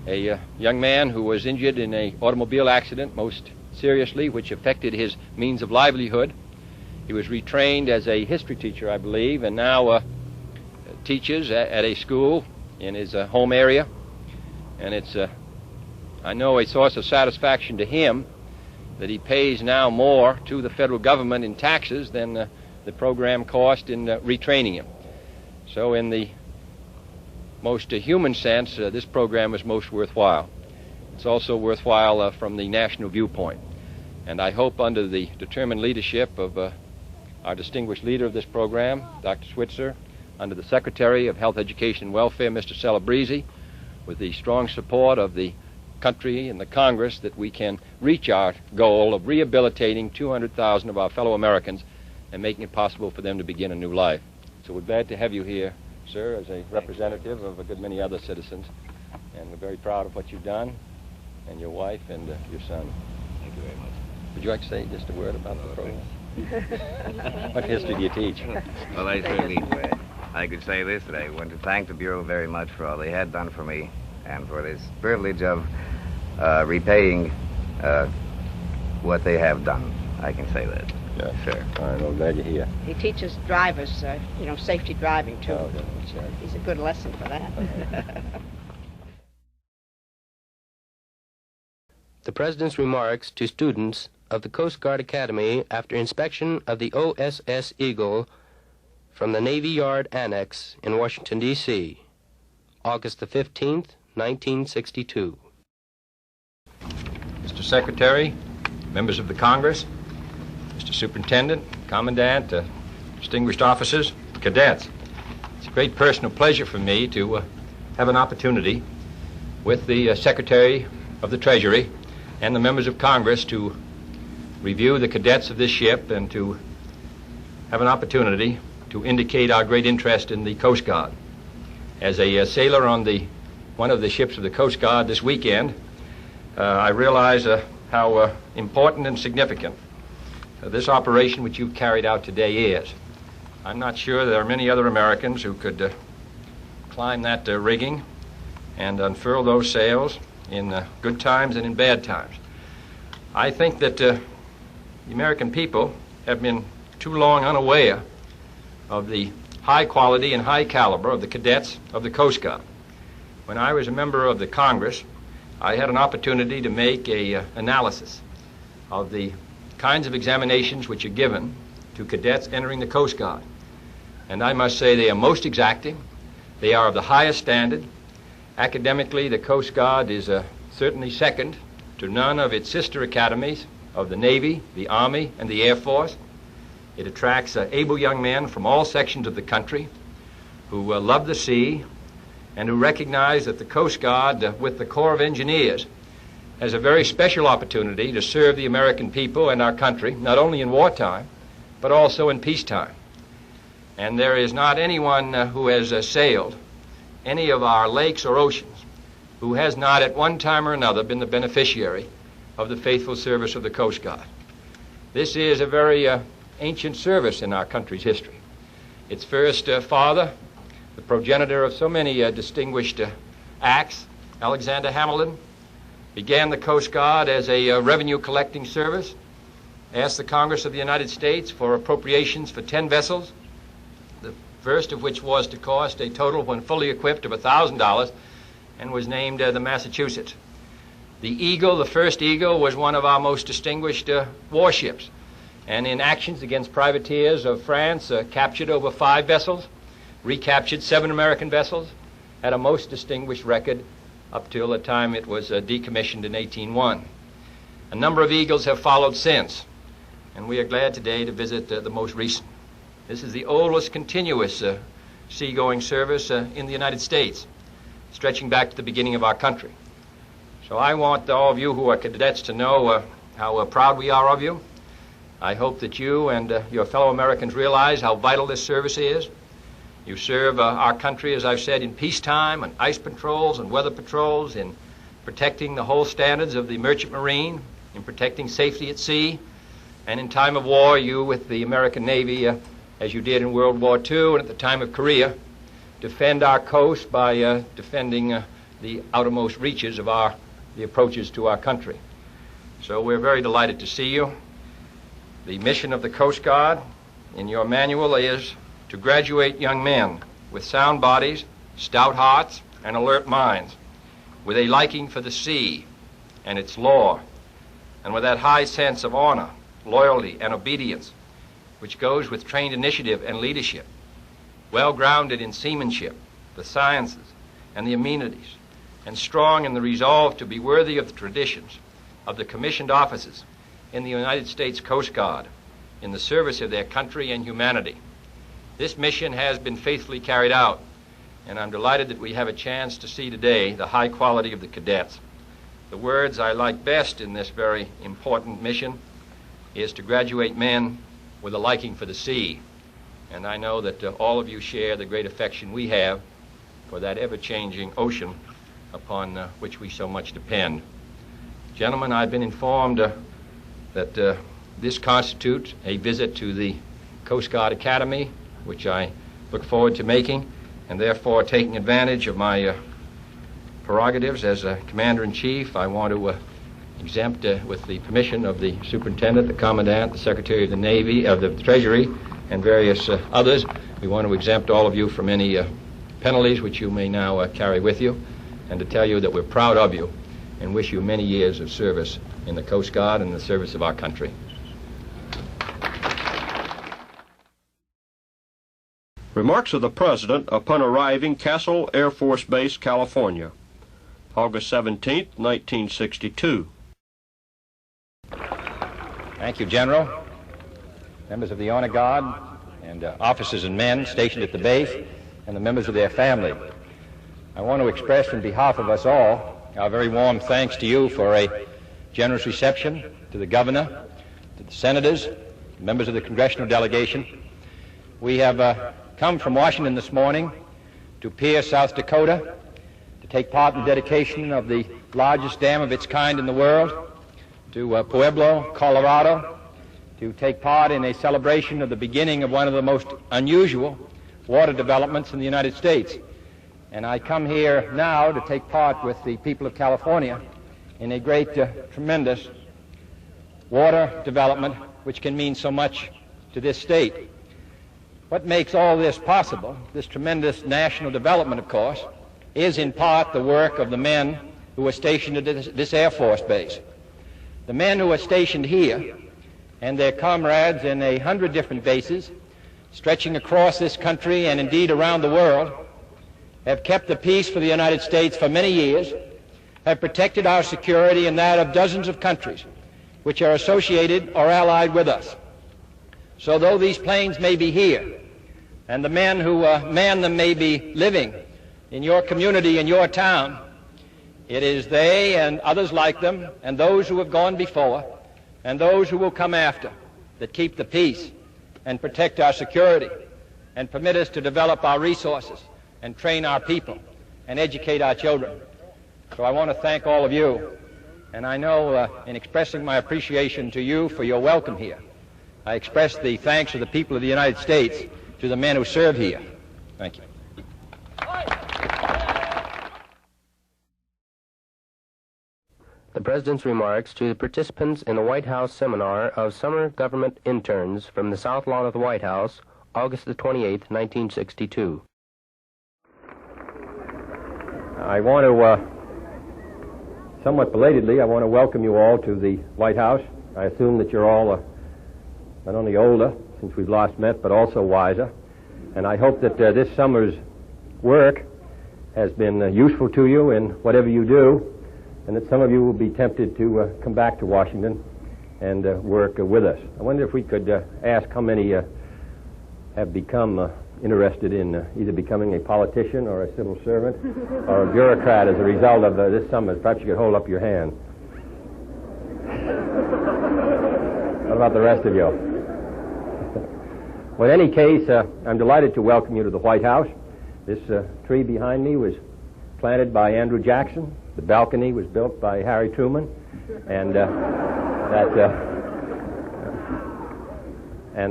a young man who was injured in an automobile accident, most seriously, which affected his means of livelihood. He was retrained as a history teacher, I believe, and now teaches at a school in his home area. And it's, I know, a source of satisfaction to him that he pays now more to the federal government in taxes than the program cost in retraining him. So in the most human sense, this program is most worthwhile. It's also worthwhile from the national viewpoint. And I hope under the determined leadership of our distinguished leader of this program, Dr. Switzer, under the Secretary of Health, Education, and Welfare, Mr. Celebrezzi, with the strong support of the country and the Congress, that we can reach our goal of rehabilitating 200,000 of our fellow Americans and making it possible for them to begin a new life. So we're glad to have you here, sir, as a representative of a good many other citizens, and we're very proud of what you've done, and your wife and your son. Thank you very much. Would you like to say just a word about the program? What history do you teach? Well, I could say this, that I want to thank the Bureau very much for all they had done for me and for this privilege of repaying what they have done. I can say that. Yeah, sure. All right, well, glad you're here. He teaches drivers, safety driving, too. Oh, sure. He's a good lesson for that. The President's remarks to students of the Coast Guard Academy after inspection of the OSS Eagle from the Navy Yard Annex in Washington, D.C., August the 15th, 1962. Mr. Secretary, members of the Congress, Mr. Superintendent, Commandant, distinguished officers, cadets, it's a great personal pleasure for me to have an opportunity with the Secretary of the Treasury and the members of Congress to review the cadets of this ship and to have an opportunity to indicate our great interest in the Coast Guard. As a sailor on one of the ships of the Coast Guard this weekend, I realize how important and significant this operation which you've carried out today is. I'm not sure there are many other Americans who could climb that rigging and unfurl those sails in good times and in bad times. I think that the American people have been too long unaware of the high quality and high caliber of the cadets of the Coast Guard. When I was a member of the Congress, I had an opportunity to make an analysis of the kinds of examinations which are given to cadets entering the Coast Guard. And I must say they are most exacting. They are of the highest standard. Academically, the Coast Guard is certainly second to none of its sister academies of the Navy, the Army, and the Air Force. It attracts able young men from all sections of the country who love the sea and who recognize that the Coast Guard, with the Corps of Engineers, has a very special opportunity to serve the American people and our country, not only in wartime, but also in peacetime. And there is not anyone who has sailed any of our lakes or oceans who has not at one time or another been the beneficiary of the faithful service of the Coast Guard. This is a very ancient service in our country's history. Its first father, the progenitor of so many distinguished acts, Alexander Hamilton, began the Coast Guard as a revenue collecting service, asked the Congress of the United States for appropriations for 10 vessels, the first of which was to cost a total, when fully equipped, of $1,000, and was named the Massachusetts. The Eagle, the first Eagle, was one of our most distinguished warships, and in actions against privateers of France, captured over 5 vessels, recaptured 7 American vessels, had a most distinguished record up till the time it was decommissioned in 1801. A number of Eagles have followed since, and we are glad today to visit the most recent. This is the oldest continuous seagoing service in the United States, stretching back to the beginning of our country. So I want all of you who are cadets to know how proud we are of you. I hope that you and your fellow Americans realize how vital this service is. You serve our country, as I've said, in peacetime, and ice patrols and weather patrols, in protecting the whole standards of the merchant marine, in protecting safety at sea, and in time of war, you with the American Navy, as you did in World War II and at the time of Korea, defend our coast by defending the outermost reaches of the approaches to our country. So we're very delighted to see you. The mission of the Coast Guard in your manual is to graduate young men with sound bodies, stout hearts, and alert minds, with a liking for the sea and its law, and with that high sense of honor, loyalty, and obedience which goes with trained initiative and leadership, well grounded in seamanship, the sciences, and the amenities, and strong in the resolve to be worthy of the traditions of the commissioned officers in the United States Coast Guard in the service of their country and humanity. This mission has been faithfully carried out, and I'm delighted that we have a chance to see today the high quality of the cadets. The words I like best in this very important mission is to graduate men with a liking for the sea. And I know that all of you share the great affection we have for that ever-changing ocean upon which we so much depend. Gentlemen, I've been informed that this constitutes a visit to the Coast Guard Academy, which I look forward to making, and therefore, taking advantage of my prerogatives as a Commander-in-Chief, I want to exempt, with the permission of the Superintendent, the Commandant, the Secretary of the Navy, of the Treasury, and various others, we want to exempt all of you from any penalties which you may now carry with you, and to tell you that we're proud of you and wish you many years of service in the Coast Guard and the service of our country. Remarks of the President upon arriving Castle Air Force Base, California, August 17, 1962. Thank you, General, members of the Honor Guard, and officers and men stationed at the base, and the members of their family. I want to express on behalf of us all our very warm thanks to you for a generous reception, to the Governor, to the Senators, members of the Congressional delegation. We have come from Washington this morning to Pierce, South Dakota, to take part in the dedication of the largest dam of its kind in the world, to Pueblo, Colorado, to take part in a celebration of the beginning of one of the most unusual water developments in the United States. And I come here now to take part with the people of California in a great, tremendous water development which can mean so much to this state. What makes all this possible, this tremendous national development, of course, is in part the work of the men who were stationed at this Air Force base. The men who were stationed here and their comrades in 100 different bases stretching across this country and indeed around the world have kept the peace for the United States for many years, have protected our security and that of dozens of countries which are associated or allied with us. So though these planes may be here, and the men who man them may be living in your community, in your town, it is they and others like them, and those who have gone before, and those who will come after, that keep the peace and protect our security and permit us to develop our resources and train our people and educate our children. So I want to thank all of you, and I know in expressing my appreciation to you for your welcome here, I express the thanks of the people of the United States to the men who serve here. Thank you. The President's remarks to the participants in the White House seminar of summer government interns from the South Lawn of the White House, August the 28th, 1962. I want to, somewhat belatedly, I want to welcome you all to the White House. I assume that you're all not only older, since we've last met, but also wiser. And I hope that this summer's work has been useful to you in whatever you do, and that some of you will be tempted to come back to Washington and work with us. I wonder if we could ask how many have become interested in either becoming a politician or a civil servant or a bureaucrat as a result of this summer. Perhaps you could hold up your hand. What about the rest of you? Well, in any case, I'm delighted to welcome you to the White House. This tree behind me was planted by Andrew Jackson. The balcony was built by Harry Truman, and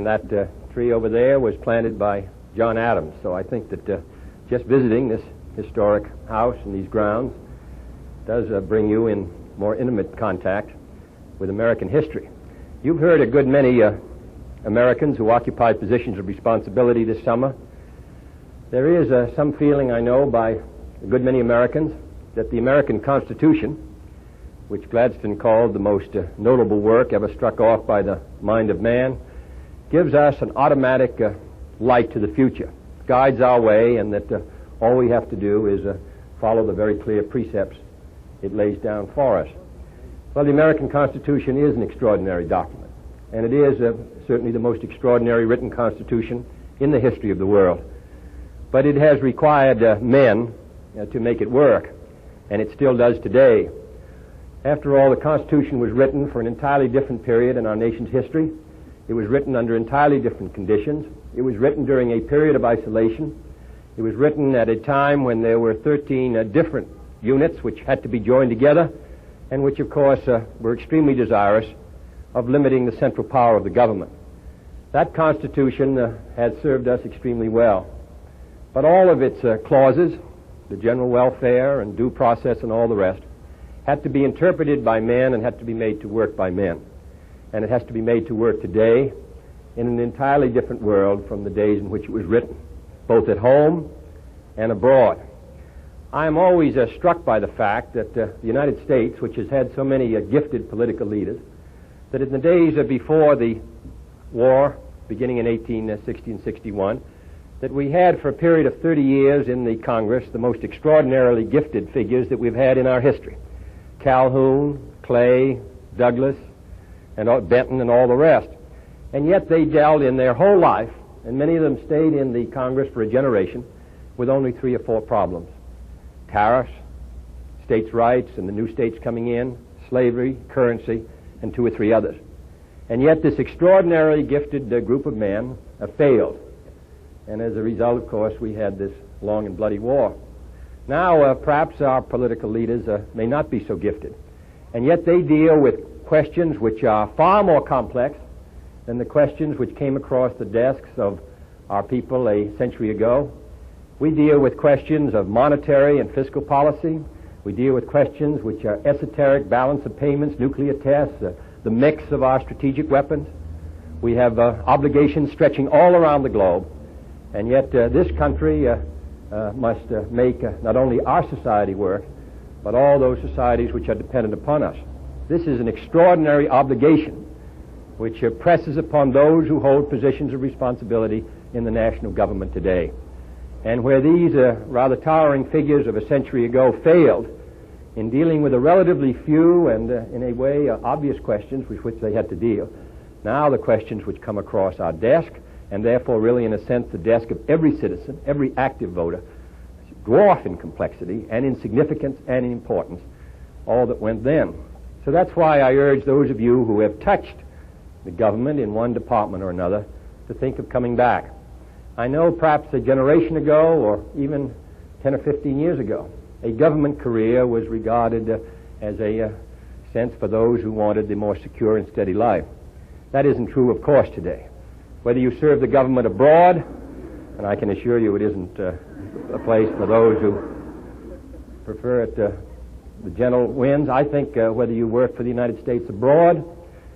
that tree over there was planted by John Adams. So I think that just visiting this historic house and these grounds does bring you in more intimate contact with American history. You've heard a good many Americans who occupied positions of responsibility this summer. There is some feeling, I know, by a good many Americans that the American Constitution, which Gladstone called the most notable work ever struck off by the mind of man, gives us an automatic light to the future, guides our way, and that all we have to do is follow the very clear precepts it lays down for us. Well, the American Constitution is an extraordinary document, and it is certainly the most extraordinary written constitution in the history of the world. But it has required men to make it work, and it still does today. After all, the Constitution was written for an entirely different period in our nation's history. It was written under entirely different conditions. It was written during a period of isolation. It was written at a time when there were 13 different units which had to be joined together, and which, of course, were extremely desirous of limiting the central power of the government. That Constitution has served us extremely well. But all of its clauses, the general welfare and due process and all the rest, had to be interpreted by men and had to be made to work by men. And it has to be made to work today in an entirely different world from the days in which it was written, both at home and abroad. I am always struck by the fact that the United States, which has had so many gifted political leaders, that in the days before the war, beginning in 1860 and 61, that we had for a period of 30 years in the Congress the most extraordinarily gifted figures that we've had in our history. Calhoun, Clay, Douglas, and Benton, and all the rest. And yet they dealt in their whole life, and many of them stayed in the Congress for a generation, with only 3 or 4 problems. Tariffs, states' rights and the new states coming in, slavery, currency, and 2 or 3 others. And yet this extraordinarily gifted group of men failed. And as a result, of course, we had this long and bloody war. Now, perhaps our political leaders may not be so gifted. And yet they deal with questions which are far more complex than the questions which came across the desks of our people a century ago. We deal with questions of monetary and fiscal policy. We deal with questions which are esoteric, balance of payments, nuclear tests, the mix of our strategic weapons. We have obligations stretching all around the globe, and yet this country must make not only our society work, but all those societies which are dependent upon us. This is an extraordinary obligation which presses upon those who hold positions of responsibility in the national government today. And where these rather towering figures of a century ago failed in dealing with the relatively few and, in a way, obvious questions with which they had to deal, now the questions which come across our desk, and therefore really in a sense the desk of every citizen, every active voter, dwarf in complexity and in significance and in importance all that went then. So that's why I urge those of you who have touched the government in one department or another to think of coming back. I know perhaps a generation ago or even 10 or 15 years ago, a government career was regarded as a sense for those who wanted the more secure and steady life. That isn't true, of course, today. Whether you serve the government abroad, and I can assure you it isn't a place for those who prefer it, the gentle winds. I think whether you work for the United States abroad,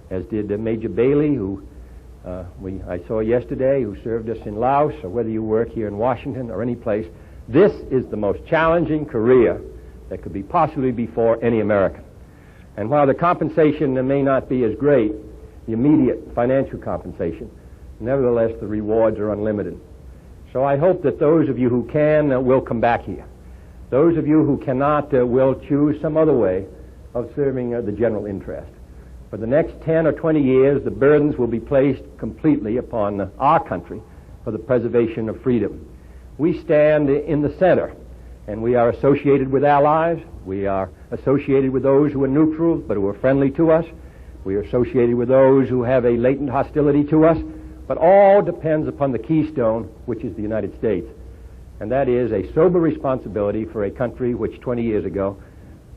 as did Major Bailey, who I saw yesterday, who served us in Laos, or whether you work here in Washington or any place, this is the most challenging career that could be possibly before any American. And while the compensation may not be as great, the immediate financial compensation, nevertheless the rewards are unlimited. So I hope that those of you who can will come back here. Those of you who cannot will choose some other way of serving the general interest. For the next 10 or 20 years, the burdens will be placed completely upon our country for the preservation of freedom. We stand in the center, and we are associated with allies. We are associated with those who are neutral but who are friendly to us. We are associated with those who have a latent hostility to us. But all depends upon the keystone, which is the United States. And that is a sober responsibility for a country which 20 years ago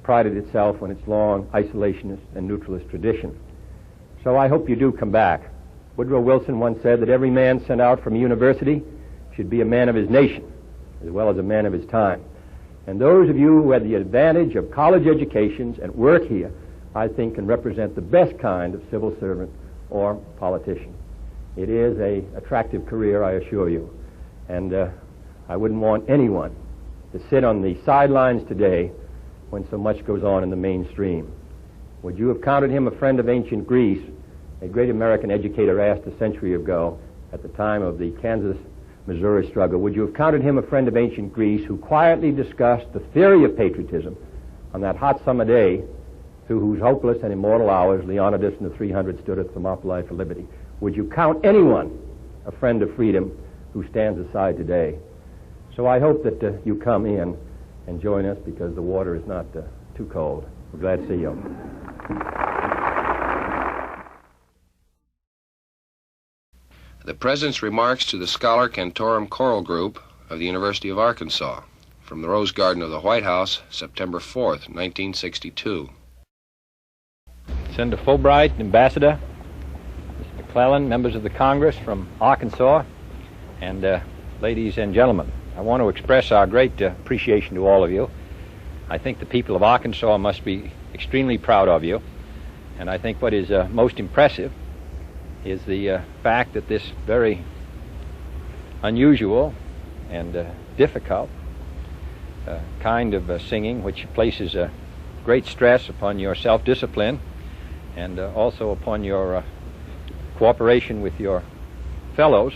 prided itself on its long isolationist and neutralist tradition. So I hope you do come back. Woodrow Wilson once said that every man sent out from a university should be a man of his nation as well as a man of his time. And those of you who had the advantage of college educations and work here, I think can represent the best kind of civil servant or politician. It is an attractive career, I assure you. And I wouldn't want anyone to sit on the sidelines today when so much goes on in the mainstream. Would you have counted him a friend of ancient Greece? A great American educator asked a century ago at the time of the Kansas-Missouri struggle, would you have counted him a friend of ancient Greece who quietly discussed the theory of patriotism on that hot summer day through whose hopeless and immortal hours Leonidas and the 300 stood at Thermopylae for liberty? Would you count anyone a friend of freedom who stands aside today? So I hope that you come in and join us because the water is not too cold. We're glad to see you. The President's remarks to the Scholar Cantorum Choral Group of the University of Arkansas from the Rose Garden of the White House, September 4th, 1962. Senator Fulbright, Ambassador, Mr. McClellan, members of the Congress from Arkansas, and ladies and gentlemen, I want to express our great appreciation to all of you. I think the people of Arkansas must be extremely proud of you, and I think what is most impressive is the fact that this very unusual and difficult kind of singing, which places a great stress upon your self-discipline and also upon your cooperation with your fellows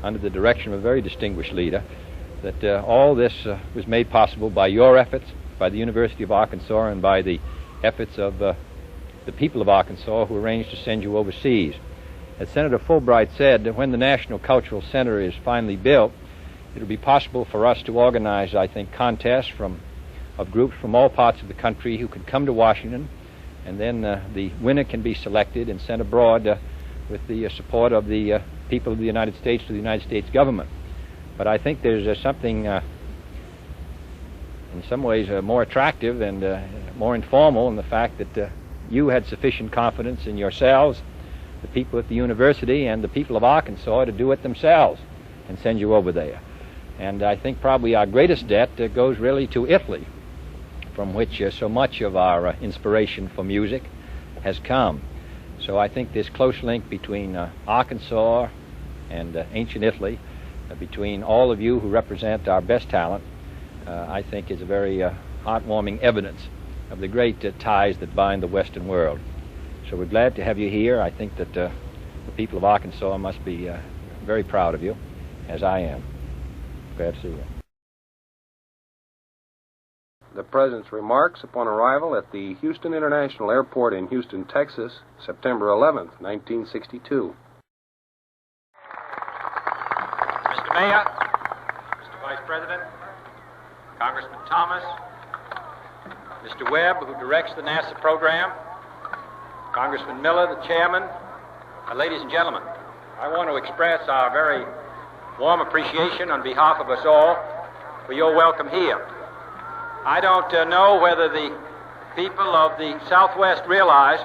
under the direction of a very distinguished leader, that all this was made possible by your efforts, by the University of Arkansas, and by the efforts of the people of Arkansas who arranged to send you overseas. As Senator Fulbright said, that when the National Cultural Center is finally built, it will be possible for us to organize, I think, contests of groups from all parts of the country who could come to Washington, and then the winner can be selected and sent abroad with the support of the people of the United States to the United States government. But I think there's something in some ways more attractive and more informal in the fact that you had sufficient confidence in yourselves the people at the university and the people of Arkansas to do it themselves and send you over there. And I think probably our greatest debt goes really to Italy, from which so much of our inspiration for music has come. So I think this close link between Arkansas and ancient Italy, between all of you who represent our best talent, I think is a very heartwarming evidence of the great ties that bind the Western world. So we're glad to have you here. I think that the people of Arkansas must be very proud of you, as I am. Glad to see you. The President's remarks upon arrival at the Houston International Airport in Houston, Texas, September 11th, 1962. Mr. Mayor, Mr. Vice President, Congressman Thomas, Mr. Webb, who directs the NASA program, Congressman Miller, the chairman, ladies and gentlemen, I want to express our very warm appreciation on behalf of us all for your welcome here. I don't know whether the people of the Southwest realize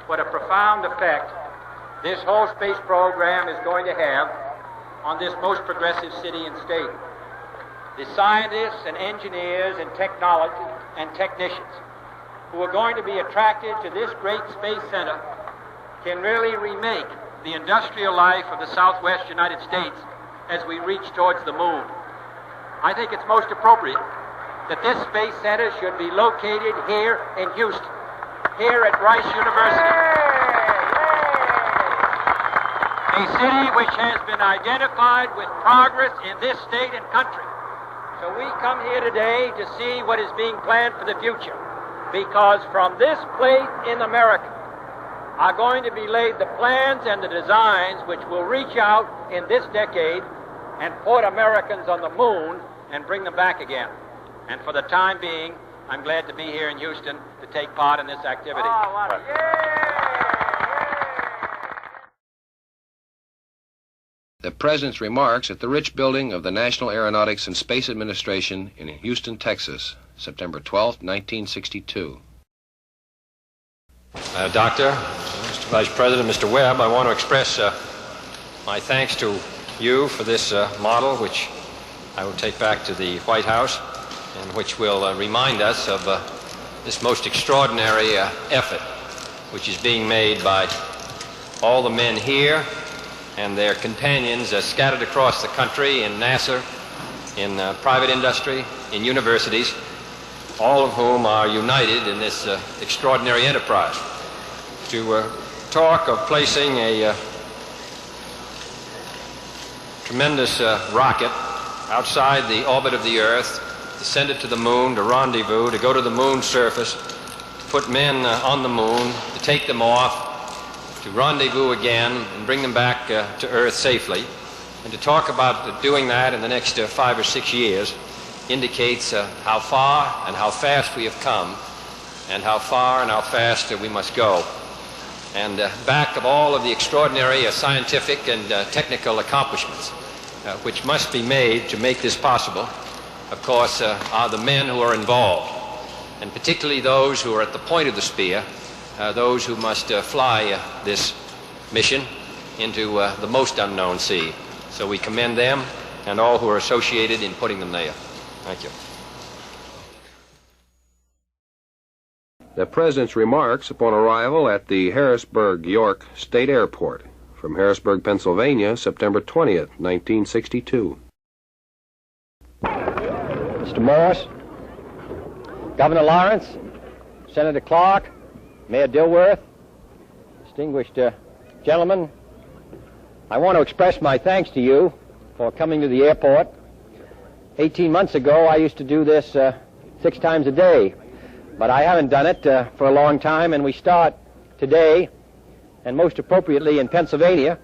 what a profound effect this whole space program is going to have on this most progressive city and state. The scientists and engineers and technology and technicians who are going to be attracted to this great space center can really remake the industrial life of the Southwest United States as we reach towards the moon. I think it's most appropriate that this space center should be located here in Houston, here at Rice University. A city which has been identified with progress in this state and country. So we come here today to see what is being planned for the future, because from this place in America are going to be laid the plans and the designs which will reach out in this decade and put Americans on the moon and bring them back again. And for the time being, I'm glad to be here in Houston to take part in this activity. The President's remarks at the Rich Building of the National Aeronautics and Space Administration in Houston, Texas, September 12, 1962. Doctor, Mr. Vice President, Mr. Webb, I want to express my thanks to you for this model, which I will take back to the White House, and which will remind us of this most extraordinary effort which is being made by all the men here and their companions scattered across the country in NASA, in private industry, in universities, all of whom are united in this extraordinary enterprise to talk of placing a tremendous rocket outside the orbit of the Earth, to send it to the moon, to rendezvous, to go to the moon's surface, to put men on the moon, to take them off, to rendezvous again and bring them back to Earth safely, and to talk about doing that in the next 5 or 6 years indicates how far and how fast we have come, and how far and how fast we must go. And back of all of the extraordinary scientific and technical accomplishments which must be made to make this possible, of course, are the men who are involved, and particularly those who are at the point of the spear, those who must fly this mission into the most unknown sea. So we commend them and all who are associated in putting them there. Thank you. The President's remarks upon arrival at the Harrisburg, York State Airport from Harrisburg, Pennsylvania, September 20th, 1962. Mr. Morris, Governor Lawrence, Senator Clark, Mayor Dilworth, distinguished gentlemen, I want to express my thanks to you for coming to the airport. 18 months ago, I used to do this 6 times a day, but I haven't done it for a long time, and we start today, and most appropriately in Pennsylvania,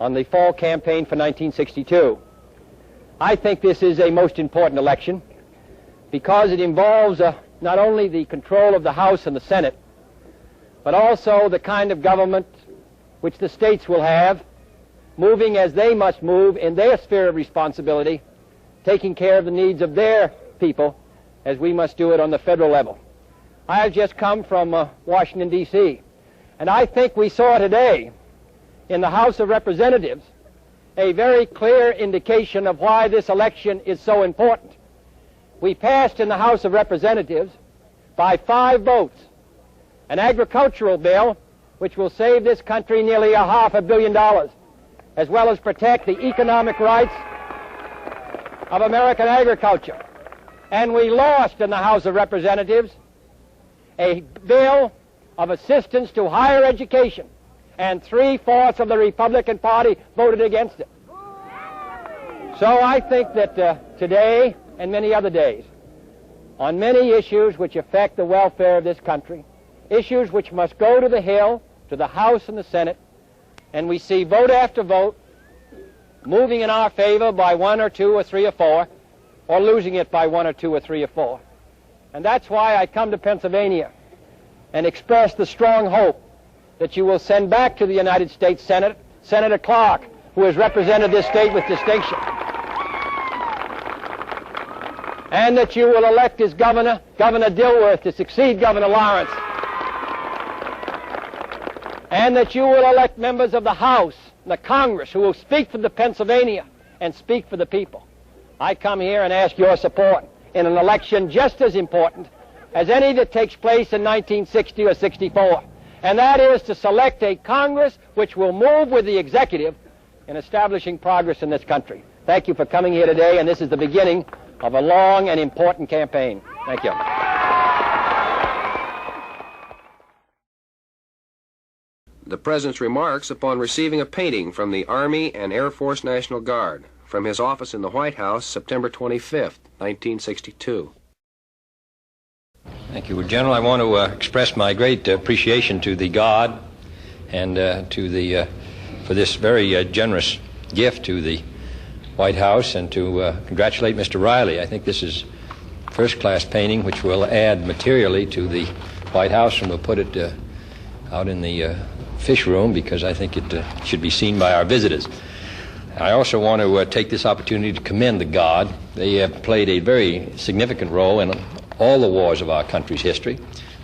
on the fall campaign for 1962. I think this is a most important election because it involves not only the control of the House and the Senate, but also the kind of government which the states will have, moving as they must move in their sphere of responsibility, taking care of the needs of their people as we must do it on the federal level. I have just come from Washington, D.C., And I think we saw today in the House of Representatives a very clear indication of why this election is so important. We passed in the House of Representatives by 5 votes an agricultural bill which will save this country nearly $500 million, as well as protect the economic rights of American agriculture. And we lost in the House of Representatives a bill of assistance to higher education, and 3/4 of the Republican Party voted against it. So I think that today and many other days, on many issues which affect the welfare of this country, issues which must go to the Hill, to the House and the Senate, and we see vote after vote moving in our favor by 1 or 2 or 3 or 4, or losing it by 1 or 2 or 3 or 4. And that's why I come to Pennsylvania and express the strong hope that you will send back to the United States Senate Senator Clark, who has represented this state with distinction, and that you will elect as governor, Governor Dilworth, to succeed Governor Lawrence, and that you will elect members of the House and the Congress who will speak for the Pennsylvania and speak for the people. I come here and ask your support in an election just as important as any that takes place in 1960 or 64, and that is to select a Congress which will move with the executive in establishing progress in this country. Thank you for coming here today, and this is the beginning of a long and important campaign. Thank you. The President's remarks upon receiving a painting from the Army and Air Force National Guard from his office in the White House, September 25th, 1962. Thank you. Well, General, I want to express my great appreciation to the God and for this very generous gift to the White House, and to congratulate Mr. Riley. I think this is first-class painting which will add materially to the White House, and we'll put it out in the fish room because I think it should be seen by our visitors. I also want to take this opportunity to commend the God. They have played a very significant role in all the wars of our country's history.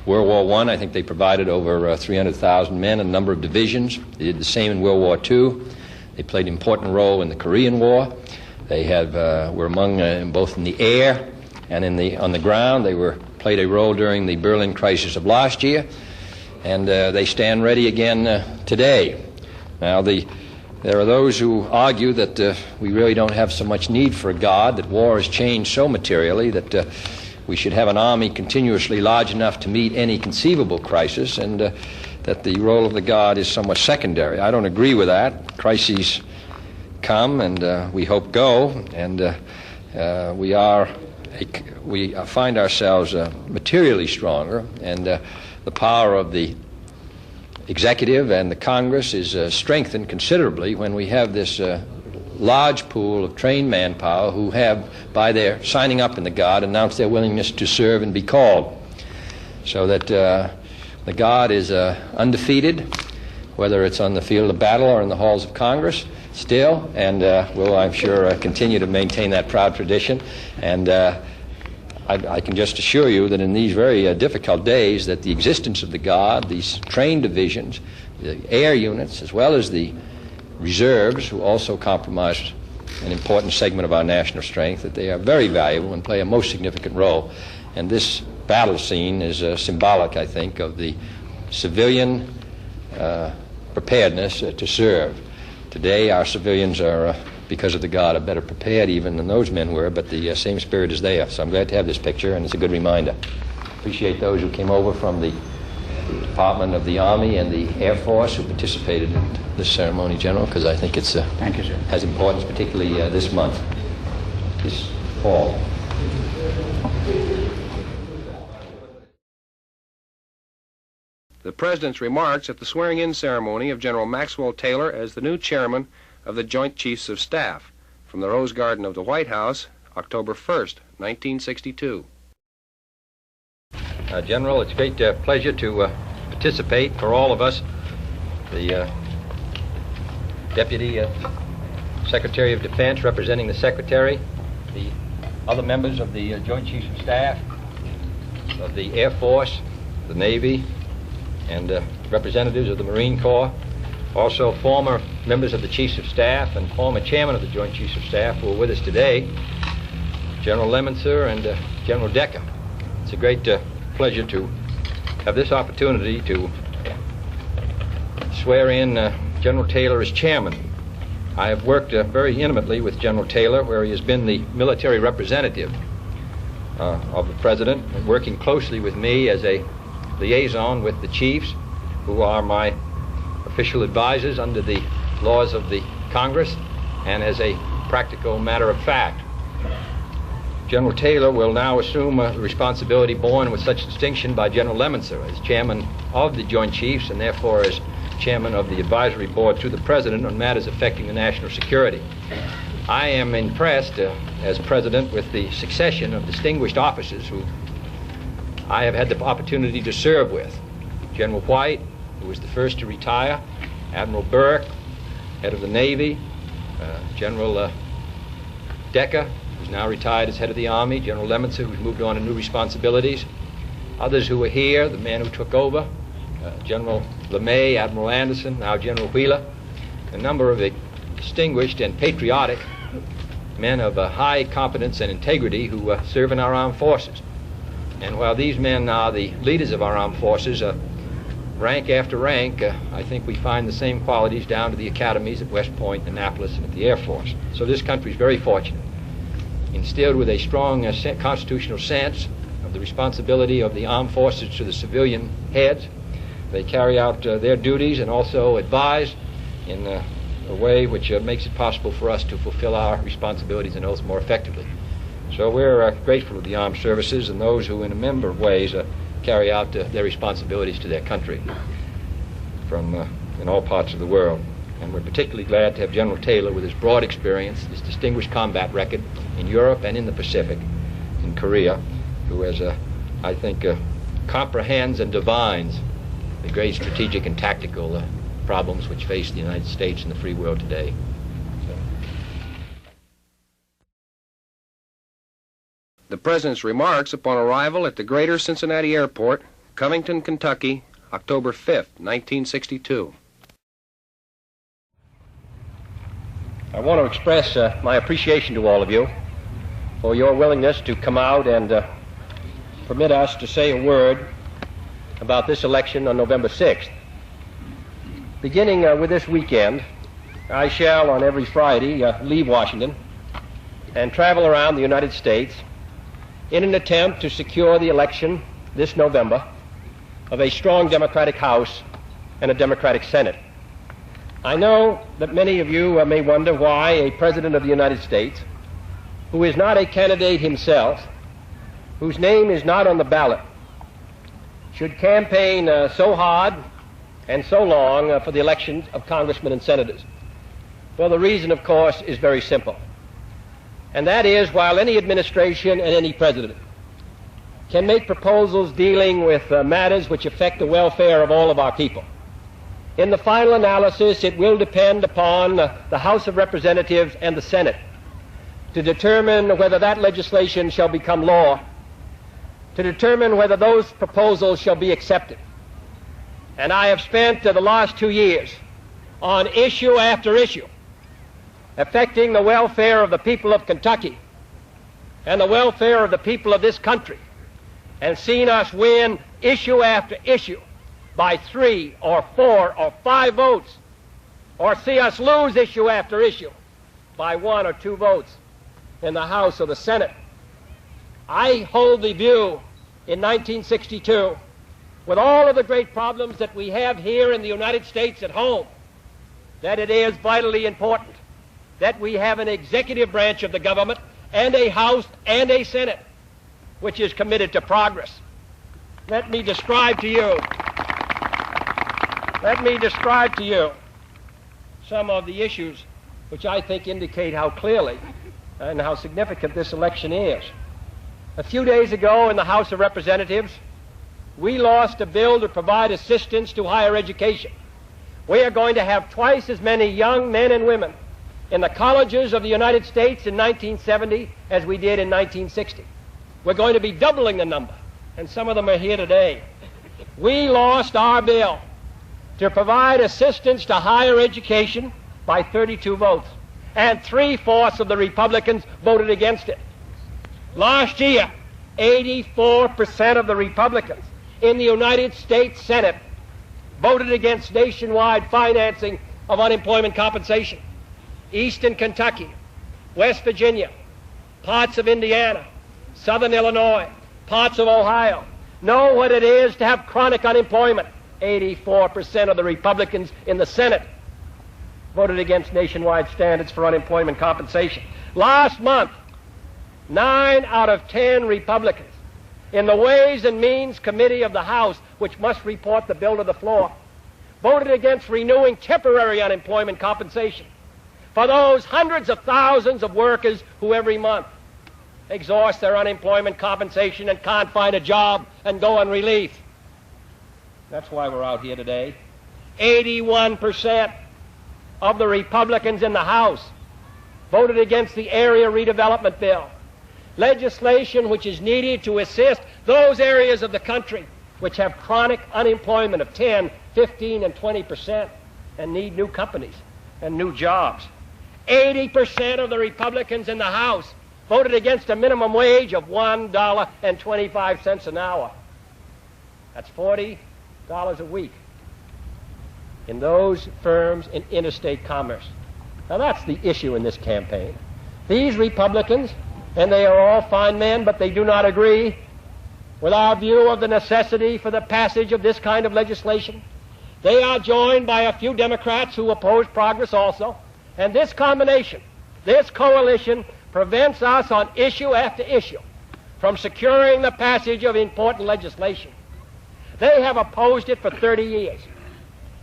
World War I think they provided over 300,000 men in a number of divisions. They did the same in World War II. They played an important role in the Korean War. They were among both in the air and on the ground. They played a role during the Berlin crisis of last year, and they stand ready again today. Now, there are those who argue that we really don't have so much need for a God, that war has changed so materially that we should have an army continuously large enough to meet any conceivable crisis, and that the role of the God is somewhat secondary. I don't agree with that. Crises come and we hope go, and we find ourselves materially stronger, and the power of the executive and the Congress is strengthened considerably when we have this large pool of trained manpower who have, by their signing up in the God, announced their willingness to serve and be called. So that the God is undefeated, whether it's on the field of battle or in the halls of Congress, still, and will, I'm sure, continue to maintain that proud tradition. And I can just assure you that in these very difficult days, that the existence of the God, these trained divisions, the air units, as well as the reserves, who also comprise an important segment of our national strength, that they are very valuable and play a most significant role. And this battle scene is symbolic, I think, of the civilian preparedness to serve. Today, our civilians are, because of the God, are better prepared even than those men were, but the same spirit is there. So I'm glad to have this picture, and it's a good reminder. Appreciate those who came over from the Department of the Army and the Air Force who participated in this ceremony, General, because I think it's Thank you, sir. Has importance, particularly this month, this fall. The President's remarks at the swearing-in ceremony of General Maxwell Taylor as the new chairman of the Joint Chiefs of Staff, from the Rose Garden of the White House, October 1st, 1962. General, it's a great pleasure to participate for all of us, the Deputy Secretary of Defense representing the Secretary, the other members of the Joint Chiefs of Staff, of the Air Force, the Navy, and representatives of the Marine Corps, also former members of the Chiefs of Staff and former chairman of the Joint Chiefs of Staff who are with us today, General Lemonster and General Decker. It's a great pleasure to have this opportunity to swear in General Taylor as chairman. I have worked very intimately with General Taylor, where he has been the military representative of the President, and working closely with me as a liaison with the chiefs, who are my official advisors under the laws of the Congress, and as a practical matter of fact. General Taylor will now assume the responsibility borne with such distinction by General Lemonster as chairman of the Joint Chiefs, and therefore as chairman of the advisory board to the President on matters affecting the national security. I am impressed as President with the succession of distinguished officers who I have had the opportunity to serve with. General White, who was the first to retire, Admiral Burke, head of the Navy, General Decker, who's now retired as head of the Army, General Lemonster, who's moved on to new responsibilities, others who were here, the man who took over, General LeMay, Admiral Anderson, now General Wheeler, a number of distinguished and patriotic men of high competence and integrity who serve in our armed forces. And while these men are the leaders of our armed forces, rank after rank, I think we find the same qualities down to the academies at West Point, Annapolis, and at the Air Force. So this country is very fortunate, instilled with a strong constitutional sense of the responsibility of the armed forces to the civilian heads. They carry out their duties and also advise in a way which makes it possible for us to fulfill our responsibilities and oaths more effectively. So we're grateful to the armed services and those who in a number of ways carry out their responsibilities to their country from in all parts of the world. And we're particularly glad to have General Taylor with his broad experience, his distinguished combat record in Europe and in the Pacific, in Korea, who has, I think, comprehends and divines the great strategic and tactical problems which face the United States and the free world today. The President's remarks upon arrival at the Greater Cincinnati Airport, Covington, Kentucky, October 5th, 1962. I want to express my appreciation to all of you for your willingness to come out and permit us to say a word about this election on November 6th. Beginning with this weekend, I shall on every Friday leave Washington and travel around the United States in an attempt to secure the election this November of a strong Democratic House and a Democratic Senate. I know that many of you may wonder why a President of the United States, who is not a candidate himself, whose name is not on the ballot, should campaign so hard and so long for the elections of congressmen and senators. Well, the reason, of course, is very simple. And that is, while any administration and any president can make proposals dealing with matters which affect the welfare of all of our people, in the final analysis, it will depend upon the House of Representatives and the Senate to determine whether that legislation shall become law, to determine whether those proposals shall be accepted. And I have spent the last 2 years on issue after issue affecting the welfare of the people of Kentucky and the welfare of the people of this country, and seen us win issue after issue by 3 or 4 or 5 votes, or see us lose issue after issue by 1 or 2 votes in the House or the Senate. I hold the view in 1962, with all of the great problems that we have here in the United States at home, that it is vitally important that we have an executive branch of the government and a House and a Senate which is committed to progress. Let me describe to you some of the issues which I think indicate how clearly and how significant this election is. A few days ago in the House of Representatives, we lost a bill to provide assistance to higher education. We are going to have twice as many young men and women in the colleges of the United States in 1970 as we did in 1960. We're going to be doubling the number, and some of them are here today. We lost our bill to provide assistance to higher education by 32 votes, and 3/4 of the Republicans voted against it. Last year, 84% of the Republicans in the United States Senate voted against nationwide financing of unemployment compensation. Eastern Kentucky, West Virginia, parts of Indiana, Southern Illinois, parts of Ohio know what it is to have chronic unemployment. 84% of the Republicans in the Senate voted against nationwide standards for unemployment compensation. Last month, 9 out of 10 Republicans in the Ways and Means Committee of the House, which must report the bill to the floor, voted against renewing temporary unemployment compensation for those hundreds of thousands of workers who every month exhaust their unemployment compensation and can't find a job and go on relief. That's why we're out here today. 81% of the Republicans in the House voted against the area redevelopment bill, legislation which is needed to assist those areas of the country which have chronic unemployment of 10, 15, and 20% and need new companies and new jobs. 80% of the Republicans in the House voted against a minimum wage of $1.25 an hour. That's $40 a week in those firms in interstate commerce. Now that's the issue in this campaign. These Republicans, and they are all fine men, but they do not agree with our view of the necessity for the passage of this kind of legislation. They are joined by a few Democrats who oppose progress also, and this combination, this coalition, prevents us on issue after issue from securing the passage of important legislation. They have opposed it for 30 years.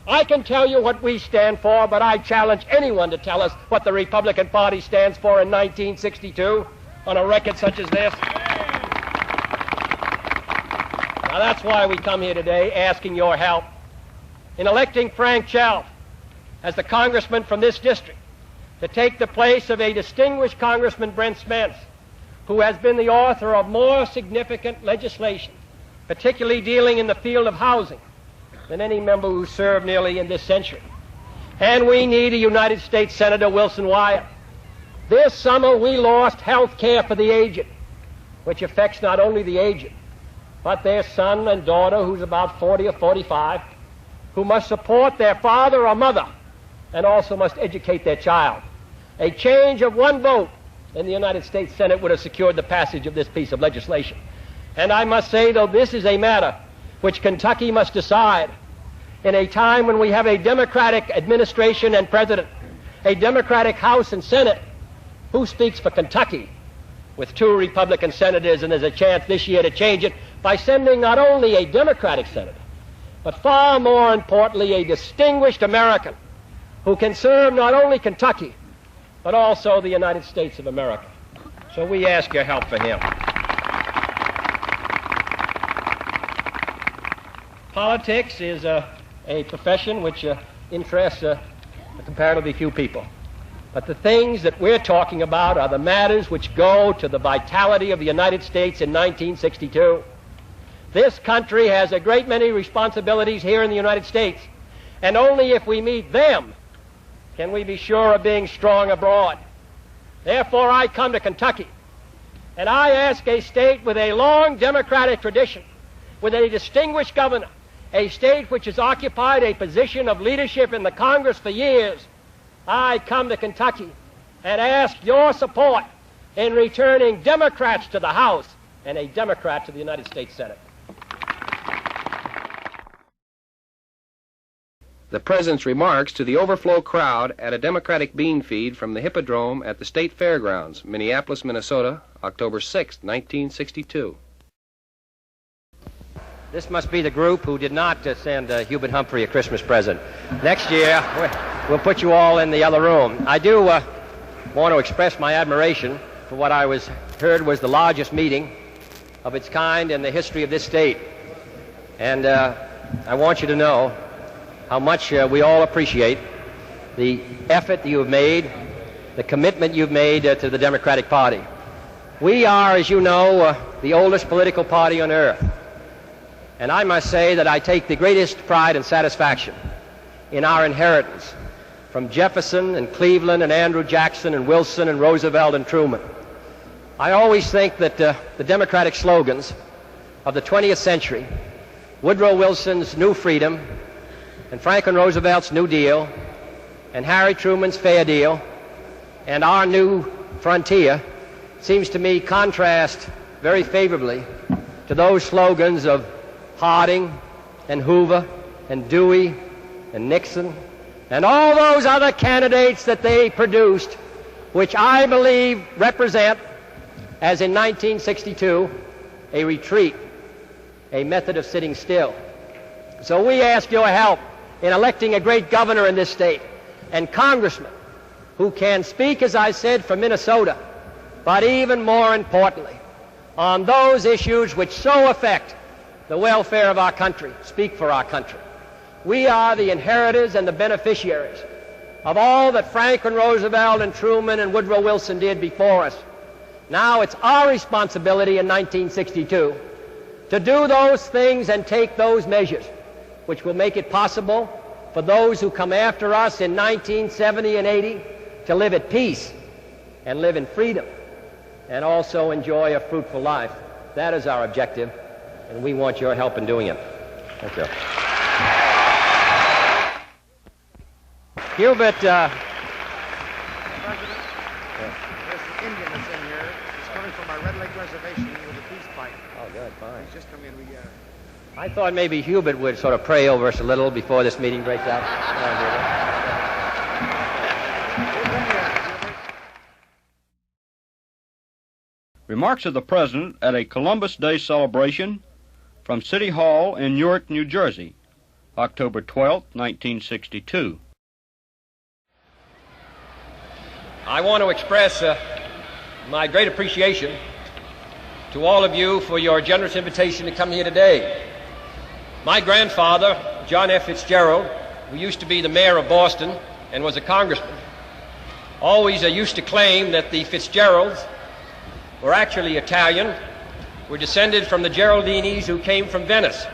I can tell you what we stand for, but I challenge anyone to tell us what the Republican Party stands for in 1962 on a record such as this. Now that's why we come here today asking your help in electing Frank Chelf as the congressman from this district to take the place of a distinguished Congressman Brent Spence, who has been the author of more significant legislation, particularly dealing in the field of housing, than any member who served nearly in this century. And we need a United States Senator Wilson Wyatt. This summer we lost health care for the aged, which affects not only the aged, but their son and daughter, who's about 40 or 45, who must support their father or mother and also must educate their child. A change of one vote in the United States Senate would have secured the passage of this piece of legislation. And I must say, though, this is a matter which Kentucky must decide in a time when we have a Democratic administration and president, a Democratic House and Senate. Who speaks for Kentucky with 2 Republican senators, and there's a chance this year to change it by sending not only a Democratic senator, but far more importantly, a distinguished American who can serve not only Kentucky, but also the United States of America. So we ask your help for him. Politics is a profession which interests comparatively few people. But the things that we're talking about are the matters which go to the vitality of the United States in 1962. This country has a great many responsibilities here in the United States, and only if we meet them can we be sure of being strong abroad. Therefore, I come to Kentucky, and I ask a state with a long Democratic tradition, with a distinguished governor, a state which has occupied a position of leadership in the Congress for years. I come to Kentucky and ask your support in returning Democrats to the House and a Democrat to the United States Senate. The President's remarks to the overflow crowd at a Democratic bean feed from the Hippodrome at the State Fairgrounds, Minneapolis, Minnesota, October 6, 1962. This must be the group who did not send Hubert Humphrey a Christmas present. Next year, we'll put you all in the other room. I do want to express my admiration for what I heard was the largest meeting of its kind in the history of this state. And I want you to know how much we all appreciate the effort that you have made, the commitment you've made to the Democratic Party. We are, as you know, the oldest political party on earth. And I must say that I take the greatest pride and satisfaction in our inheritance from Jefferson and Cleveland and Andrew Jackson and Wilson and Roosevelt and Truman. I always think that the democratic slogans of the 20th century, Woodrow Wilson's New Freedom and Franklin Roosevelt's New Deal and Harry Truman's Fair Deal and our New Frontier, seems to me contrast very favorably to those slogans of Harding and Hoover and Dewey and Nixon and all those other candidates that they produced, which I believe represent, as in 1962, a retreat, a method of sitting still. So we ask your help in electing a great governor in this state and congressmen who can speak, as I said, for Minnesota, but even more importantly, on those issues which so affect the welfare of our country, speak for our country. We are the inheritors and the beneficiaries of all that Franklin Roosevelt and Truman and Woodrow Wilson did before us. Now it's our responsibility in 1962 to do those things and take those measures which will make it possible for those who come after us in 1970 and 80 to live at peace and live in freedom and also enjoy a fruitful life. That is our objective, and we want your help in doing it. Thank you. Hubert, President, there's an Indian that's in here. He's coming from our Red Lake Reservation with a peace pipe. Oh, good, fine. He's just come in. I thought maybe Hubert would sort of pray over us a little before this meeting breaks out. Remarks of the President at a Columbus Day celebration from City Hall in Newark, New Jersey, October 12, 1962. I want to express my great appreciation to all of you for your generous invitation to come here today. My grandfather, John F. Fitzgerald, who used to be the mayor of Boston and was a congressman, always used to claim that the Fitzgeralds were actually Italian, were descended from the Geraldinis who came from Venice.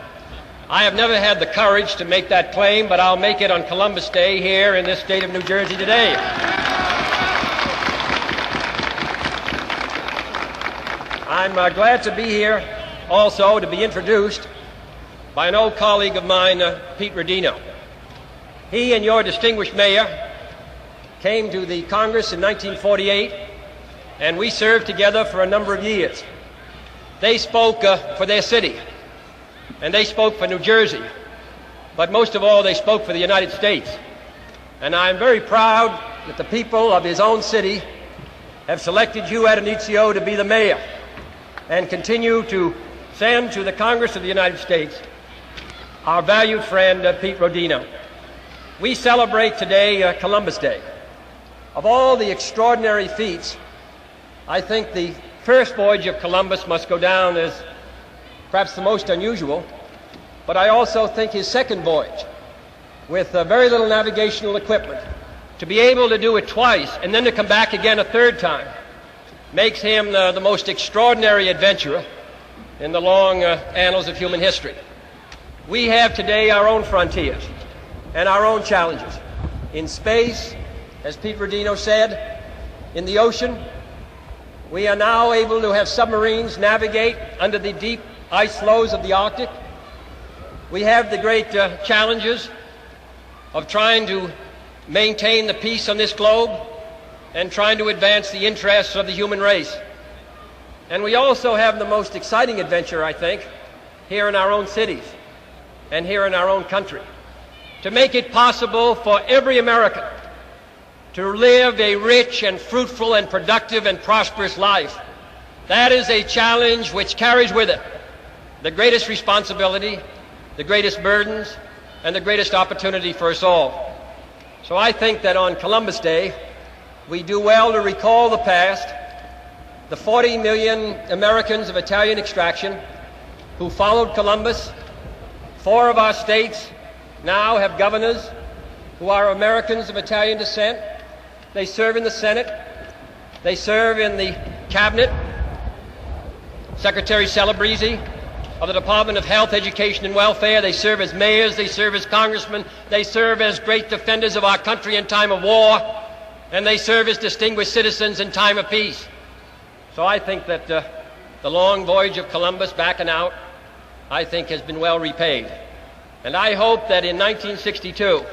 I have never had the courage to make that claim, but I'll make it on Columbus Day here in this state of New Jersey today. I'm glad to be here also to be introduced by an old colleague of mine, Pete Rodino. He and your distinguished mayor came to the Congress in 1948, and we served together for a number of years. They spoke for their city, and they spoke for New Jersey, but most of all, they spoke for the United States. And I'm very proud that the people of his own city have selected you, Adonicio, to be the mayor and continue to send to the Congress of the United States our valued friend, Pete Rodino. We celebrate today Columbus Day. Of all the extraordinary feats, I think the first voyage of Columbus must go down as perhaps the most unusual, but I also think his second voyage, with very little navigational equipment, to be able to do it twice and then to come back again a third time, makes him the most extraordinary adventurer in the long annals of human history. We have today our own frontiers and our own challenges. In space, as Pete Rodino said, in the ocean, we are now able to have submarines navigate under the deep ice floes of the Arctic. We have the great challenges of trying to maintain the peace on this globe and trying to advance the interests of the human race. And we also have the most exciting adventure, I think, here in our own cities and here in our own country, to make it possible for every American to live a rich and fruitful and productive and prosperous life. That is a challenge which carries with it the greatest responsibility, the greatest burdens, and the greatest opportunity for us all. So I think that on Columbus Day, we do well to recall the past, the 40 million Americans of Italian extraction who followed Columbus. 4 of our states now have governors who are Americans of Italian descent. They serve in the Senate. They serve in the cabinet. Secretary Celebrezze of the Department of Health, Education, and Welfare. They serve as mayors, they serve as congressmen, they serve as great defenders of our country in time of war, and they serve as distinguished citizens in time of peace. So I think that the long voyage of Columbus back and out, I think, has been well repaid. And I hope that in 1962,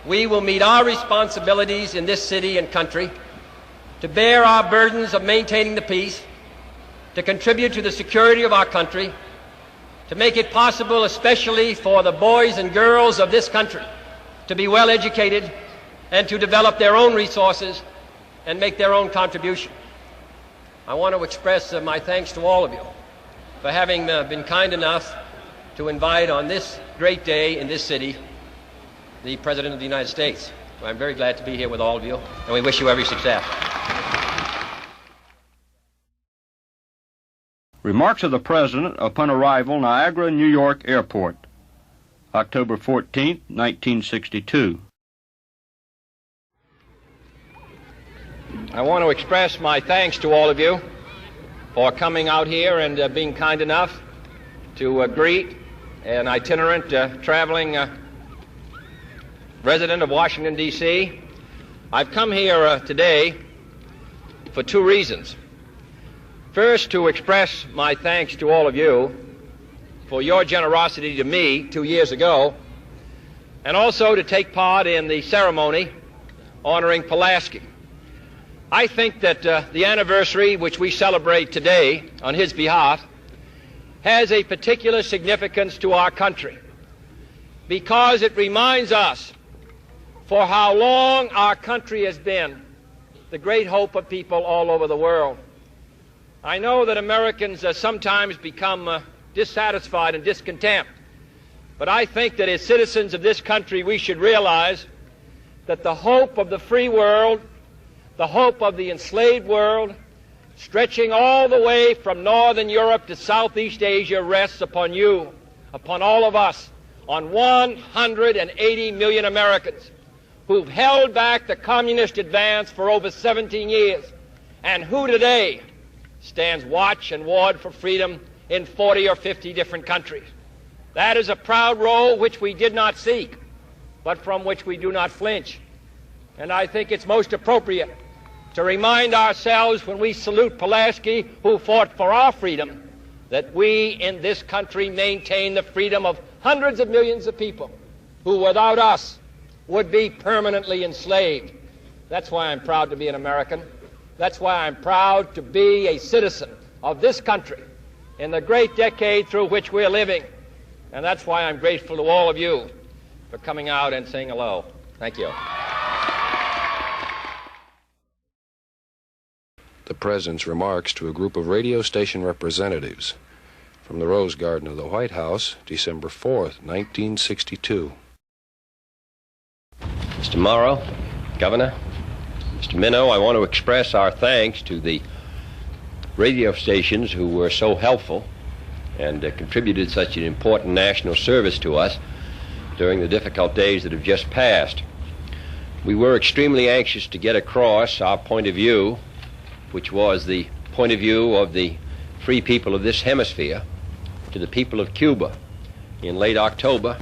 we will meet our responsibilities in this city and country to bear our burdens of maintaining the peace, to contribute to the security of our country, to make it possible, especially for the boys and girls of this country, to be well educated and to develop their own resources and make their own contribution. I want to express my thanks to all of you for having been kind enough to invite on this great day in this city the President of the United States. I'm very glad to be here with all of you, and we wish you every success. Remarks of the President upon arrival, Niagara, New York Airport, October 14, 1962. I want to express my thanks to all of you for coming out here and being kind enough to greet an itinerant traveling resident of Washington, D.C. I've come here today for two reasons. First, to express my thanks to all of you for your generosity to me 2 years ago, and also to take part in the ceremony honoring Pulaski. I think that the anniversary which we celebrate today on his behalf has a particular significance to our country because it reminds us for how long our country has been the great hope of people all over the world. I know that Americans sometimes become dissatisfied and discontent, but I think that as citizens of this country we should realize that the hope of the free world, the hope of the enslaved world, stretching all the way from northern Europe to Southeast Asia, rests upon you, upon all of us, on 180 million Americans who've held back the communist advance for over 17 years and who today stands watch and ward for freedom in 40 or 50 different countries. That is a proud role which we did not seek, but from which we do not flinch. And I think it's most appropriate to remind ourselves when we salute Pulaski, who fought for our freedom, that we in this country maintain the freedom of hundreds of millions of people who without us would be permanently enslaved. That's why I'm proud to be an American. That's why I'm proud to be a citizen of this country in the great decade through which we're living. And that's why I'm grateful to all of you for coming out and saying hello. Thank you. The President's remarks to a group of radio station representatives from the Rose Garden of the White House, December 4th, 1962. Mr. Morrow, Governor, Mr. Minow, I want to express our thanks to the radio stations who were so helpful and contributed such an important national service to us during the difficult days that have just passed. We were extremely anxious to get across our point of view, which was the point of view of the free people of this hemisphere, to the people of Cuba in late October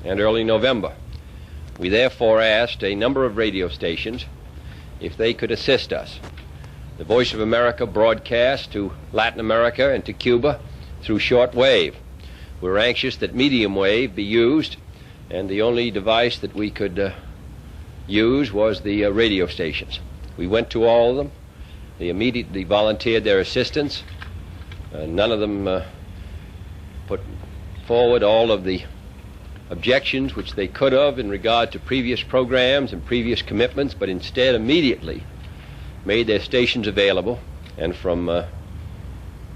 and early November. We therefore asked a number of radio stations if they could assist us. The Voice of America broadcast to Latin America and to Cuba through short wave. We were anxious that medium wave be used, and the only device that we could use was the radio stations. We went to all of them. They immediately volunteered their assistance. None of them put forward all of the objections which they could have in regard to previous programs and previous commitments, but instead immediately made their stations available, and from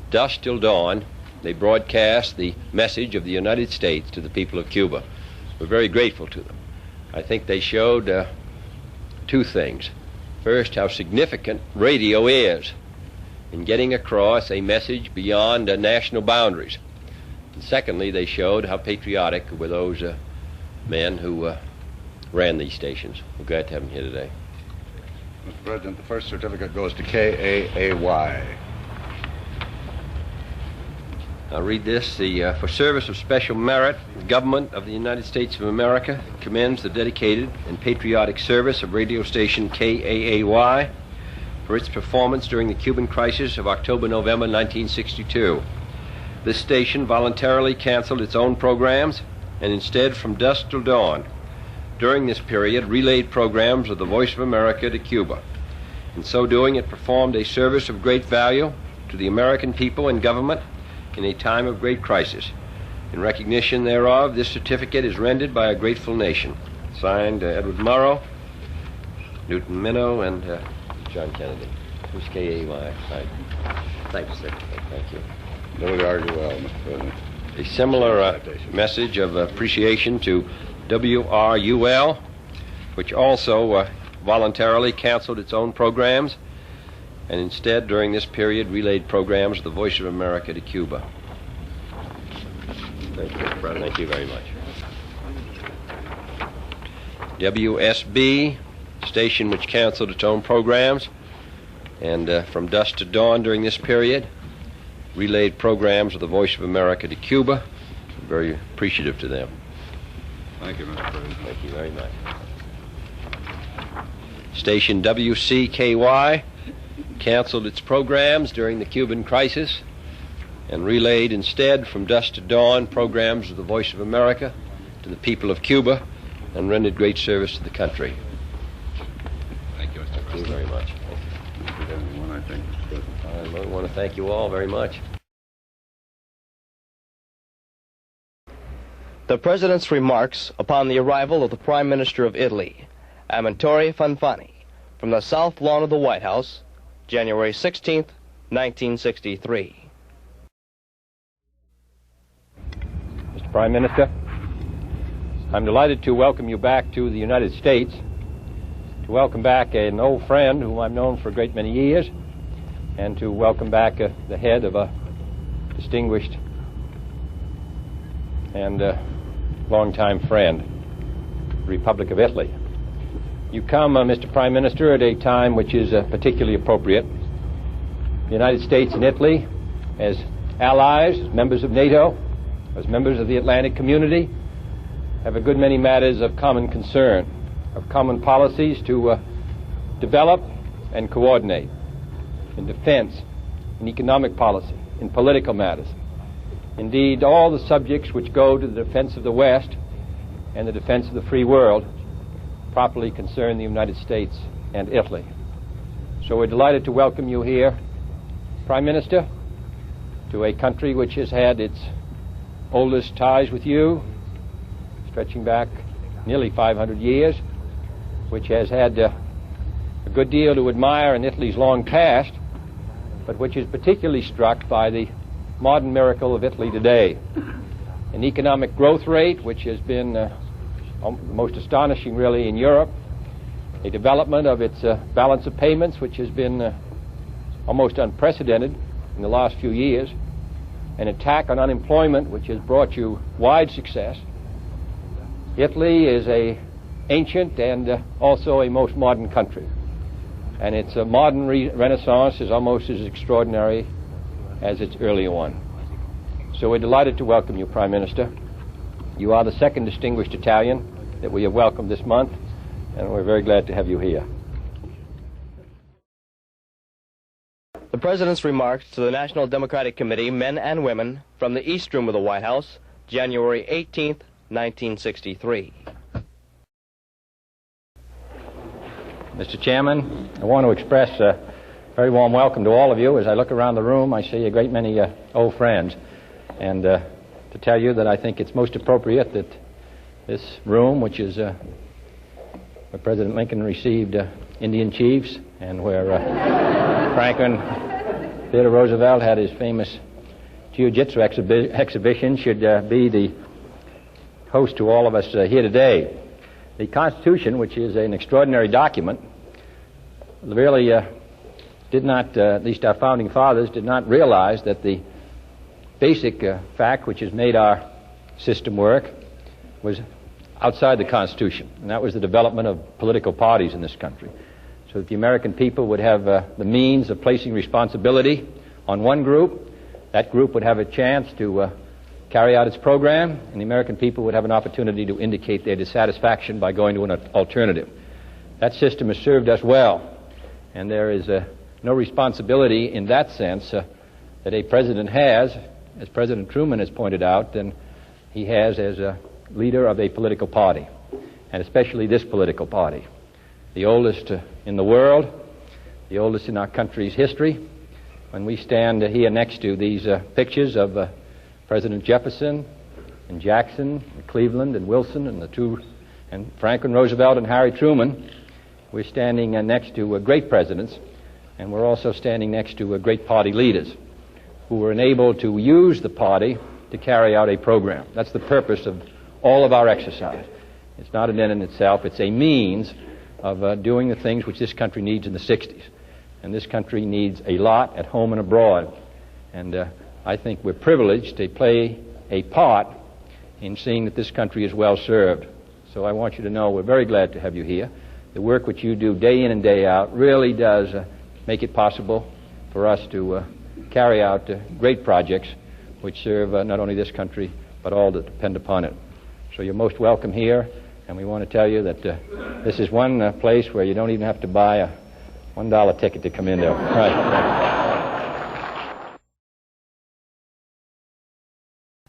dusk till dawn they broadcast the message of the United States to the people of Cuba. We're very grateful to them. I think they showed two things. First, how significant radio is in getting across a message beyond national boundaries. And secondly, they showed how patriotic were those men who ran these stations. We're glad to have them here today. Mr. President, the first certificate goes to KAAY. I'll read this. For service of special merit, the government of the United States of America commends the dedicated and patriotic service of radio station KAAY for its performance during the Cuban crisis of October-November 1962. This station voluntarily canceled its own programs and instead, from dusk till dawn, during this period, relayed programs of the Voice of America to Cuba. In so doing, it performed a service of great value to the American people and government in a time of great crisis. In recognition thereof, this certificate is rendered by a grateful nation. Signed, Edward Morrow, Newton Minow, and John Kennedy. Who's KAY? Thank you, sir. Thank you. No regard to well, Mr. President. A similar message of appreciation to WRUL, which also voluntarily canceled its own programs and instead, during this period, relayed programs of the Voice of America to Cuba. Thank you, Mr. President. Thank you very much. WSB, station which canceled its own programs and from dusk to dawn during this period, relayed programs of the Voice of America to Cuba. I'm very appreciative to them. Thank you, Mr. President. Thank you very much. Station WCKY canceled its programs during the Cuban crisis and relayed instead from dusk to dawn programs of the Voice of America to the people of Cuba and rendered great service to the country. Thank you, Mr. President. Thank you very much. Everyone, I think, Mr. President. I want to thank you all very much. The President's remarks upon the arrival of the Prime Minister of Italy, Amintore Fanfani, from the South Lawn of the White House, January 16th, 1963. Mr. Prime Minister, I'm delighted to welcome you back to the United States, to welcome back an old friend whom I've known for a great many years, and to welcome back the head of a distinguished and longtime friend, the Republic of Italy. You come, Mr. Prime Minister, at a time which is particularly appropriate. The United States and Italy, as allies, as members of NATO, as members of the Atlantic community, have a good many matters of common concern, of common policies to develop and coordinate in defense, in economic policy, in political matters. Indeed, all the subjects which go to the defense of the West and the defense of the free world properly concern the United States and Italy. So we're delighted to welcome you here, Prime Minister, to a country which has had its oldest ties with you, stretching back nearly 500 years, which has had a good deal to admire in Italy's long past, but which is particularly struck by the modern miracle of Italy today. An economic growth rate which has been most astonishing really in Europe, a development of its balance of payments which has been almost unprecedented in the last few years, an attack on unemployment which has brought you wide success. Italy is an ancient and also a most modern country, and its modern renaissance is almost as extraordinary as its earlier one. So we're delighted to welcome you, Prime Minister. You are the second distinguished Italian that we have welcomed this month, and we're very glad to have you here. The President's remarks to the National Democratic Committee, men and women, from the East Room of the White House, January 18th, 1963. Mr. Chairman, I want to express a very warm welcome to all of you. As I look around the room, I see a great many old friends, and to tell you that I think it's most appropriate that this room, which is where President Lincoln received Indian chiefs and where Franklin Theodore Roosevelt had his famous jiu-jitsu exhibition, should be the host to all of us here today. The Constitution, which is an extraordinary document, really did not, at least our founding fathers, did not realize that the basic fact which has made our system work was outside the Constitution, and that was the development of political parties in this country, so that the American people would have the means of placing responsibility on one group that group would have a chance to carry out its program, and the American people would have an opportunity to indicate their dissatisfaction by going to an alternative. That system has served us well, and there is no responsibility in that sense that a president has, as President Truman has pointed out, than he has as a leader of a political party, and especially this political party, the oldest in the world, the oldest in our country's history. When we stand here next to these pictures of President Jefferson and Jackson and Cleveland and Wilson and Franklin Roosevelt and Harry Truman, we're standing next to great presidents, and we're also standing next to great party leaders who were enabled to use the party to carry out a program. That's the purpose of all of our exercise. It's not an end in itself. It's a means of doing the things which this country needs in the 60s. And this country needs a lot at home and abroad. And I think we're privileged to play a part in seeing that this country is well served. So I want you to know we're very glad to have you here. The work which you do day in and day out really does make it possible for us to carry out great projects which serve not only this country but all that depend upon it. So you're most welcome here, and we want to tell you that this is one place where you don't even have to buy a $1 ticket to come in there. Right.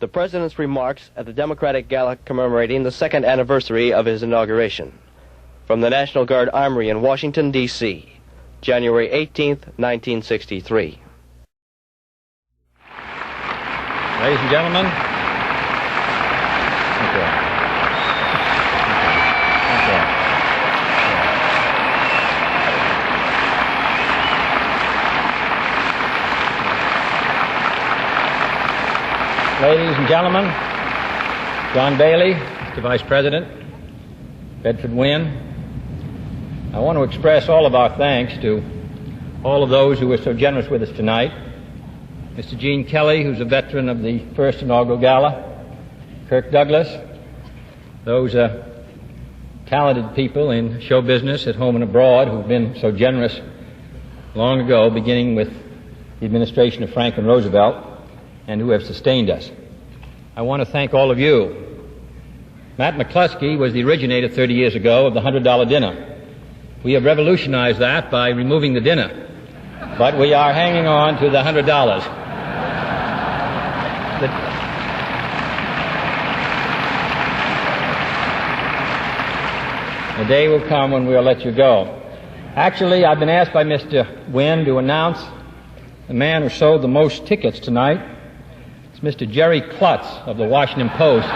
The President's remarks at the Democratic Gala commemorating the 2nd anniversary of his inauguration. From the National Guard Armory in Washington, D.C., January 18th, 1963. Ladies and gentlemen, ladies and gentlemen, John Bailey, Mr. Vice President, Bedford Wynn, I want to express all of our thanks to all of those who were so generous with us tonight. Mr. Gene Kelly, who's a veteran of the first inaugural gala, Kirk Douglas, those talented people in show business at home and abroad who've been so generous long ago, beginning with the administration of Franklin Roosevelt, and who have sustained us. I want to thank all of you. Matt McCluskey was the originator 30 years ago of the $100 dinner. We have revolutionized that by removing the dinner, but we are hanging on to the $100. The day will come when we'll let you go. Actually, I've been asked by Mr. Wynn to announce the man who sold the most tickets tonight. It's Mr. Jerry Klutz of the Washington Post.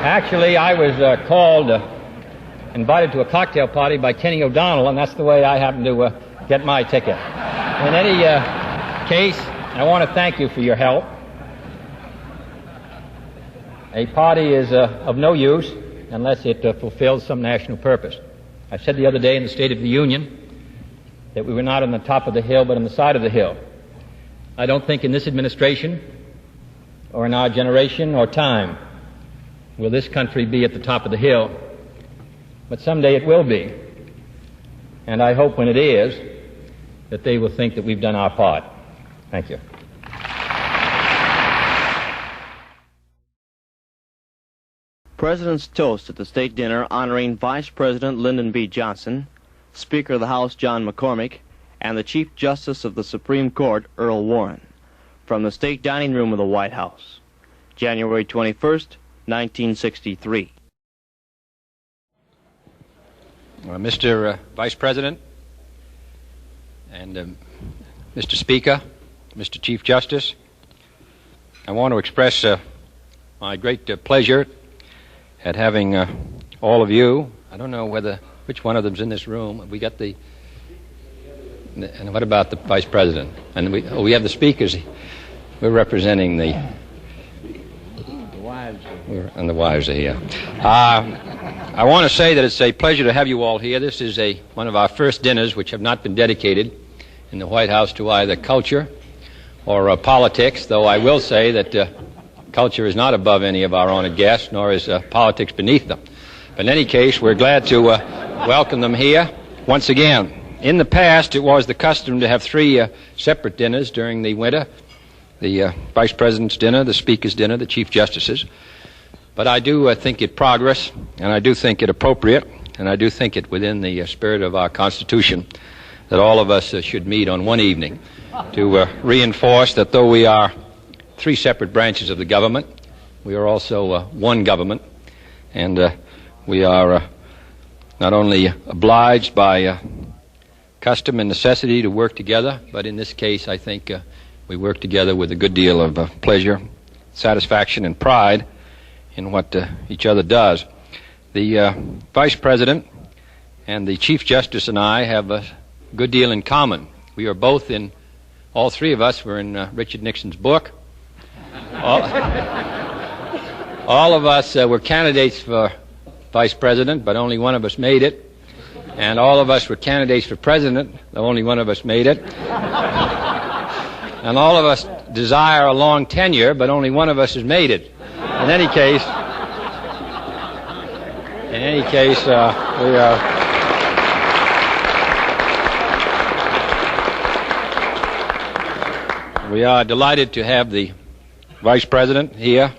Actually, I was invited to a cocktail party by Kenny O'Donnell, and that's the way I happened to get my ticket. In any case, I want to thank you for your help. A party is of no use unless it fulfills some national purpose. I said the other day in the State of the Union that we were not on the top of the hill but on the side of the hill. I don't think in this administration or in our generation or time will this country be at the top of the hill, but someday it will be. And I hope when it is that they will think that we've done our part. Thank you. President's toast at the state dinner honoring Vice President Lyndon B. Johnson, Speaker of the House John McCormick, and the Chief Justice of the Supreme Court Earl Warren, from the state dining room of the White House, January 21st, 1963. Mr. Vice President and Mr. Speaker, Mr. Chief Justice, I want to express my great pleasure at having all of you. I don't know which one of them's in this room. We got and what about the Vice President? And we have the speakers. We're representing the wives. And the wives are here. I want to say that it's a pleasure to have you all here. This is one of our first dinners which have not been dedicated in the White House to either culture or politics, though I will say that culture is not above any of our honored guests, nor is politics beneath them. But in any case, we're glad to welcome them here once again. In the past, it was the custom to have three separate dinners during the winter: the Vice President's dinner, the Speaker's dinner, the Chief Justice's. But I do think it progress, and I do think it appropriate, and I do think it within the spirit of our Constitution that all of us should meet on one evening to reinforce that though we are three separate branches of the government, we are also one government, and we are not only obliged by custom and necessity to work together, but in this case I think we work together with a good deal of pleasure, satisfaction, and pride in what each other does. The Vice President and the Chief Justice and I have a good deal in common. We are both in, all three of us were in Richard Nixon's book. All of us were candidates for Vice President, but only one of us made it. And all of us were candidates for President, though only one of us made it. And all of us desire a long tenure, but only one of us has made it. In any case, we are delighted to have the Vice President here,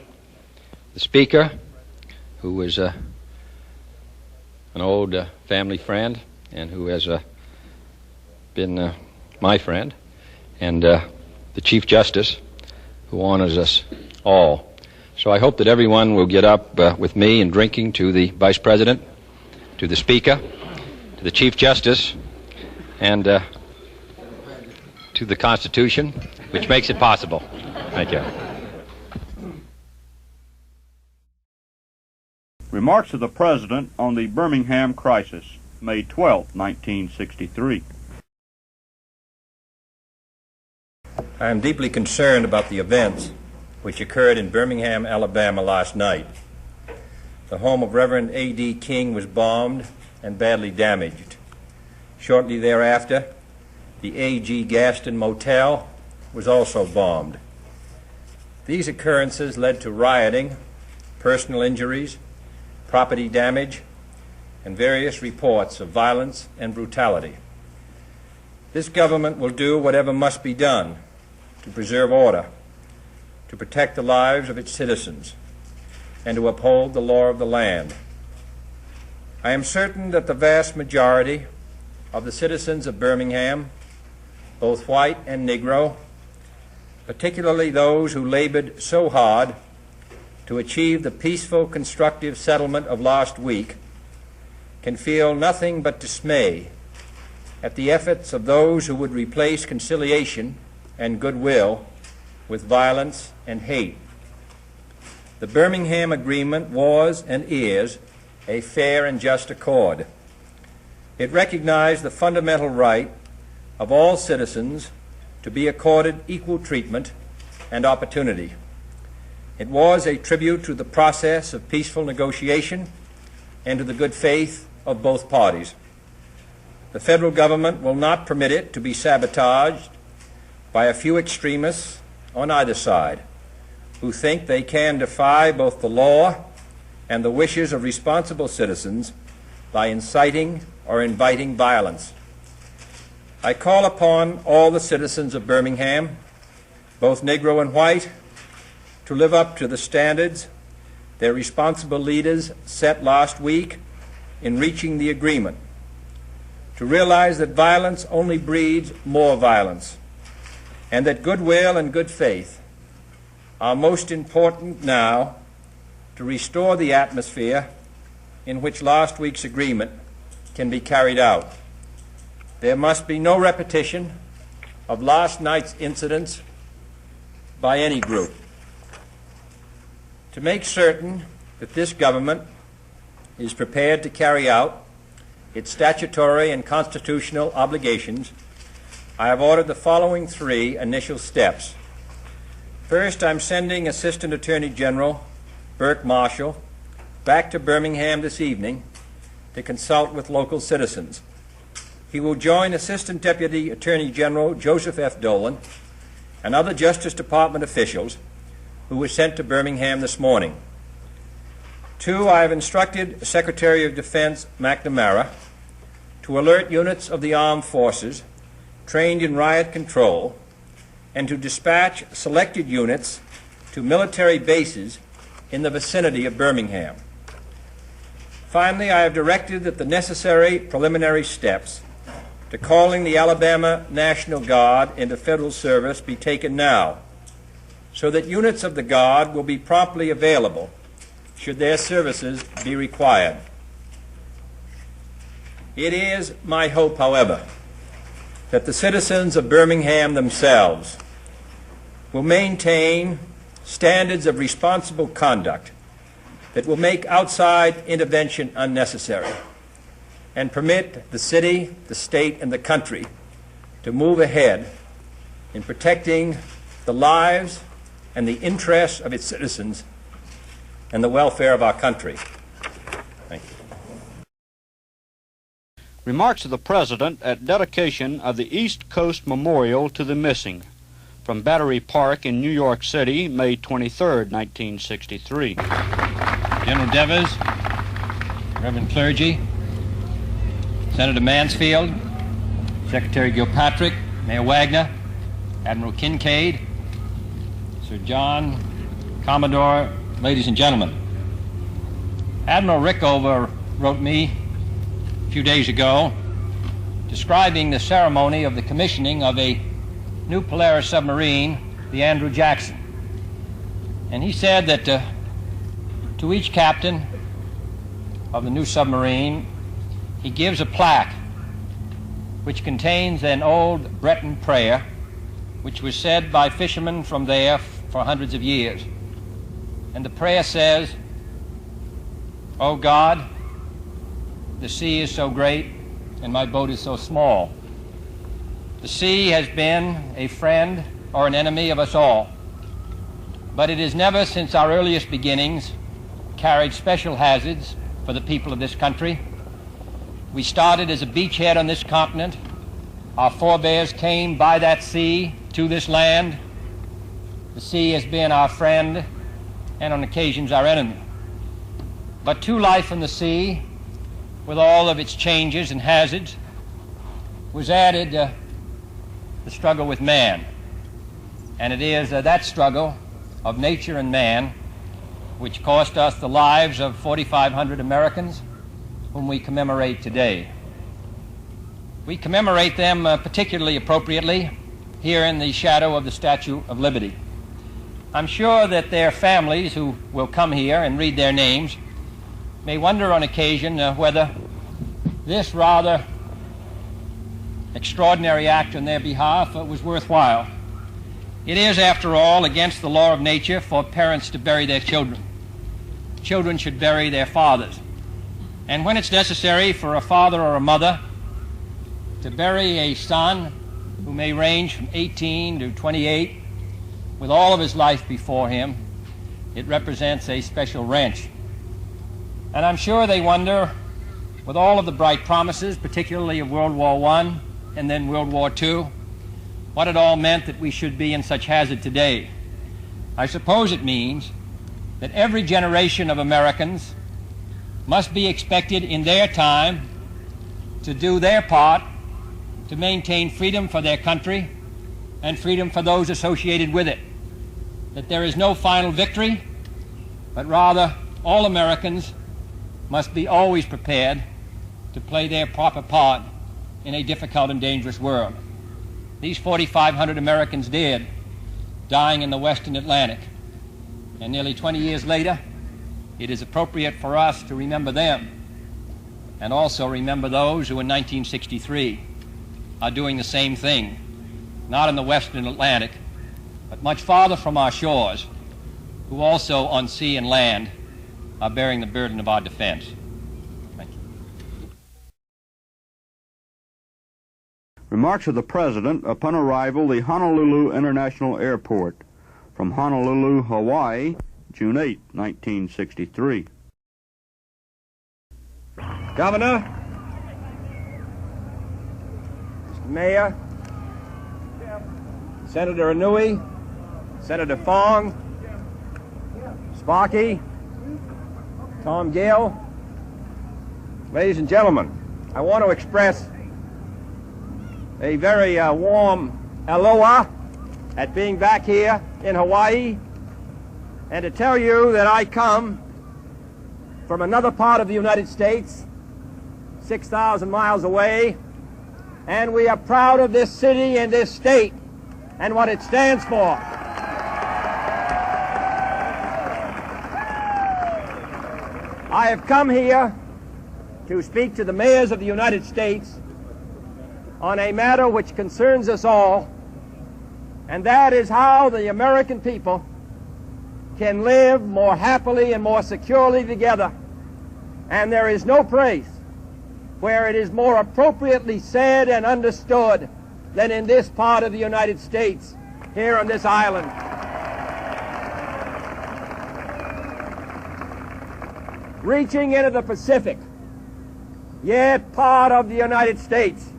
the Speaker, who is an old family friend and who has been my friend, and the Chief Justice, who honors us all. So I hope that everyone will get up with me in drinking to the Vice President, to the Speaker, to the Chief Justice, and to the Constitution, which makes it possible. Thank you. Remarks of the President on the Birmingham crisis, May 12, 1963. I am deeply concerned about the events which occurred in Birmingham, Alabama last night. The home of Reverend A.D. King was bombed and badly damaged. Shortly thereafter, the A.G. Gaston Motel was also bombed. These occurrences led to rioting, personal injuries, property damage, and various reports of violence and brutality. This government will do whatever must be done to preserve order, to protect the lives of its citizens, and to uphold the law of the land. I am certain that the vast majority of the citizens of Birmingham, both white and Negro, particularly those who labored so hard to achieve the peaceful, constructive settlement of last week, can feel nothing but dismay at the efforts of those who would replace conciliation and goodwill with violence and hate. The Birmingham Agreement was and is a fair and just accord. It recognized the fundamental right of all citizens to be accorded equal treatment and opportunity. It was a tribute to the process of peaceful negotiation and to the good faith of both parties. The federal government will not permit it to be sabotaged by a few extremists on either side who think they can defy both the law and the wishes of responsible citizens by inciting or inviting violence. I call upon all the citizens of Birmingham, both Negro and white, to live up to the standards their responsible leaders set last week in reaching the agreement, to realize that violence only breeds more violence, and that goodwill and good faith are most important now to restore the atmosphere in which last week's agreement can be carried out. There must be no repetition of last night's incidents by any group. To make certain that this government is prepared to carry out its statutory and constitutional obligations, I have ordered the following three initial steps. First, I'm sending Assistant Attorney General Burke Marshall back to Birmingham this evening to consult with local citizens. He will join Assistant Deputy Attorney General Joseph F. Dolan and other Justice Department officials who were sent to Birmingham this morning. Two, I have instructed Secretary of Defense McNamara to alert units of the armed forces trained in riot control and to dispatch selected units to military bases in the vicinity of Birmingham. Finally, I have directed that the necessary preliminary steps to calling the Alabama National Guard into federal service be taken now, so that units of the Guard will be promptly available should their services be required. It is my hope, however, that the citizens of Birmingham themselves will maintain standards of responsible conduct that will make outside intervention unnecessary and permit the city, the state, and the country to move ahead in protecting the lives and the interests of its citizens and the welfare of our country. Thank you. Remarks of the President at dedication of the East Coast Memorial to the Missing from Battery Park in New York City, May 23, 1963. General Devers, Reverend Clergy, Senator Mansfield, Secretary Gilpatrick, Mayor Wagner, Admiral Kincaid, Sir John, Commodore, ladies and gentlemen. Admiral Rickover wrote me a few days ago describing the ceremony of the commissioning of a new Polaris submarine, the Andrew Jackson. And he said that to each captain of the new submarine, he gives a plaque which contains an old Breton prayer which was said by fishermen from there for hundreds of years. And the prayer says, "O God, the sea is so great and my boat is so small. The sea has been a friend or an enemy of us all, but it has never since our earliest beginnings carried special hazards for the people of this country. We started as a beachhead on this continent. Our forebears came by that sea to this land. The sea has been our friend and on occasions our enemy. But to life in the sea, with all of its changes and hazards, was added the struggle with man. And it is that struggle of nature and man which cost us the lives of 4,500 Americans whom we commemorate today. We commemorate them particularly appropriately here in the shadow of the Statue of Liberty. I'm sure that their families who will come here and read their names may wonder on occasion whether this rather extraordinary act on their behalf was worthwhile. It is, after all, against the law of nature for parents to bury their children. Children should bury their fathers. And when it's necessary for a father or a mother to bury a son who may range from 18 to 28 with all of his life before him, it represents a special wrench. And I'm sure they wonder, with all of the bright promises, particularly of World War I and then World War II, what it all meant that we should be in such hazard today. I suppose it means that every generation of Americans must be expected in their time to do their part to maintain freedom for their country and freedom for those associated with it. That there is no final victory, but rather all Americans must be always prepared to play their proper part in a difficult and dangerous world. These 4,500 Americans did, dying in the Western Atlantic. And nearly 20 years later, it is appropriate for us to remember them and also remember those who in 1963 are doing the same thing, not in the Western Atlantic, but much farther from our shores, who also on sea and land are bearing the burden of our defense. Thank you. Remarks of the President upon arrival at the Honolulu International Airport from Honolulu, Hawaii, June 8, 1963. Governor, Mr. Mayor, Senator Inouye, Senator Fong, Sparky, Tom Gill, ladies and gentlemen, I want to express a very warm aloha at being back here in Hawaii, and to tell you that I come from another part of the United States, 6,000 miles away, and we are proud of this city and this state and what it stands for. I have come here to speak to the mayors of the United States on a matter which concerns us all, and that is how the American people can live more happily and more securely together. And there is no place where it is more appropriately said and understood than in this part of the United States, here on this island. Reaching into the Pacific, yet part of the United States,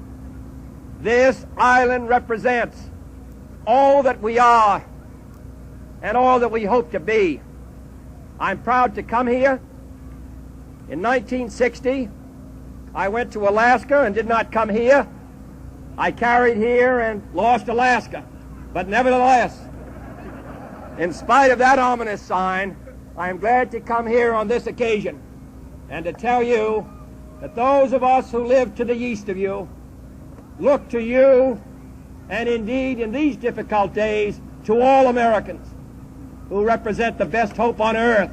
this island represents all that we are and all that we hope to be. I'm proud to come here. In 1960, I went to Alaska and did not come here. I carried here and lost Alaska. But nevertheless, in spite of that ominous sign, I am glad to come here on this occasion and to tell you that those of us who live to the east of you look to you, and indeed in these difficult days to all Americans who represent the best hope on earth,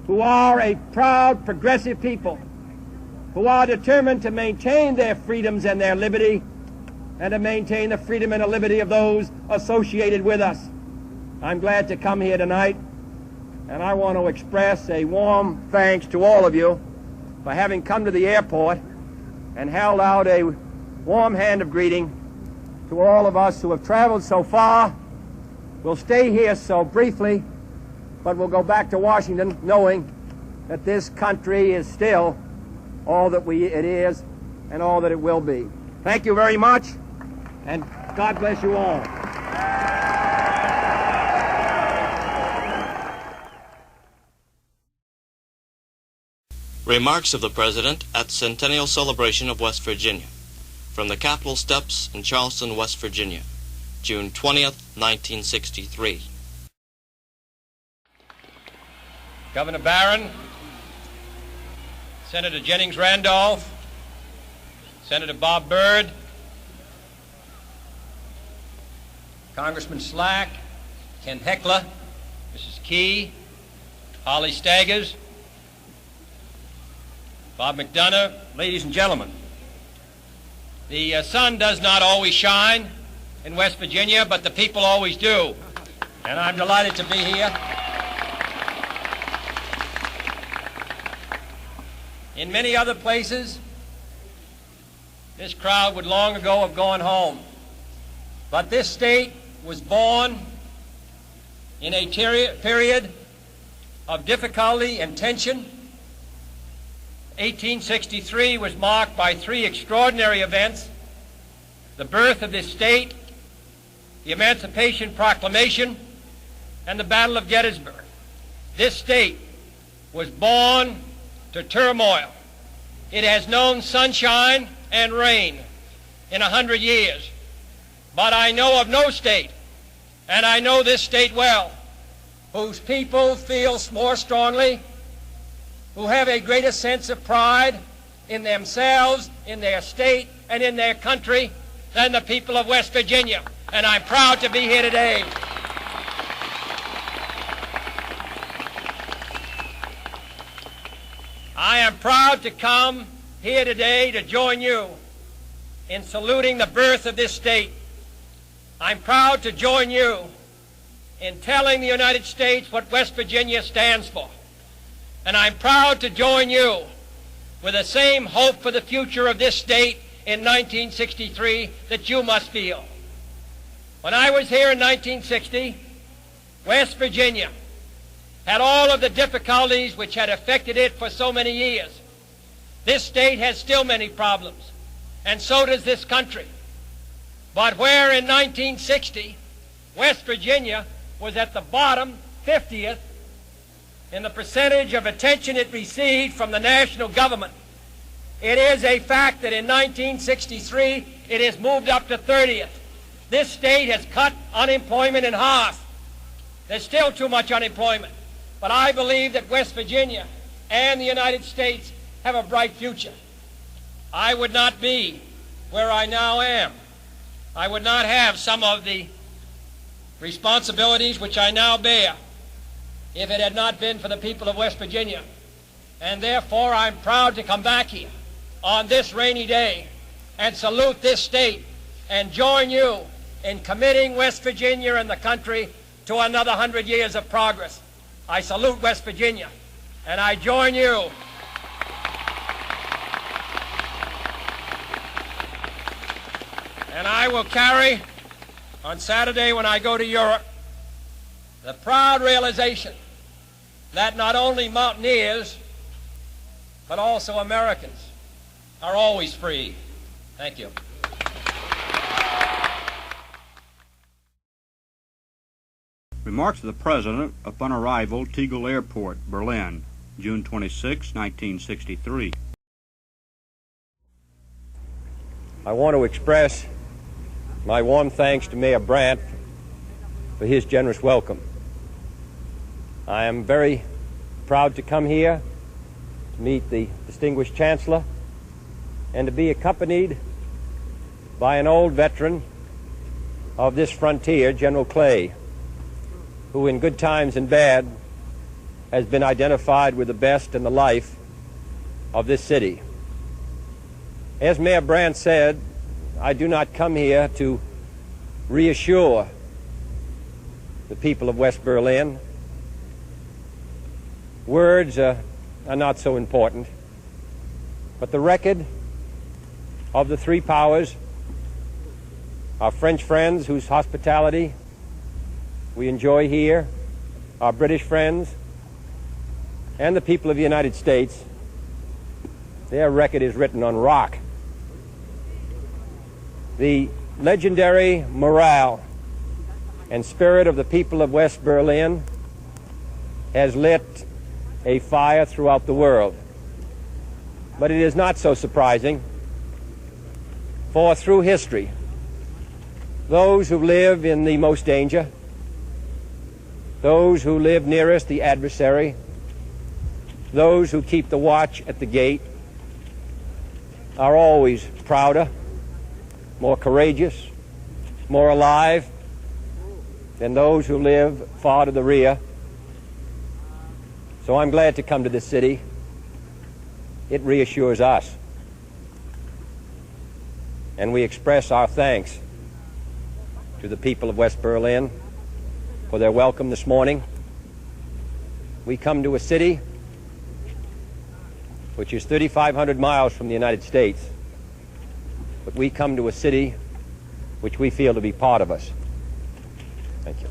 who are a proud, progressive people, who are determined to maintain their freedoms and their liberty, and to maintain the freedom and the liberty of those associated with us. I'm glad to come here tonight, and I want to express a warm thanks to all of you for having come to the airport and held out a warm hand of greeting to all of us who have traveled so far. We'll stay here so briefly, but we'll go back to Washington knowing that this country is still all that it is and all that it will be. Thank you very much, and God bless you all. Remarks of the President at the Centennial Celebration of West Virginia. From the Capitol Steps in Charleston, West Virginia, June 20th, 1963. Governor Barron, Senator Jennings Randolph, Senator Bob Byrd, Congressman Slack, Ken Heckler, Mrs. Key, Holly Staggers, Bob McDonough, ladies and gentlemen. The sun does not always shine in West Virginia, but the people always do. And I'm delighted to be here. In many other places, this crowd would long ago have gone home. But this state was born in a period of difficulty and tension. 1863 was marked by three extraordinary events: the birth of this state, the Emancipation Proclamation, and the Battle of Gettysburg. This state was born to turmoil. It has known sunshine and rain in 100 years. But I know of no state, and I know this state well, whose people feel more strongly, who have a greater sense of pride in themselves, in their state, and in their country than the people of West Virginia. And I'm proud to be here today. I am proud to come here today to join you in saluting the birth of this state. I'm proud to join you in telling the United States what West Virginia stands for. And I'm proud to join you with the same hope for the future of this state in 1963 that you must feel. When I was here in 1960, West Virginia had all of the difficulties which had affected it for so many years. This state has still many problems, and so does this country. But where in 1960, West Virginia was at the bottom 50th in the percentage of attention it received from the national government, it is a fact that in 1963 it has moved up to 30th. This state has cut unemployment in half. There's still too much unemployment, but I believe that West Virginia and the United States have a bright future. I would not be where I now am. I would not have some of the responsibilities which I now bear if it had not been for the people of West Virginia. And therefore, I'm proud to come back here on this rainy day and salute this state and join you in committing West Virginia and the country to another 100 years of progress. I salute West Virginia, and I join you. And I will carry, on Saturday when I go to Europe, the proud realization that not only mountaineers, but also Americans are always free. Thank you. Remarks of the President upon arrival, Tegel Airport, Berlin, June 26, 1963. I want to express my warm thanks to Mayor Brandt for his generous welcome. I am very proud to come here to meet the distinguished Chancellor and to be accompanied by an old veteran of this frontier, General Clay, who in good times and bad has been identified with the best in the life of this city. As Mayor Brandt said, I do not come here to reassure the people of West Berlin. Words are not so important, but the record of the three powers, our French friends whose hospitality we enjoy here, our British friends, and the people of the United States, their record is written on rock. The legendary morale and spirit of the people of West Berlin has lit a fire throughout the world. But it is not so surprising, for through history, those who live in the most danger, those who live nearest the adversary, those who keep the watch at the gate, are always prouder, more courageous, more alive than those who live far to the rear. So I'm glad to come to this city. It reassures us. And we express our thanks to the people of West Berlin for their welcome this morning. We come to a city which is 3,500 miles from the United States, but we come to a city which we feel to be part of us. Thank you.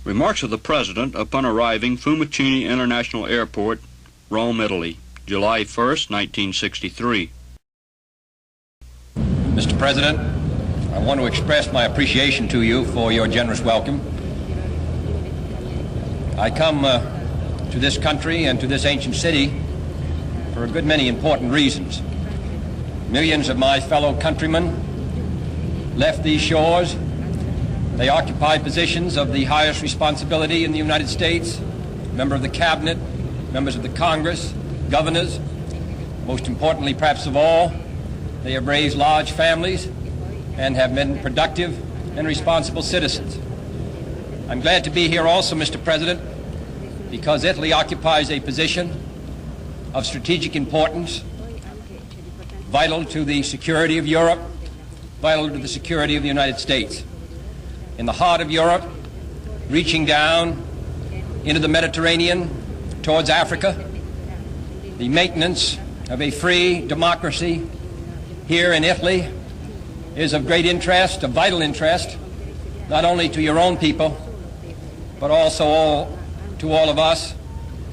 Remarks of the President upon arriving Fiumicino International Airport, Rome, Italy, July 1st, 1963. Mr. President, I want to express my appreciation to you for your generous welcome. I come to this country and to this ancient city for a good many important reasons. Millions of my fellow countrymen left these shores. They occupied positions of the highest responsibility in the United States, member of the cabinet, members of the Congress, governors. Most importantly, perhaps of all, they have raised large families and have been productive and responsible citizens. I'm glad to be here also, Mr. President, because Italy occupies a position of strategic importance, vital to the security of Europe, vital to the security of the United States. In the heart of Europe, reaching down into the Mediterranean towards Africa, the maintenance of a free democracy here in Italy is of great interest, of vital interest, not only to your own people, but also to all of us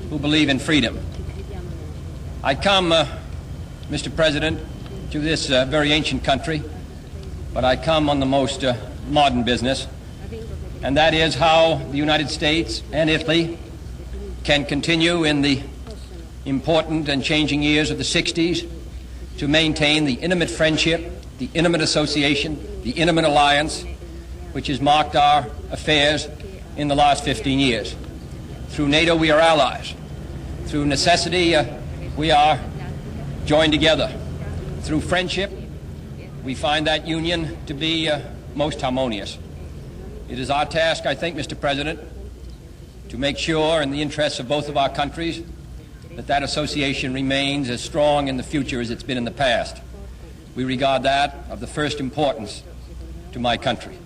who believe in freedom. I come, Mr. President, to this very ancient country, but I come on the most modern business, and that is how the United States and Italy can continue in the important and changing years of the 60s to maintain the intimate friendship, the intimate association, the intimate alliance which has marked our affairs in the last 15 years. Through NATO, we are allies. Through necessity, we are joined together. Through friendship, we find that union to be most harmonious. It is our task, I think, Mr. President, to make sure, in the interests of both of our countries, that that association remains as strong in the future as it's been in the past. We regard that of the first importance to my country.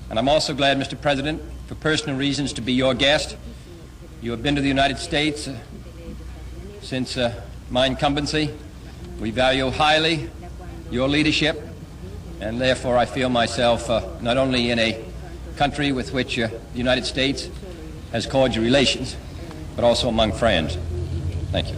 And I'm also glad, Mr. President, for personal reasons, to be your guest. You have been to the United States since my incumbency. We value highly your leadership, and therefore I feel myself not only in a country with which the United States has cordial relations, but also among friends. Thank you.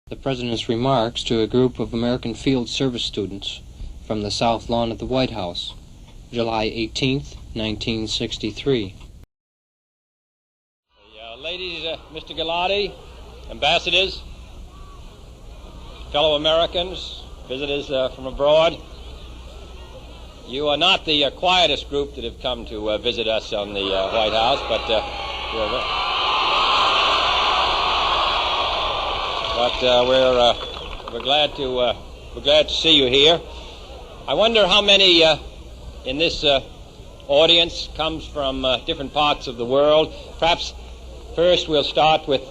The President's remarks to a group of American Field Service students from the South Lawn of the White House, July 18th, 1963. Ladies, Mr. Galati, ambassadors, fellow Americans, visitors from abroad, you are not the quietest group that have come to visit us on the White House, but we're glad to see you here. I wonder how many in this audience comes from different parts of the world. Perhaps first we'll start with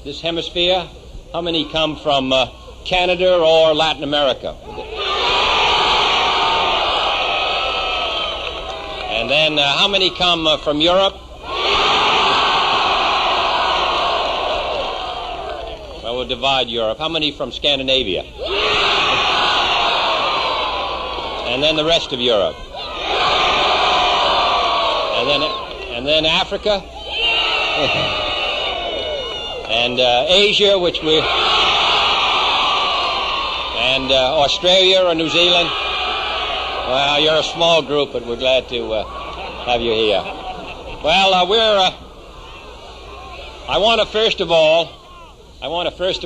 this hemisphere. How many come from Canada or Latin America? And then how many come from Europe? Well, we'll divide Europe. How many from Scandinavia? And then the rest of Europe. And then Africa. And Asia, which we... And Australia or New Zealand. Well, you're a small group, but we're glad to have you here. Well, I want to first of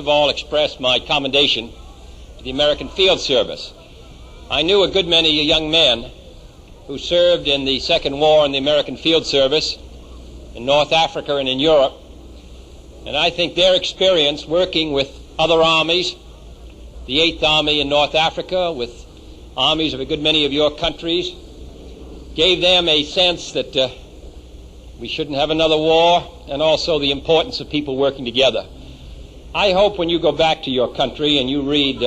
all express my commendation to the American Field Service. I knew a good many young men who served in the Second War in the American Field Service in North Africa and in Europe, and I think their experience working with other armies, the 8th Army in North Africa, with armies of a good many of your countries, gave them a sense that we shouldn't have another war, and also the importance of people working together. I hope when you go back to your country and you read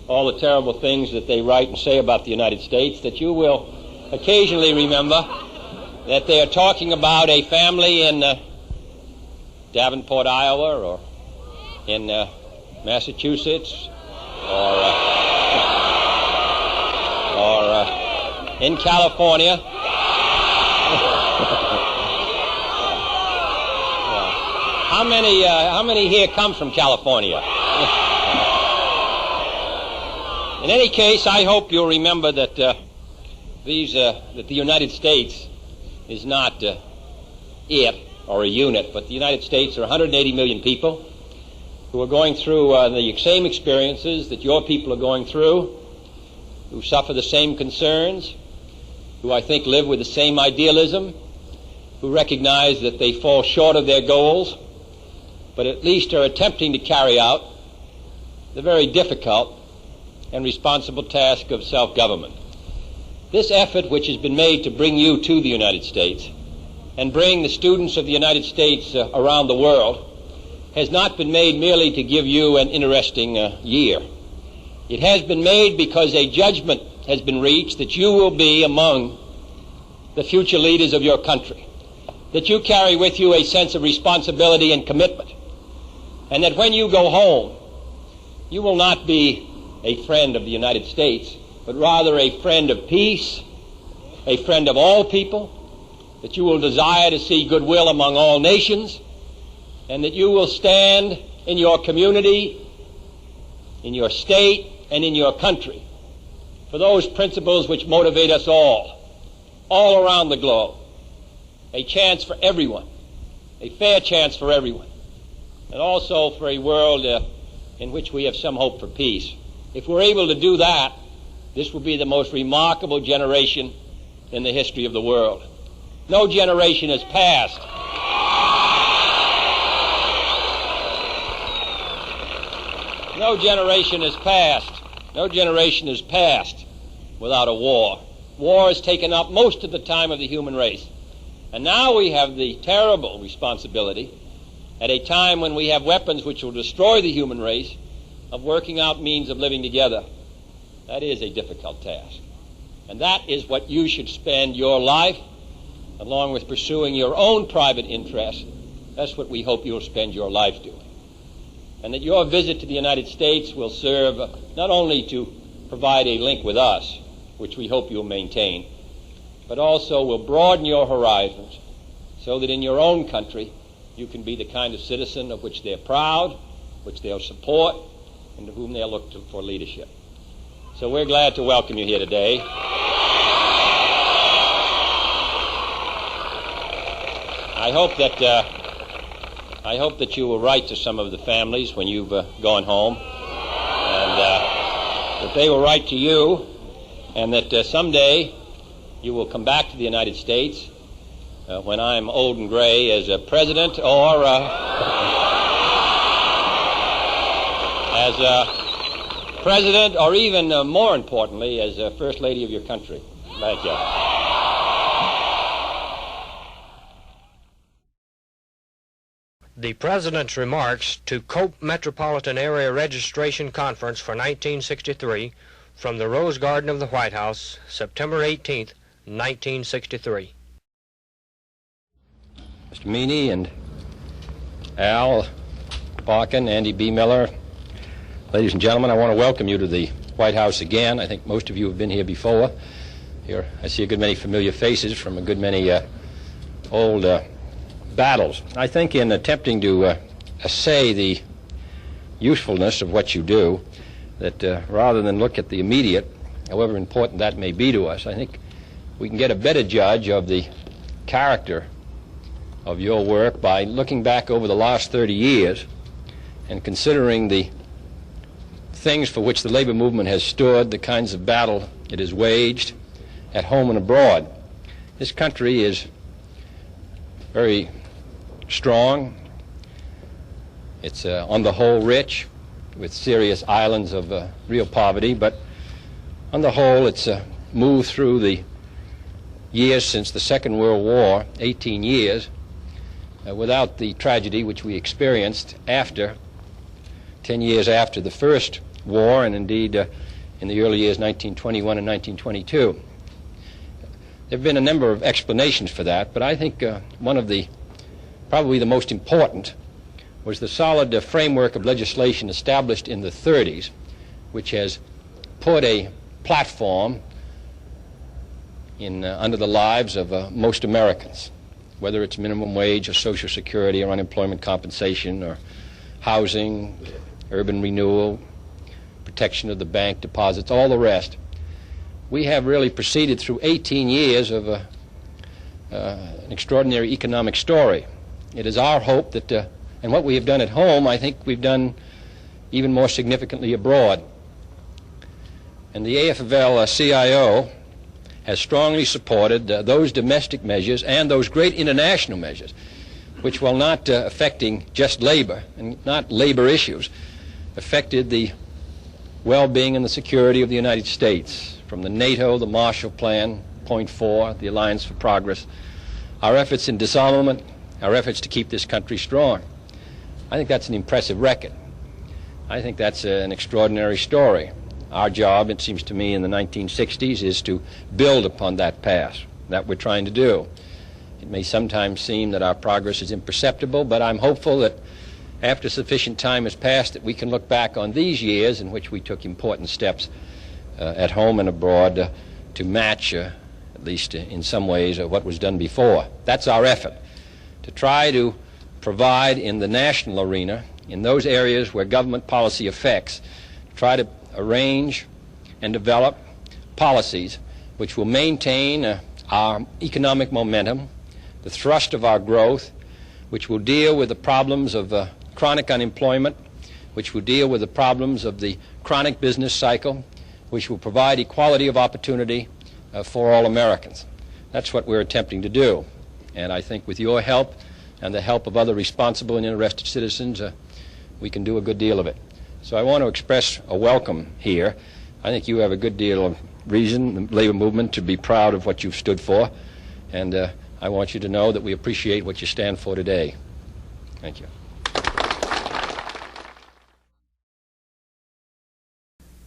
all the terrible things that they write and say about the United States, that you will occasionally remember that they are talking about a family in Davenport, Iowa, or in Massachusetts, or in California. How many here come from California? In any case, I hope you'll remember that that the United States is not it or a unit, but the United States are 180 million people who are going through the same experiences that your people are going through, who suffer the same concerns, who I think live with the same idealism, who recognize that they fall short of their goals, but at least are attempting to carry out the very difficult and responsible task of self-government. This effort which has been made to bring you to the United States and bring the students of the United States around the world has not been made merely to give you an interesting year. It has been made because a judgment has been reached that you will be among the future leaders of your country, that you carry with you a sense of responsibility and commitment, and that when you go home, you will not be a friend of the United States, but rather a friend of peace, a friend of all people, that you will desire to see goodwill among all nations, and that you will stand in your community, in your state, and in your country for those principles which motivate us all around the globe. A chance for everyone, a fair chance for everyone, and also for a world in which we have some hope for peace. If we're able to do that, this will be the most remarkable generation in the history of the world. No generation has passed. No generation has passed without a war. War has taken up most of the time of the human race. And now we have the terrible responsibility, at a time when we have weapons which will destroy the human race, of working out means of living together. That is a difficult task. And that is what you should spend your life, along with pursuing your own private interests. That's what we hope you'll spend your life doing. And that your visit to the United States will serve not only to provide a link with us, which we hope you'll maintain, but also will broaden your horizons so that in your own country you can be the kind of citizen of which they're proud, which they'll support, and to whom they'll look to for leadership. So we're glad to welcome you here today. I hope that you will write to some of the families when you've gone home, and that they will write to you, and that someday you will come back to the United States when I'm old and gray as a president or as a president, or even more importantly, as a First Lady of your country. Thank you. The President's remarks to Cope Metropolitan Area Registration Conference for 1963 from the Rose Garden of the White House, September 18th, 1963. Mr. Meany and Al Barkin, Andy B. Miller, ladies and gentlemen, I want to welcome you to the White House again. I think most of you have been here before. Here, I see a good many familiar faces from a good many old battles. I think in attempting to assay the usefulness of what you do, that rather than look at the immediate, however important that may be to us, I think we can get a better judge of the character of your work by looking back over the last 30 years and considering the things for which the labor movement has stood, the kinds of battle it has waged at home and abroad. This country is very strong. It's on the whole rich, with serious islands of real poverty, but on the whole it's moved through the years since the Second World War, 18 years, without the tragedy which we experienced after, 10 years after the First War, and indeed in the early years 1921 and 1922. There have been a number of explanations for that, but I think one of the, probably the most important, was the solid framework of legislation established in the 30s, which has put a platform under the lives of most Americans, whether it's minimum wage or Social Security or unemployment compensation or housing, urban renewal, protection of the bank deposits, all the rest. We have really proceeded through 18 years of an extraordinary economic story. It is our hope that, and what we have done at home, I think we've done even more significantly abroad. And the AFL-CIO has strongly supported those domestic measures and those great international measures, which, while not affecting just labor and not labor issues, affected the well-being and the security of the United States, from the NATO, the Marshall Plan, Point 4, the Alliance for Progress, our efforts in disarmament, our efforts to keep this country strong. I think that's an impressive record. I think that's an extraordinary story. Our job, it seems to me, in the 1960s is to build upon that past. That we're trying to do. It may sometimes seem that our progress is imperceptible, but I'm hopeful that after sufficient time has passed that we can look back on these years in which we took important steps at home and abroad to match, at least in some ways, what was done before. That's our effort, to try to provide in the national arena, in those areas where government policy affects, try to arrange and develop policies which will maintain our economic momentum, the thrust of our growth, which will deal with the problems of chronic unemployment, which will deal with the problems of the chronic business cycle, which will provide equality of opportunity for all Americans. That's what we're attempting to do. And I think with your help and the help of other responsible and interested citizens, we can do a good deal of it. So I want to express a welcome here. I think you have a good deal of reason, the labor movement, to be proud of what you've stood for. And I want you to know that we appreciate what you stand for today. Thank you.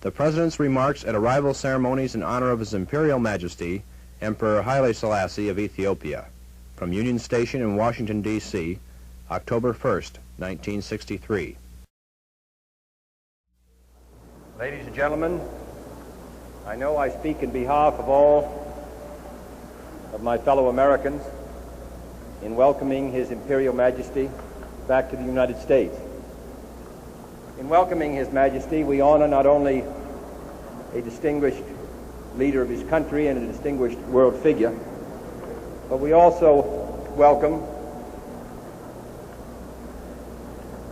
The President's remarks at arrival ceremonies in honor of His Imperial Majesty, Emperor Haile Selassie of Ethiopia, from Union Station in Washington, D.C., October 1st, 1963. Ladies and gentlemen, I know I speak in behalf of all of my fellow Americans in welcoming His Imperial Majesty back to the United States. In welcoming His Majesty, we honor not only a distinguished leader of his country and a distinguished world figure, but we also welcome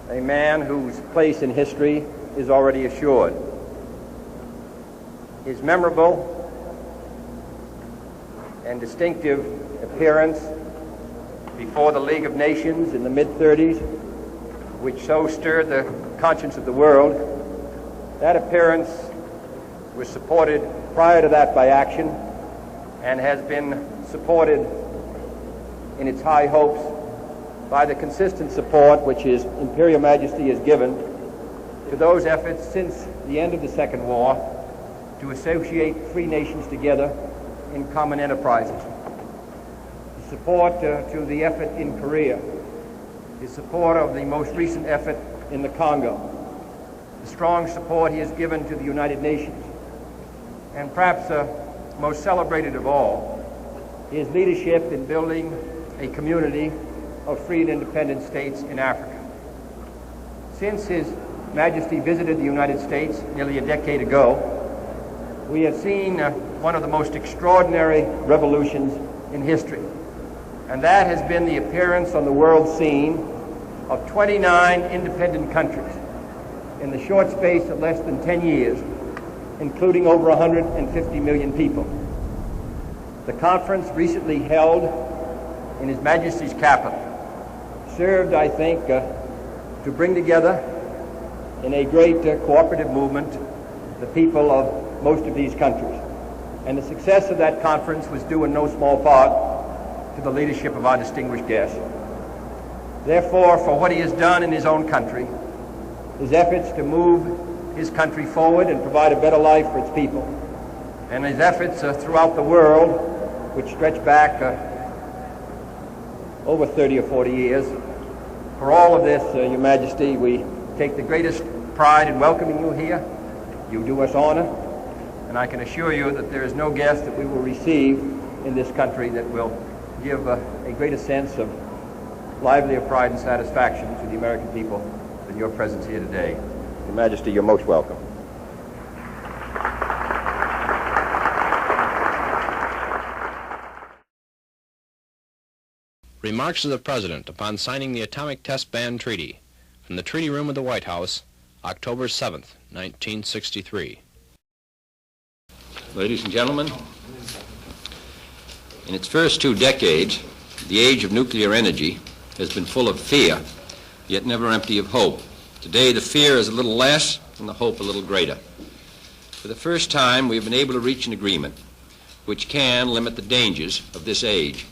a man whose place in history is already assured. His memorable and distinctive appearance before the League of Nations in the mid-30s, which so stirred the conscience of the world, that appearance was supported prior to that by action and has been supported in its high hopes by the consistent support which His Imperial Majesty has given to those efforts since the end of the Second War to associate free nations together in common enterprises. His support to the effort in Korea, his support of the most recent effort in the Congo, the strong support he has given to the United Nations, and perhaps most celebrated of all, his leadership in building a community of free and independent states in Africa. Since His Majesty visited the United States nearly a decade ago, we have seen one of the most extraordinary revolutions in history, and that has been the appearance on the world scene of 29 independent countries in the short space of less than 10 years, including over 150 million people. The conference recently held in His Majesty's capital served, I think, to bring together in a great cooperative movement the people of most of these countries. And the success of that conference was due in no small part to the leadership of our distinguished guest. Therefore, for what he has done in his own country, his efforts to move his country forward and provide a better life for its people, and his efforts throughout the world, which stretch back over 30 or 40 years, for all of this, Your Majesty, we take the greatest pride in welcoming you here. You do us honor, and I can assure you that there is no guest that we will receive in this country that will give a greater sense of livelier pride and satisfaction to the American people than your presence here today. Your Majesty, you're most welcome. Remarks of the President upon signing the Atomic Test Ban Treaty from the Treaty Room of the White House, October 7th, 1963. Ladies and gentlemen, in its first 2 decades, the age of nuclear energy has been full of fear, yet never empty of hope. Today, the fear is a little less and the hope a little greater. For the first time, we have been able to reach an agreement which can limit the dangers of this age.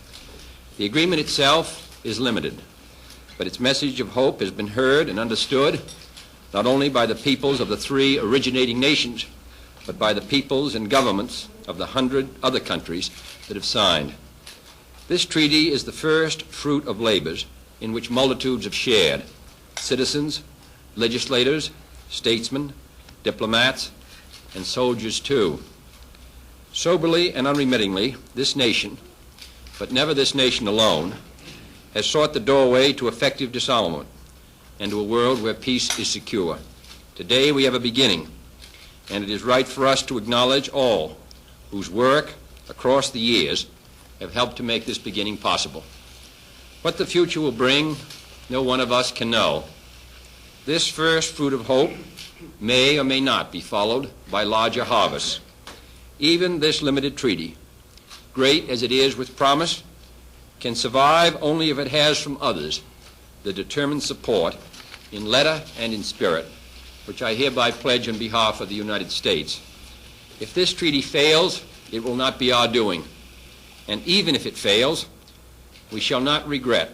The agreement itself is limited, but its message of hope has been heard and understood not only by the peoples of the 3 originating nations, but by the peoples and governments of the 100 other countries that have signed. This treaty is the first fruit of labors in which multitudes have shared: citizens, legislators, statesmen, diplomats, and soldiers too. Soberly and unremittingly, this nation, but never this nation alone, has sought the doorway to effective disarmament and to a world where peace is secure. Today we have a beginning, and it is right for us to acknowledge all whose work across the years have helped to make this beginning possible. What the future will bring, no one of us can know. This first fruit of hope may or may not be followed by larger harvests. Even this limited treaty, great as it is with promise, can survive only if it has from others the determined support in letter and in spirit, which I hereby pledge on behalf of the United States. If this treaty fails, it will not be our doing. And even if it fails, we shall not regret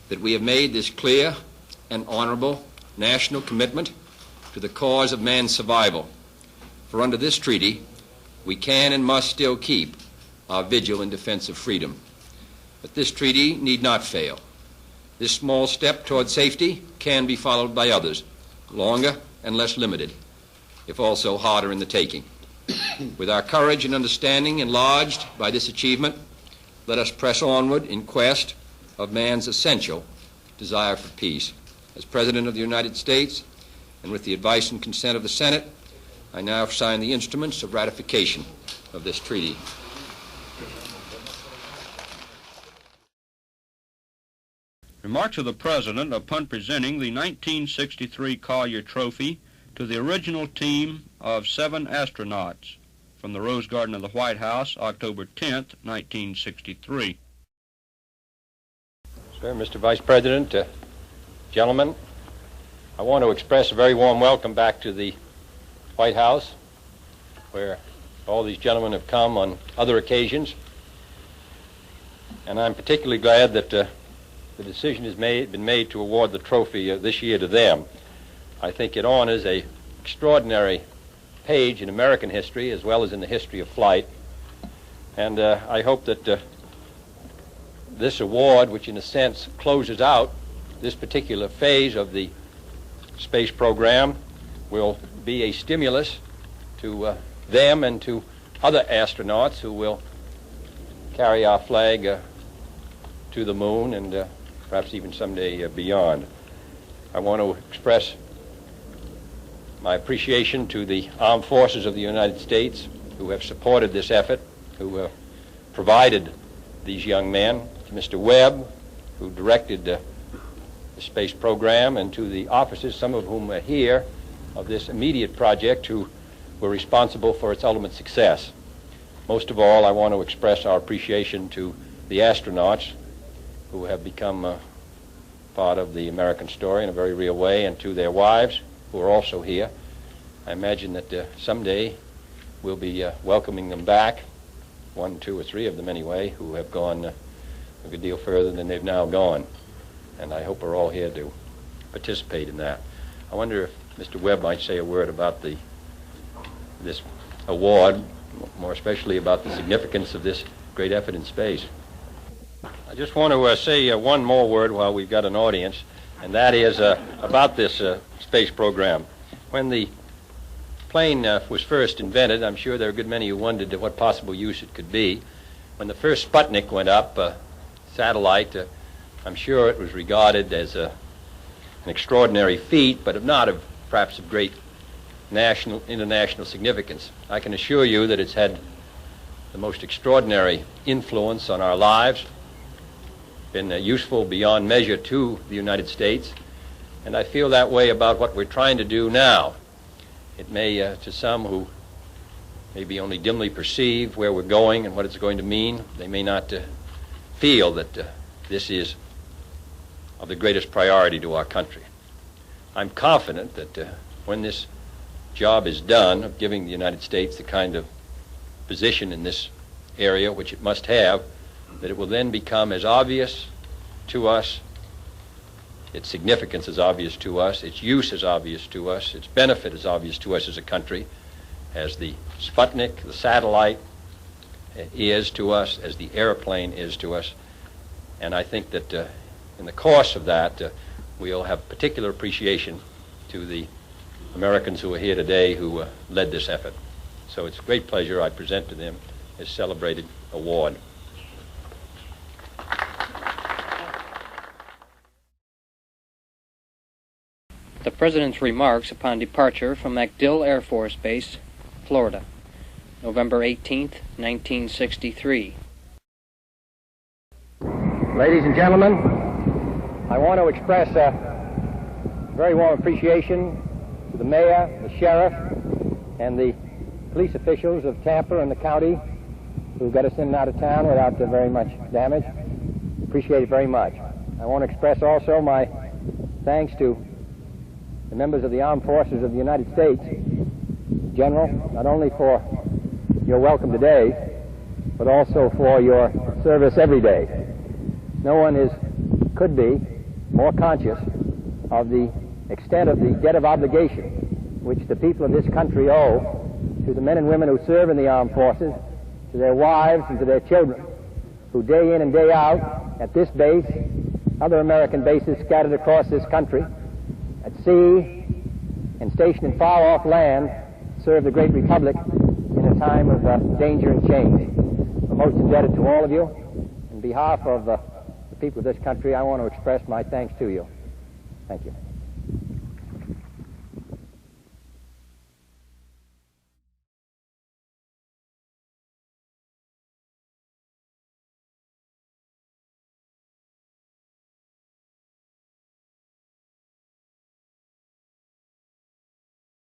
that we have made this clear and honorable national commitment to the cause of man's survival. For under this treaty, we can and must still keep our vigil in defense of freedom. But this treaty need not fail. This small step toward safety can be followed by others, longer and less limited, if also harder in the taking. With our courage and understanding enlarged by this achievement, let us press onward in quest of man's essential desire for peace. As President of the United States, and with the advice and consent of the Senate, I now sign the instruments of ratification of this treaty. Remarks of the President upon presenting the 1963 Collier Trophy to the original team of 7 astronauts from the Rose Garden of the White House, October 10th, 1963. Sir, Mr. Vice President, gentlemen, I want to express a very warm welcome back to the White House, where all these gentlemen have come on other occasions. And I'm particularly glad that the decision has been made to award the trophy this year to them. I think it honors an extraordinary page in American history as well as in the history of flight. And I hope that this award, which in a sense closes out this particular phase of the space program, will be a stimulus to them and to other astronauts who will carry our flag to the moon and perhaps even someday beyond. I want to express my appreciation to the armed forces of the United States who have supported this effort, who have provided these young men, to Mr. Webb, who directed the space program, and to the officers, some of whom are here, of this immediate project who were responsible for its ultimate success. Most of all, I want to express our appreciation to the astronauts who have become part of the American story in a very real way, and to their wives who are also here. I imagine that someday we'll be welcoming them back, 1, 2, or 3 of them anyway, who have gone a good deal further than they've now gone. And I hope we're all here to participate in that. I wonder if Mr. Webb might say a word about this award, more especially about the significance of this great effort in space. I just want to say one more word while we've got an audience, and that is about this space program. When the plane was first invented, I'm sure there are a good many who wondered what possible use it could be. When the first Sputnik went up, satellite, I'm sure it was regarded as an extraordinary feat, but perhaps of great international significance. I can assure you that it's had the most extraordinary influence on our lives, been useful beyond measure to the United States, and I feel that way about what we're trying to do now. It may, to some who maybe only dimly perceive where we're going and what it's going to mean, they may not feel that this is of the greatest priority to our country. I'm confident that when this job is done of giving the United States the kind of position in this area which it must have, that it will then become as obvious to us, its significance is obvious to us, its use is obvious to us, its benefit is obvious to us as a country, as the Sputnik, the satellite, is to us, as the airplane is to us. And I think that in the course of that, we'll have particular appreciation to the Americans who are here today who led this effort. So it's a great pleasure I present to them this celebrated award. The President's remarks upon departure from MacDill Air Force Base, Florida. November 18th, 1963. Ladies and gentlemen, I want to express a very warm appreciation to the mayor, the sheriff, and the police officials of Tampa and the county who got us in and out of town without very much damage. Appreciate it very much. I want to express also my thanks to the members of the Armed Forces of the United States, General, not only for your welcome today, but also for your service every day. No one could be more conscious of the extent of the debt of obligation which the people of this country owe to the men and women who serve in the armed forces, to their wives and to their children, who day in and day out at this base, other American bases scattered across this country, at sea and stationed in far-off land, serve the great republic in a time of danger and change. I'm most indebted to all of you. On behalf of the people of this country, I want to express my thanks to you. Thank you.